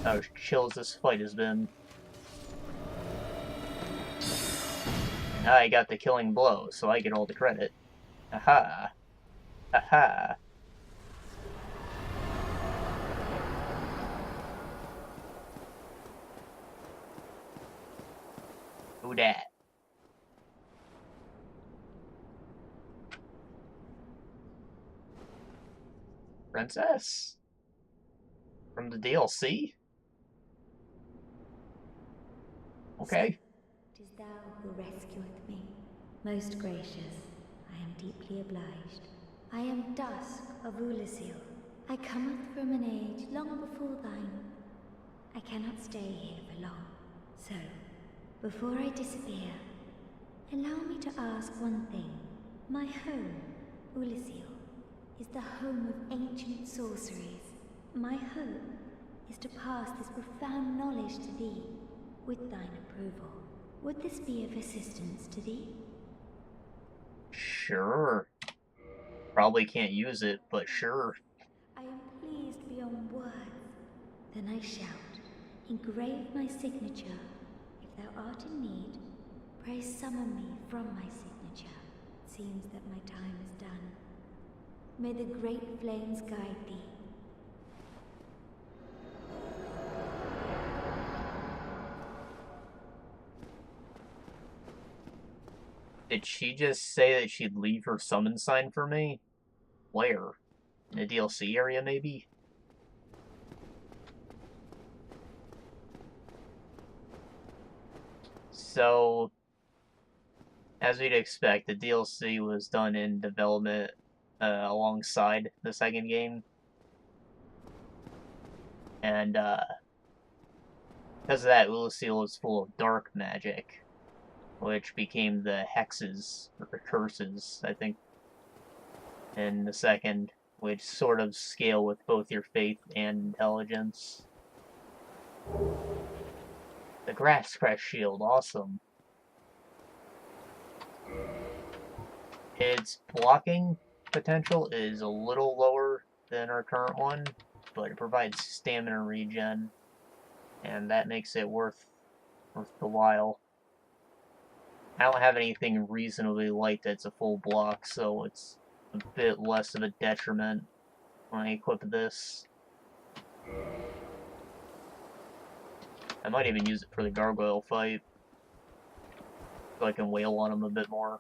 How chill as this fight has been. I got the killing blow, so I get all the credit. Aha. Aha. Who dat? Princess? From the DLC? Okay. It is thou who rescueth me. Most gracious, I am deeply obliged. I am Dusk of Ulasil. I cometh from an age long before thine. I cannot stay here for long. So, before I disappear, allow me to ask one thing. My home, Ulasil, is the home of ancient sorceries. My hope is to pass this profound knowledge to thee, with thine approval. Would this be of assistance to thee? Sure. Probably can't use it, but sure. I am pleased beyond words. Then I shout, engrave my signature. If thou art in need, pray summon me from my signature. It seems that my time is done. May the great flames guide thee. Did she just say that she'd leave her summon sign for me? Where? In the DLC area, maybe? So, as we'd expect, the DLC was done in development alongside the second game. And, because of that, Lucille is full of dark magic. which became the hexes, or curses, I think, in the second, which sort of scale with both your faith and intelligence. The Grass Crest Shield, awesome. Its blocking potential is a little lower than our current one, but it provides stamina regen, and that makes it worth the while. I don't have anything reasonably light that's a full block, so it's a bit less of a detriment when I equip this. I might even use it for the gargoyle fight, so I can wail on them a bit more.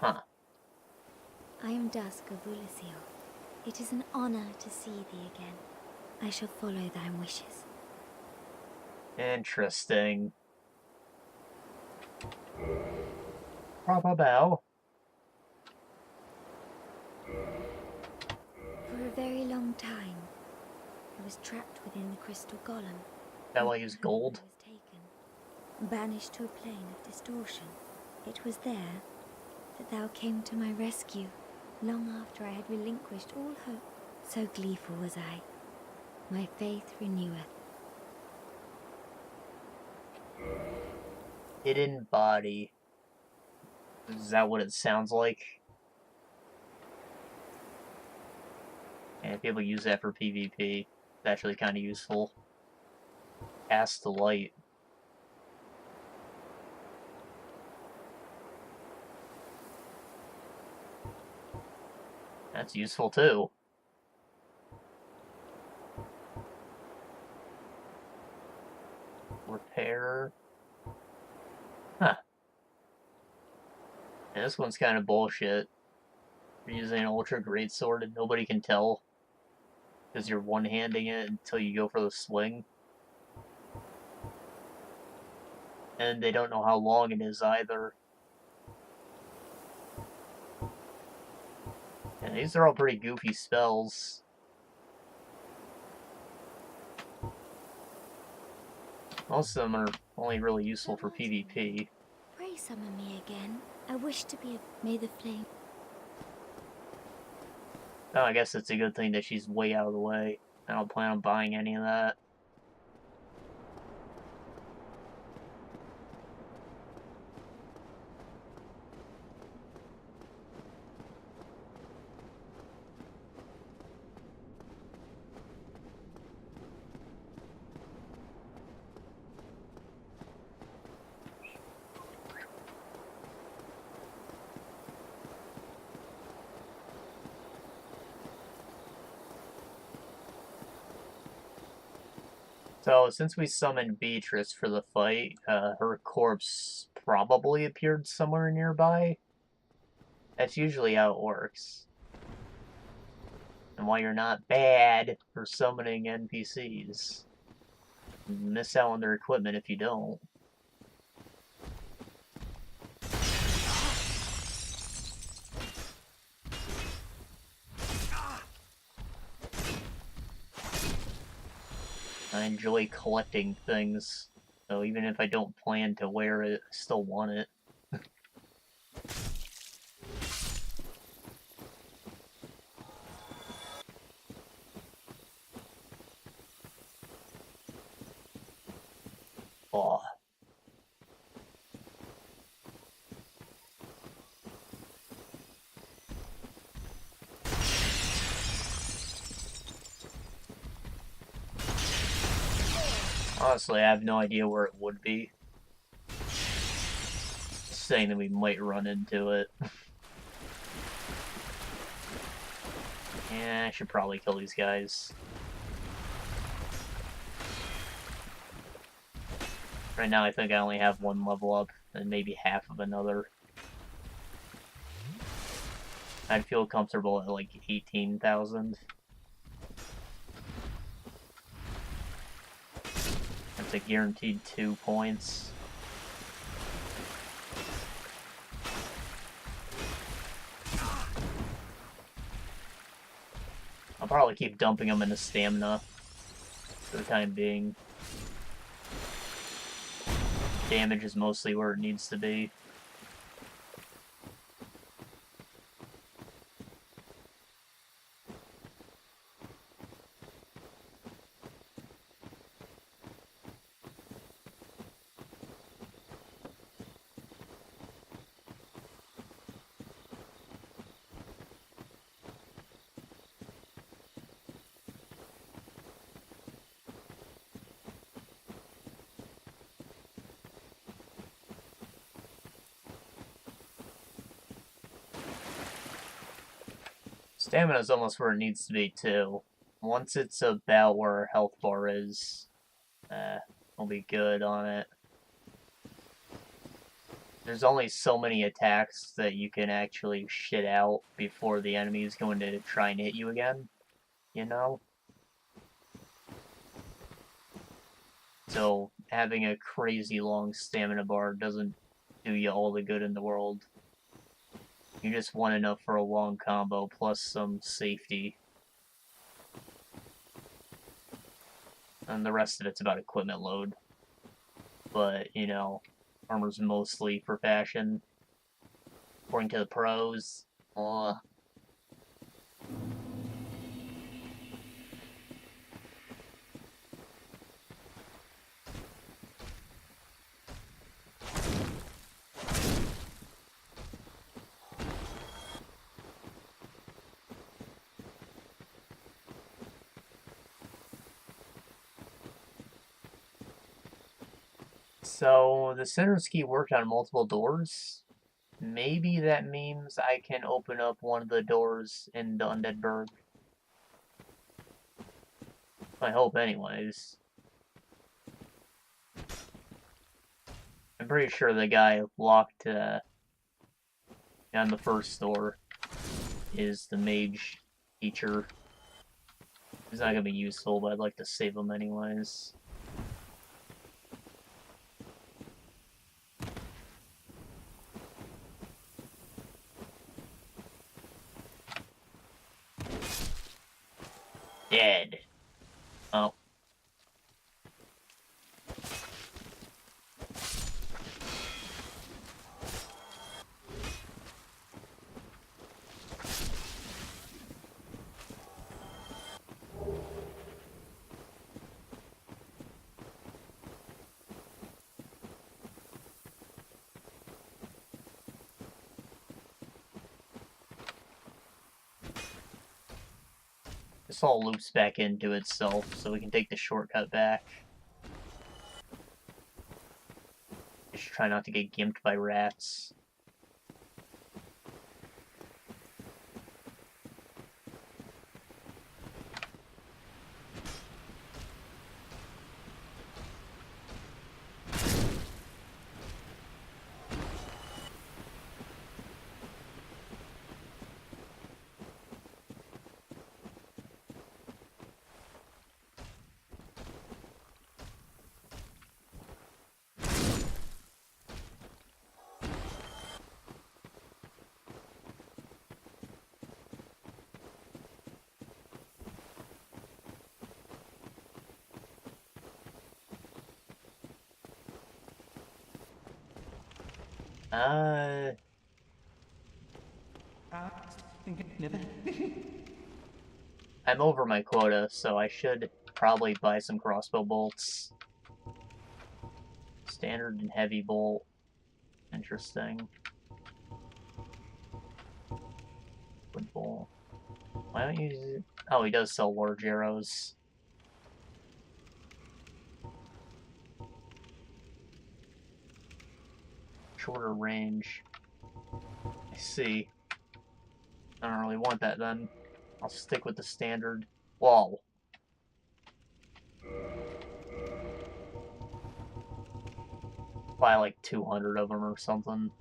Huh. I am Dusk of Ulyssil. It is an honor to see thee again. I shall follow thy wishes. Interesting. Probably. For a very long time, I was trapped within the crystal golem. That why I use gold? I was taken, banished to a plane of distortion. It was there that thou came to my rescue, long after I had relinquished all hope. So gleeful was I. My faith reneweth. Hidden body. Is that what it sounds like? And people use that for PvP. It's actually kind of useful. Cast the light. That's useful too. Repair. Huh. And this one's kind of bullshit. You're using an ultra great sword and nobody can tell because you're one-handing it until you go for the swing. And they don't know how long it is either. And these are all pretty goofy spells. Most of them are only really useful for PvP. Pray summon me again. I wish to be may the flame. Oh, I guess it's a good thing that she's way out of the way. I don't plan on buying any of that. So, since we summoned Beatrice for the fight, her corpse probably appeared somewhere nearby. That's usually how it works. And while you're not bad for summoning NPCs, you miss out on their equipment if you don't. I enjoy collecting things, so even if I don't plan to wear it, I still want it. Oh. Honestly, I have no idea where it would be. Saying that we might run into it. Yeah, I should probably kill these guys. Right now I think I only have one level up, and maybe half of another. I'd feel comfortable at like 18,000. That's a guaranteed 2 points. I'll probably keep dumping them into stamina for the time being. Damage is mostly where it needs to be. Stamina's almost where it needs to be, too. Once it's about where our health bar is, we'll be good on it. There's only so many attacks that you can actually shit out before the enemy is going to try and hit you again, you know? So, having a crazy long stamina bar doesn't do you all the good in the world. You just want enough for a long combo, plus some safety. And the rest of it's about equipment load. But, you know, armor's mostly for fashion. According to the pros. So, the Sinner's Key worked on multiple doors. Maybe that means I can open up one of the doors in the Undead Burg. I hope, anyways. I'm pretty sure the guy locked on the first door is the mage teacher. He's not gonna be useful, but I'd like to save him anyways. Dead. Oh. This all loops back into itself, so we can take the shortcut back. Just try not to get gimped by rats. I'm over my quota, so I should probably buy some crossbow bolts. Standard and heavy bolt. Interesting. Good bolt. Why don't you use it? Oh, he does sell large arrows. Shorter range. I see. I don't really want that then. I'll stick with the standard. Whoa. Buy like 200 of them or something.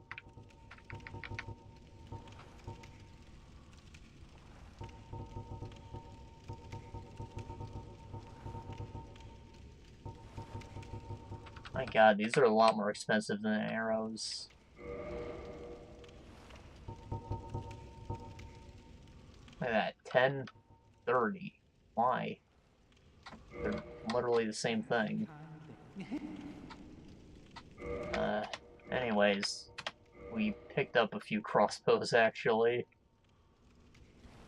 My god, these are a lot more expensive than arrows. Look at that, 10 30. Why? They're literally the same thing. Anyways, we picked up a few crossbows, actually.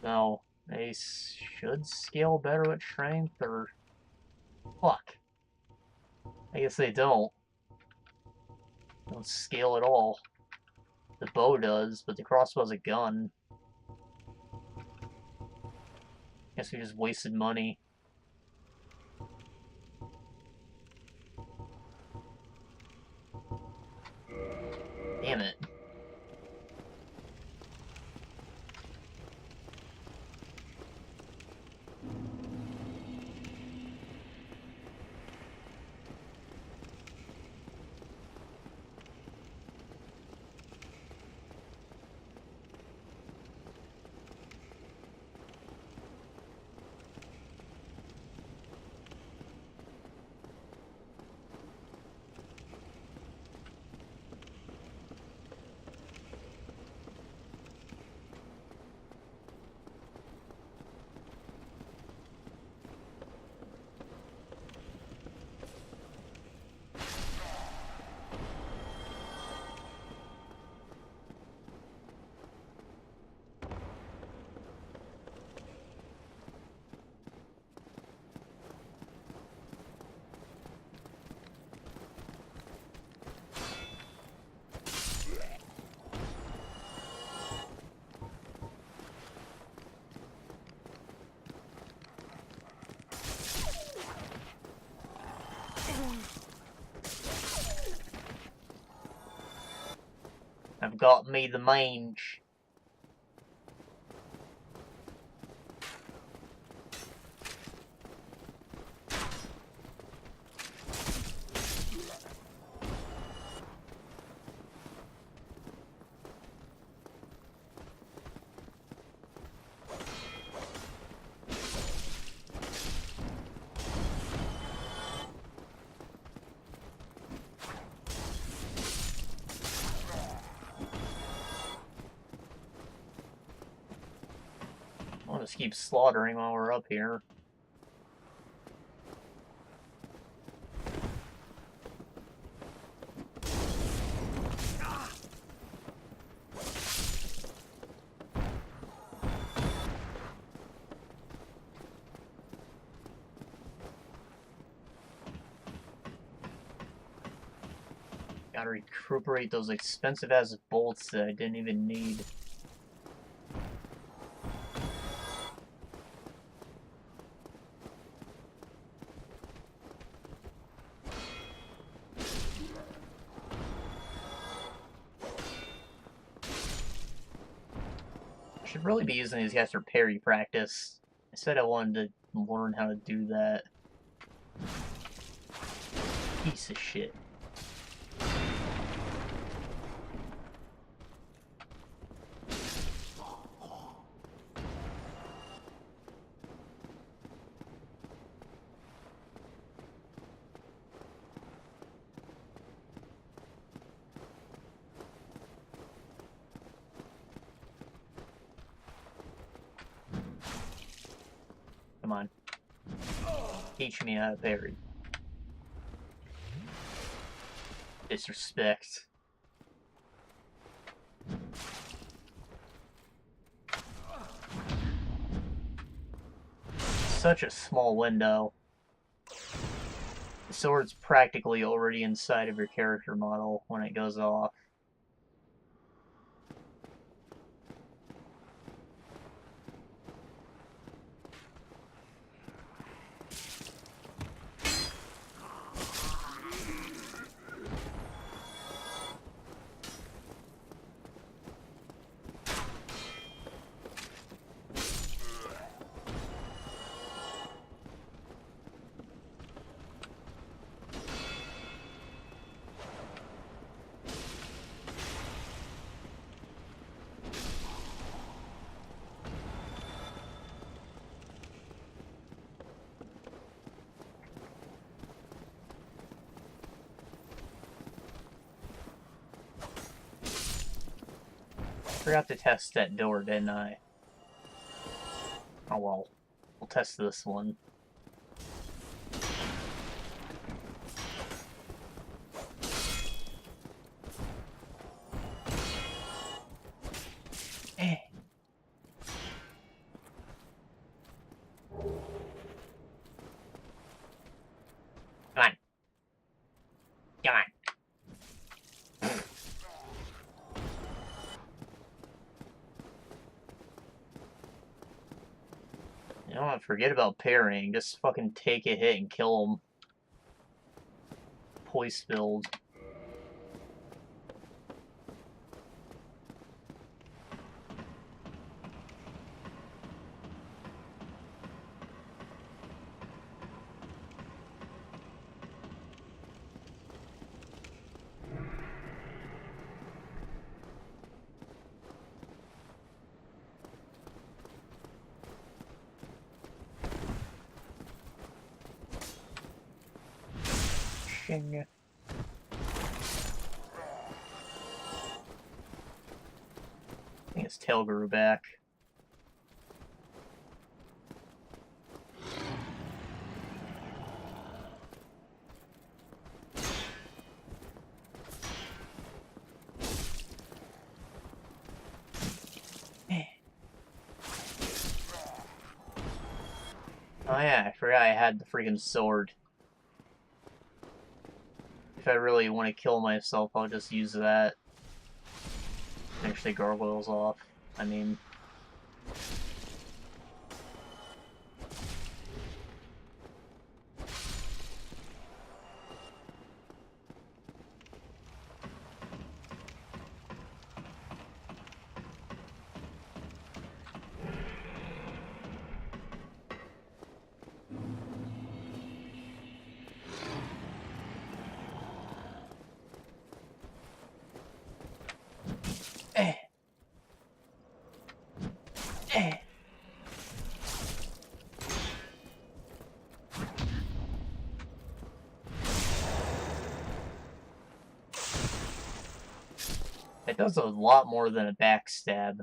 So, they should scale better with strength, or... Fuck. I guess they don't. Don't scale at all. The bow does, but the crossbow's a gun. Guess we just wasted money. Damn it. I've got me the mange. I'll just keep slaughtering while we're up here. Gotta recuperate those expensive-ass bolts that I didn't even need. Should really be using these guys for parry practice. I said I wanted to learn how to do that. Piece of shit. Come on. Teach me how to parry. Disrespect. Such a small window. The sword's practically already inside of your character model when it goes off. Forgot to test that door, didn't I? Oh well. We'll test this one. Come on. Come on. You don't want to forget about parrying. Just fucking take a hit and kill him. Poise build. Shing. I think his tail grew back. Oh yeah, I forgot I had the freaking sword. If I really want to kill myself, I'll just use that. Finish the gargoyles off. I mean... It does a lot more than a backstab.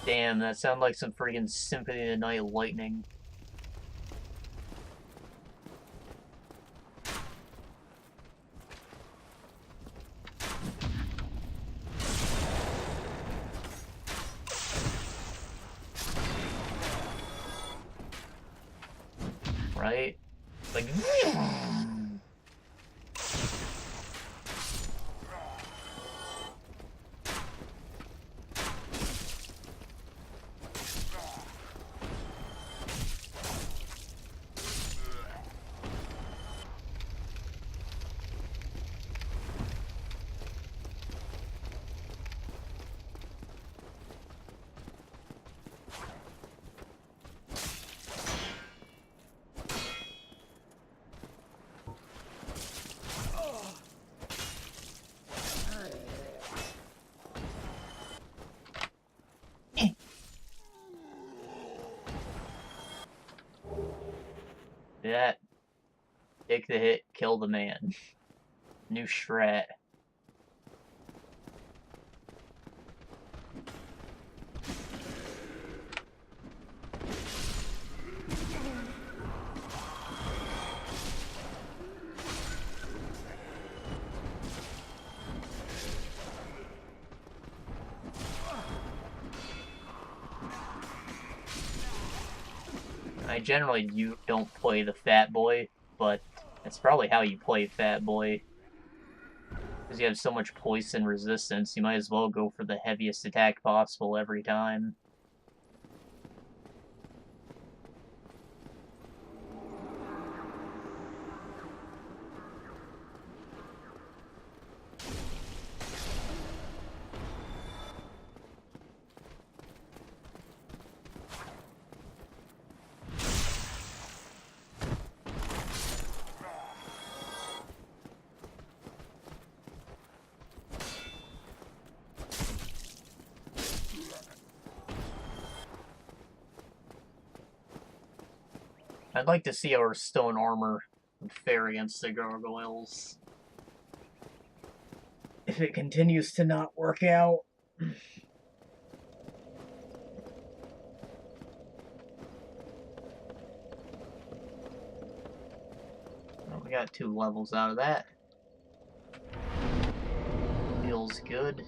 Damn, that sounded like some freaking Symphony of the Night lightning. Right? Like... that. Take the hit, kill the man. New strat. I generally don't play the Fat Boy, but that's probably how you play Fat Boy. Because you have so much poison resistance, you might as well go for the heaviest attack possible every time. I'd like to see our stone armor fare against the gargoyles. If it continues to not work out. Well, we got 2 levels out of that. Feels good.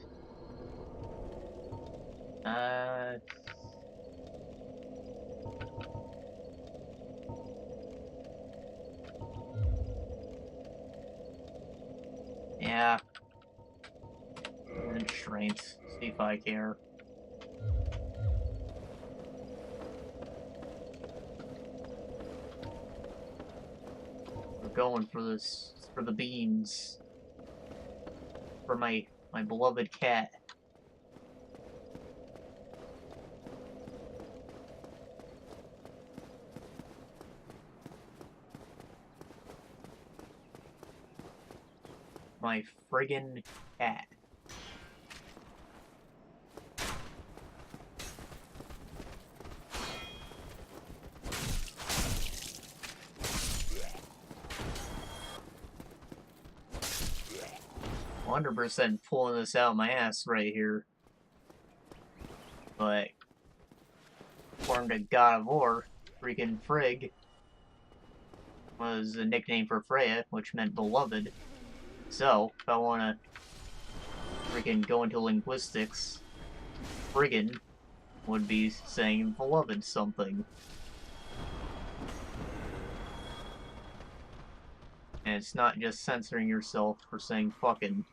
Yeah. And strength. See if I care. We're going for this. For the beans. For my beloved cat. My friggin' cat. %, pulling this out of my ass right here. But according to God of War, freaking Frigg was a nickname for Freya, which meant beloved. So, if I want to freaking go into linguistics, friggin' would be saying beloved something. And it's not just censoring yourself for saying fucking.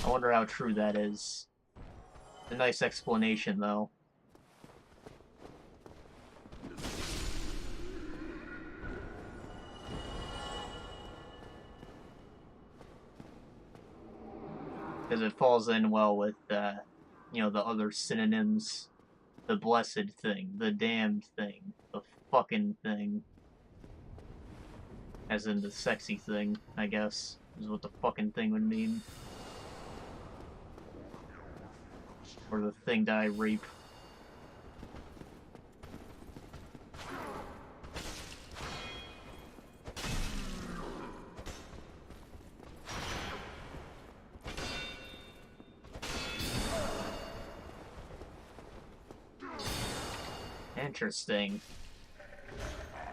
I wonder how true that is. A nice explanation, though. Because it falls in well with, you know, the other synonyms. The blessed thing, the damned thing, the fucking thing. As in the sexy thing, I guess, is what the fucking thing would mean. Or the thing that I rape. Interesting.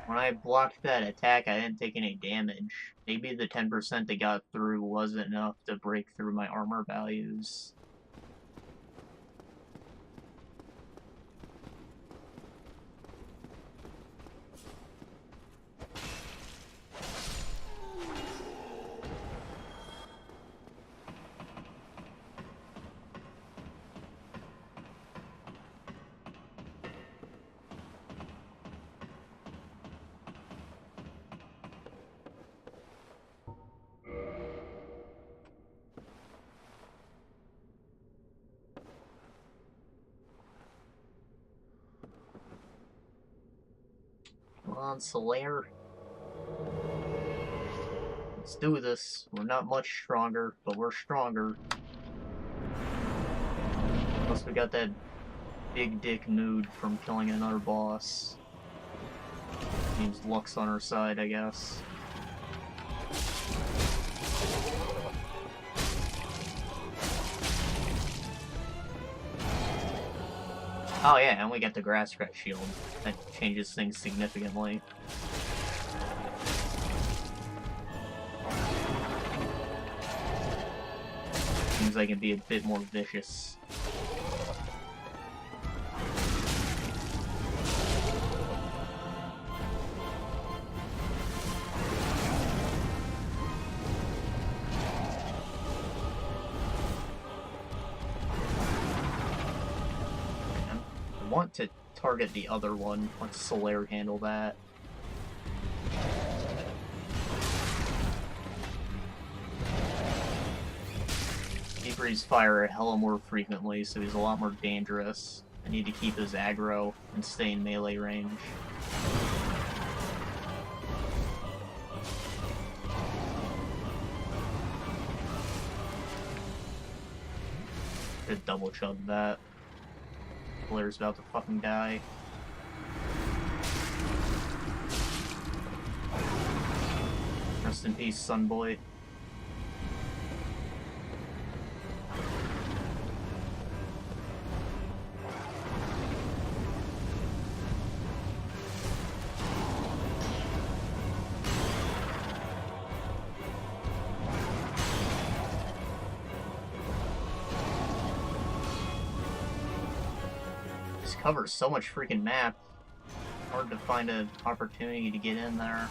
When I blocked that attack, I didn't take any damage. Maybe the 10% that got through wasn't enough to break through my armor values. Come on, Slayer. Let's do this. We're not much stronger, but we're stronger. Plus we got that big dick mood from killing another boss. Means luck's on our side, I guess. Oh yeah, and we get the grass scratch shield. That changes things significantly. Means I can be a bit more vicious. I want to target the other one. Let Solaire handle that. He breathes fire a hella more frequently, so he's a lot more dangerous. I need to keep his aggro and stay in melee range. Just double chug that. Blair's about to fucking die. Rest in peace, Sunboy. This covers so much freaking map. Hard to find an opportunity to get in there.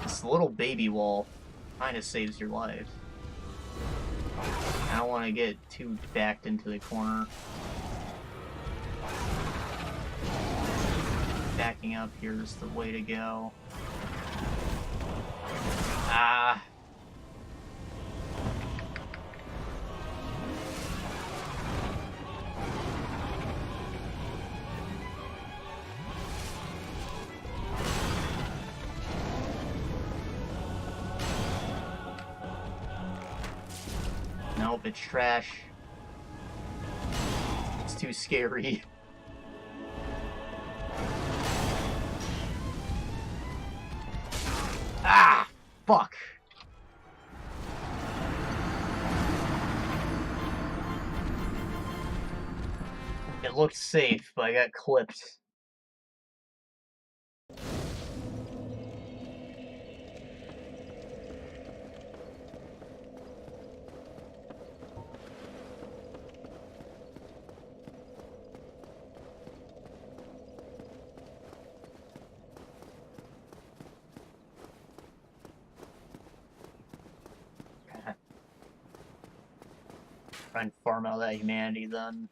This little baby wall kind of saves your life. I don't want to get too backed into the corner. Backing up here is the way to go. Ah. Nope, it's trash. It's too scary. Ah! Fuck! It looked safe, but I got clipped. Try and farm out that humanity then.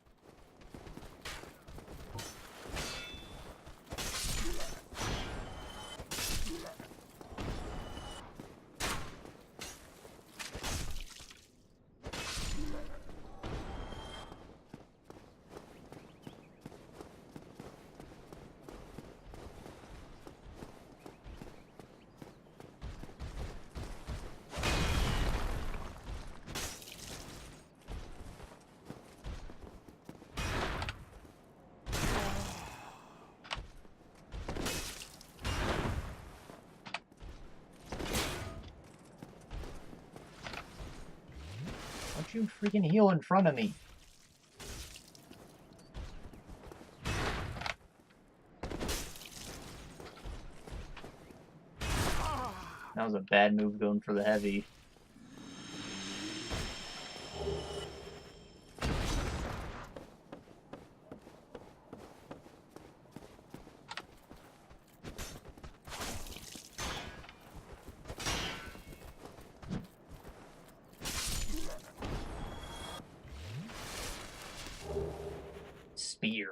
Don't you freaking heal in front of me. That was a bad move going for the heavy. Spear.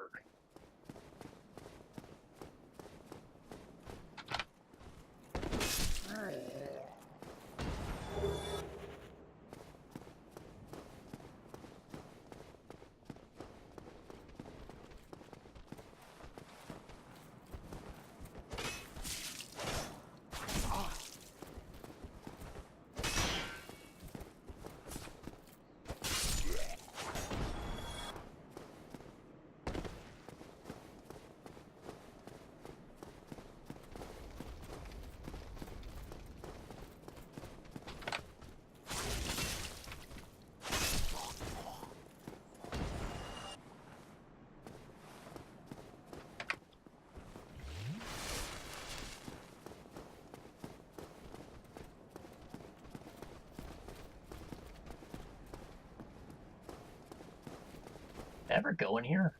Ever go in here?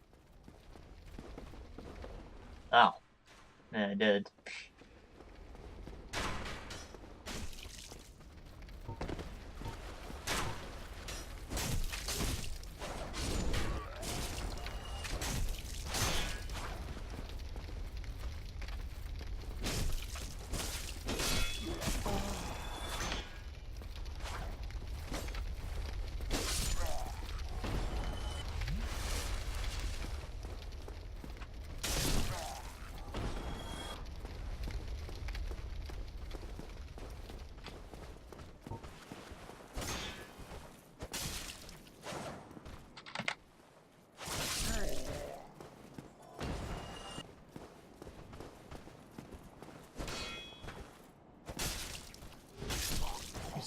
Oh. Yeah, I did.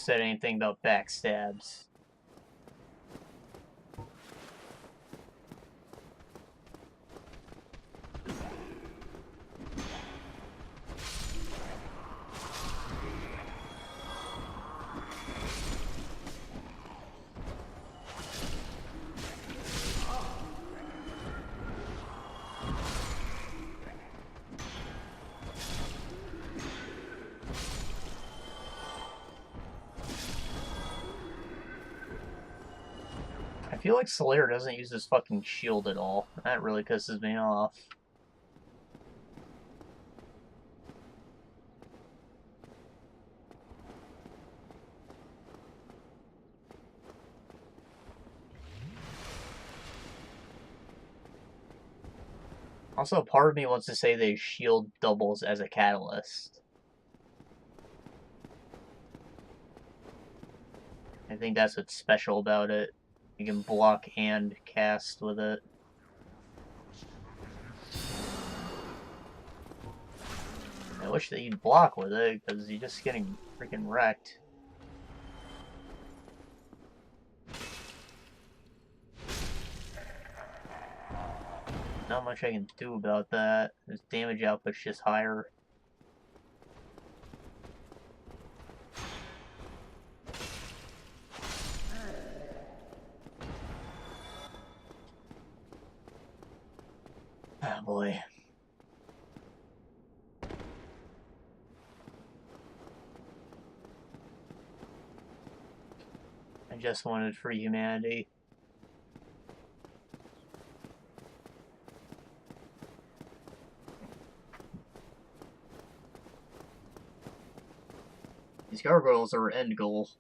said anything about backstabs. I feel like Slayer doesn't use his fucking shield at all. That really pisses me off. Also, part of me wants to say that shield doubles as a catalyst. I think that's what's special about it. You can block and cast with it. I wish that you'd block with it, because you're just getting freaking wrecked. Not much I can do about that. His damage output's just higher. Ah, boy. I just wanted free humanity. These gargoyles are our end goal.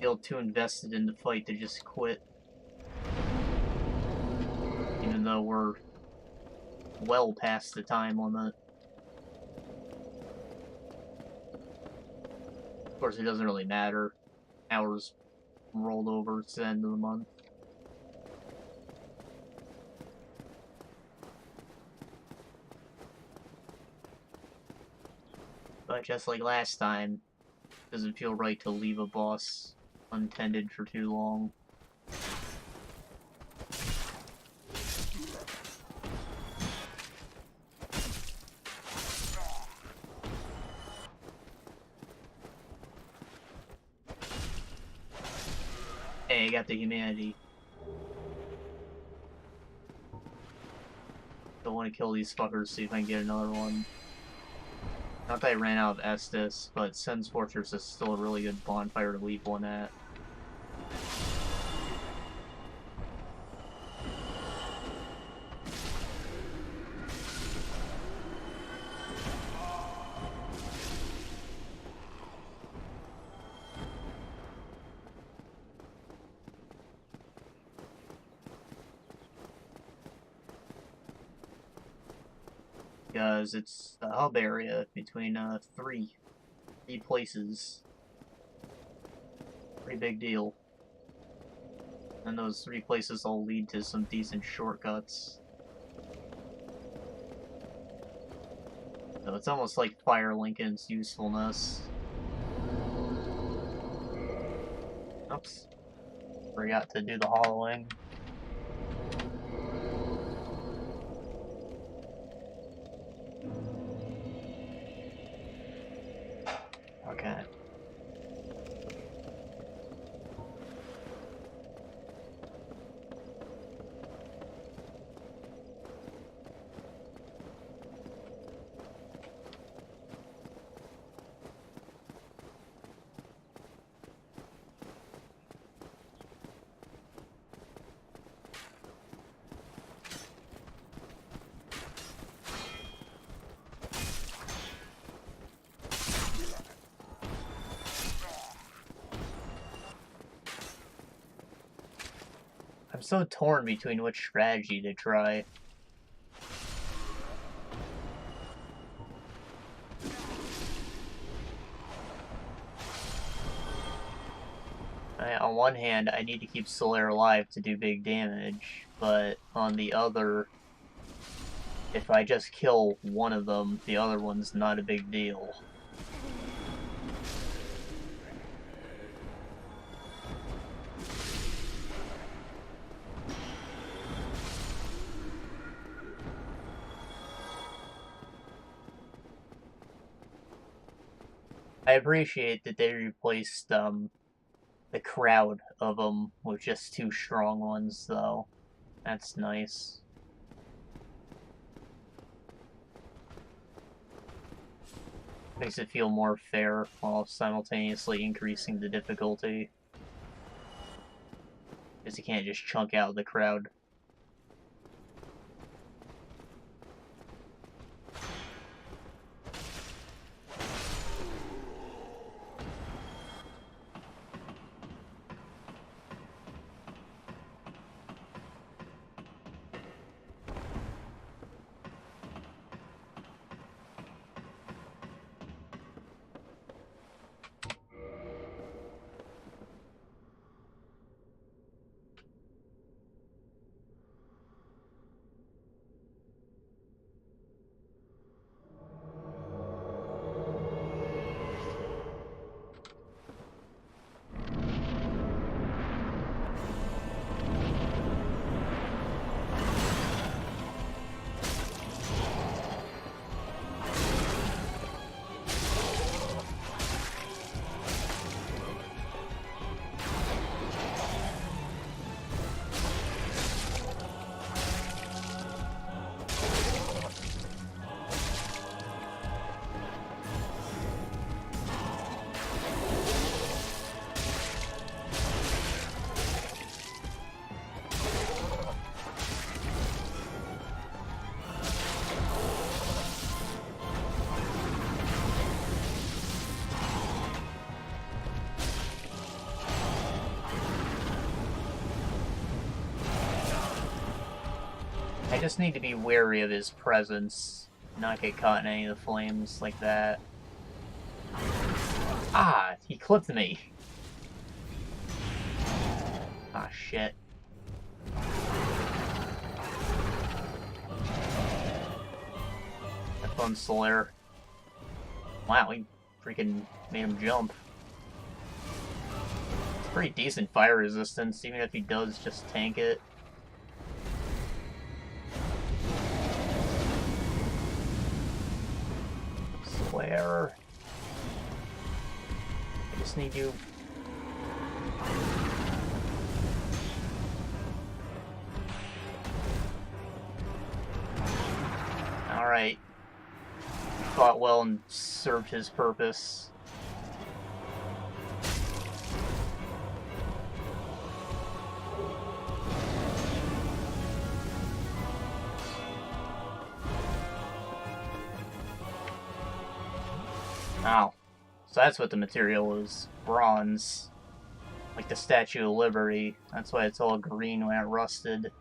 Feel too invested in the fight to just quit. Even though we're well past the time limit. Of course, it doesn't really matter. Hours rolled over, it's the end of the month. But just like last time, it doesn't feel right to leave a boss untended for too long. Hey, I got the humanity. Don't want to kill these fuckers, see if I can get another one. Not that I ran out of Estus, but Sen's Fortress is still a really good bonfire to leave one at. Because it's a hub area between three places. Pretty big deal. And those 3 places all lead to some decent shortcuts. So it's almost like Fire Lincoln's usefulness. Oops. Forgot to do the hollowing. Okay. I'm so torn between which strategy to try. On one hand, I need to keep Solaire alive to do big damage, but on the other, if I just kill one of them, the other one's not a big deal. I appreciate that they replaced the crowd of them with just 2 strong ones, though. That's nice. Makes it feel more fair while simultaneously increasing the difficulty. Because you can't just chunk out the crowd. I just need to be wary of his presence, not get caught in any of the flames like that. Ah, he clipped me. Ah, shit. Have fun, Solaire. Wow, he freaking made him jump. It's pretty decent fire resistance, even if he does just tank it. Solaire. I just need you. Alright. Fought well and served his purpose. Oh. So that's what the material is. Bronze. Like the Statue of Liberty. That's why it's all green when it rusted.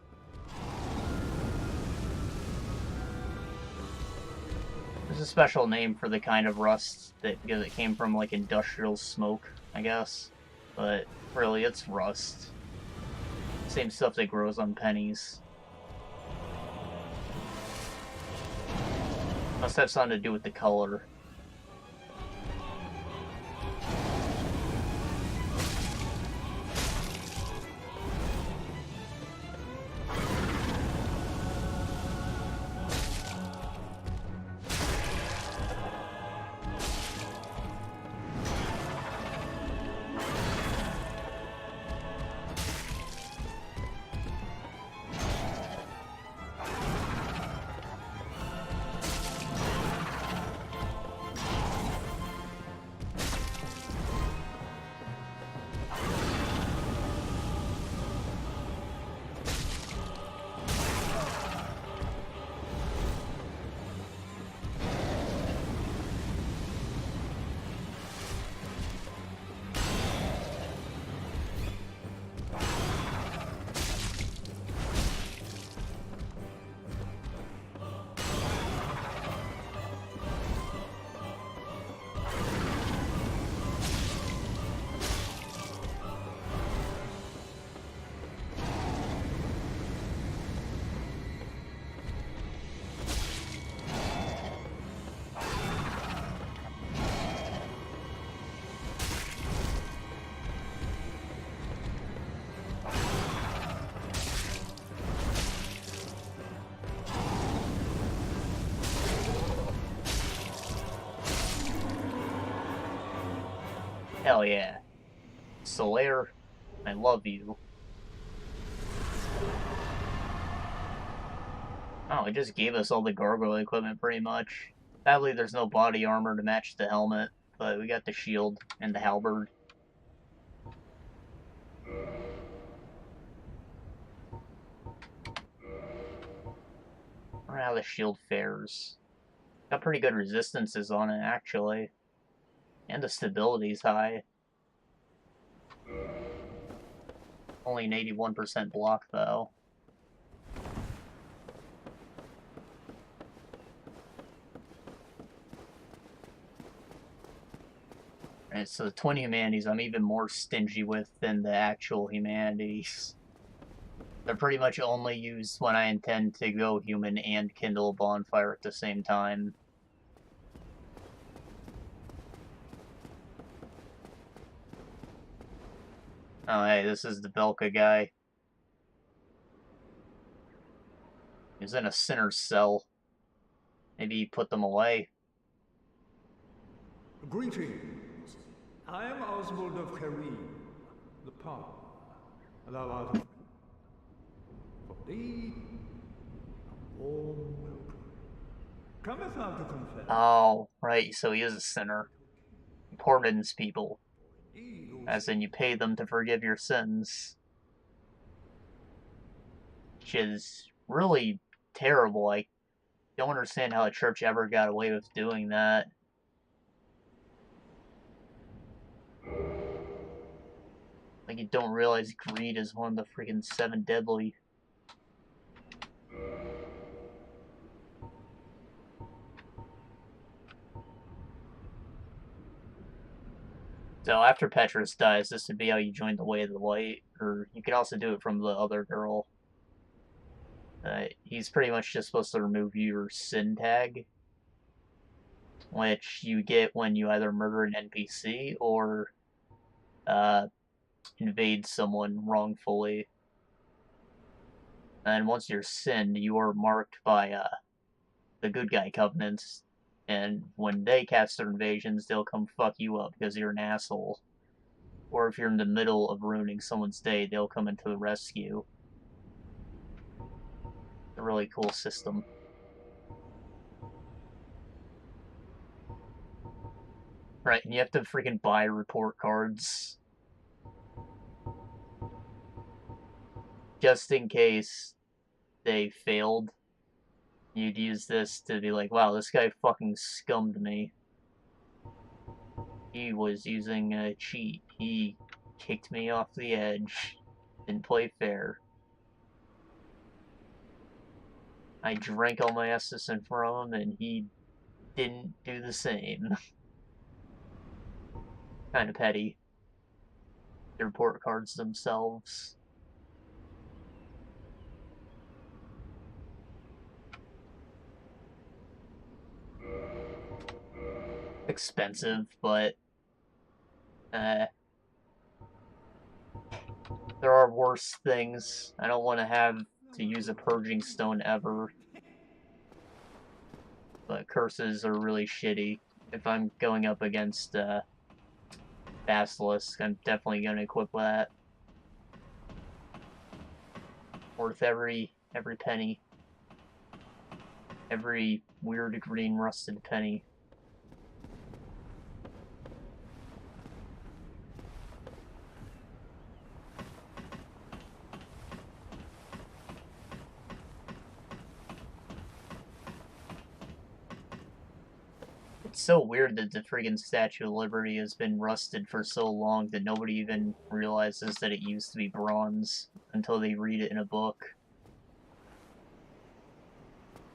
There's a special name for the kind of rust that, because it came from like industrial smoke, I guess. But really, it's rust. Same stuff that grows on pennies. Must have something to do with the color. Hell yeah. Solaire, I love you. Oh, it just gave us all the gargoyle equipment pretty much. Sadly, there's no body armor to match the helmet, but we got the shield and the halberd. I don't know how the shield fares. Got pretty good resistances on it, actually. And the stability's high. Only an 81% block, though. Alright, so the twin humanities I'm even more stingy with than the actual humanities. They're pretty much only used when I intend to go human and kindle a bonfire at the same time. Oh hey, this is the Belka guy. He's in a sinner's cell. Maybe he put them away. Greetings. I am Oswald of Kareem, the Palm. Thou art for thee a warm welcome. Cometh thou to confess? Oh, right, so he is a sinner. He pardons people. As in, you pay them to forgive your sins. Which is really terrible. I don't understand how the church ever got away with doing that. Like, you don't realize greed is one of the freaking 7 deadly. So after Petrus dies, this would be how you join the Way of the Light, or you could also do it from the other girl. He's pretty much just supposed to remove your sin tag, which you get when you either murder an NPC or invade someone wrongfully. And once you're sinned, you are marked by the good guy covenants, and when they cast their invasions, they'll come fuck you up because you're an asshole. Or if you're in the middle of ruining someone's day, they'll come into the rescue. A really cool system. Right, and you have to freaking buy report cards. Just in case they failed, you'd use this to be like, wow, this guy fucking scummed me. He was using a cheat. He kicked me off the edge. Didn't play fair. I drank all my Essence from him, and he didn't do the same. Kind of petty. The report cards themselves. Expensive, but there are worse things. I don't want to have to use a purging stone ever. But curses are really shitty. If I'm going up against Basilisk, I'm definitely going to equip that. Worth every penny. Every weird green rusted penny. It's so weird that the friggin' Statue of Liberty has been rusted for so long that nobody even realizes that it used to be bronze until they read it in a book.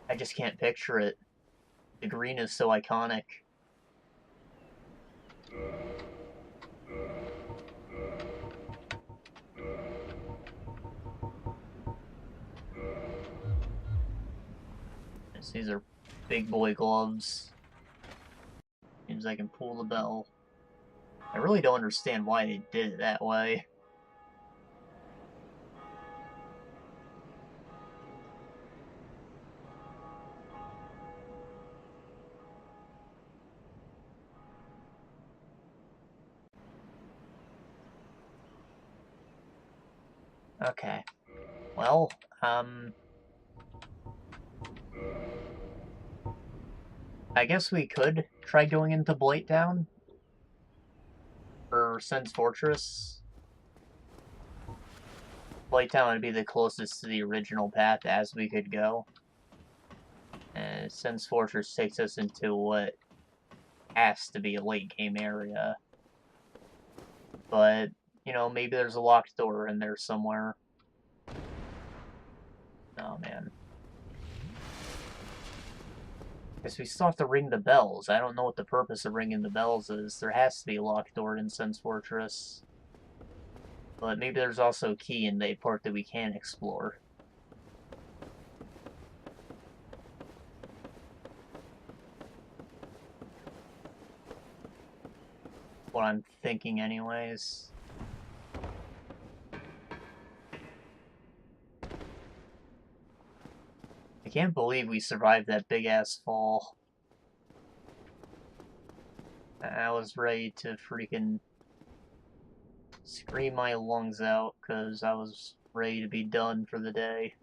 I just can't picture it. The green is so iconic. These are big boy gloves. Seems I can pull the bell. I really don't understand why they did it that way. Okay. Well, I guess we could try going into Blighttown. Or Sen's Fortress. Blighttown would be the closest to the original path as we could go. And Sen's Fortress takes us into what has to be a late game area. But, you know, maybe there's a locked door in there somewhere. Oh, man. Guess we still have to ring the bells. I don't know what the purpose of ringing the bells is. There has to be a locked door in Sen's Fortress. But maybe there's also a key in the part that we can explore. What I'm thinking anyways. I can't believe we survived that big-ass fall. I was ready to freaking scream my lungs out, because I was ready to be done for the day.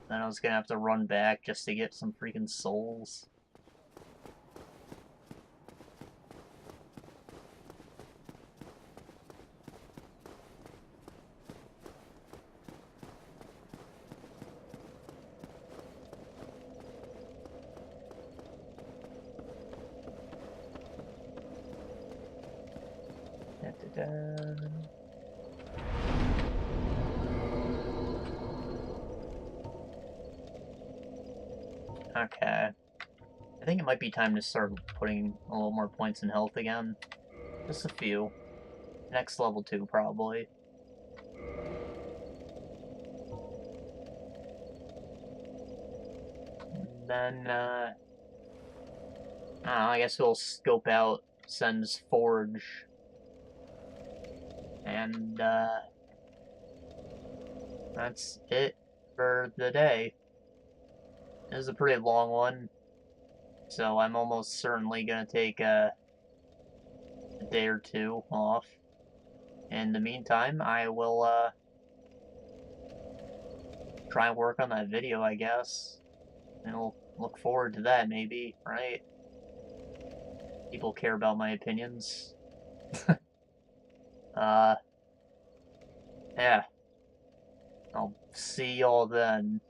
Then I was gonna have to run back just to get some freaking souls. Okay. I think it might be time to start putting a little more points in health again. Just a few. Next level 2, probably. Then, I don't know, I guess we'll scope out Sen's Forge. And, that's it for the day. It was a pretty long one, so I'm almost certainly gonna take a day or two off. In the meantime, I will, try and work on that video, I guess. And I'll look forward to that, maybe, right? People care about my opinions. Yeah. I'll see y'all then.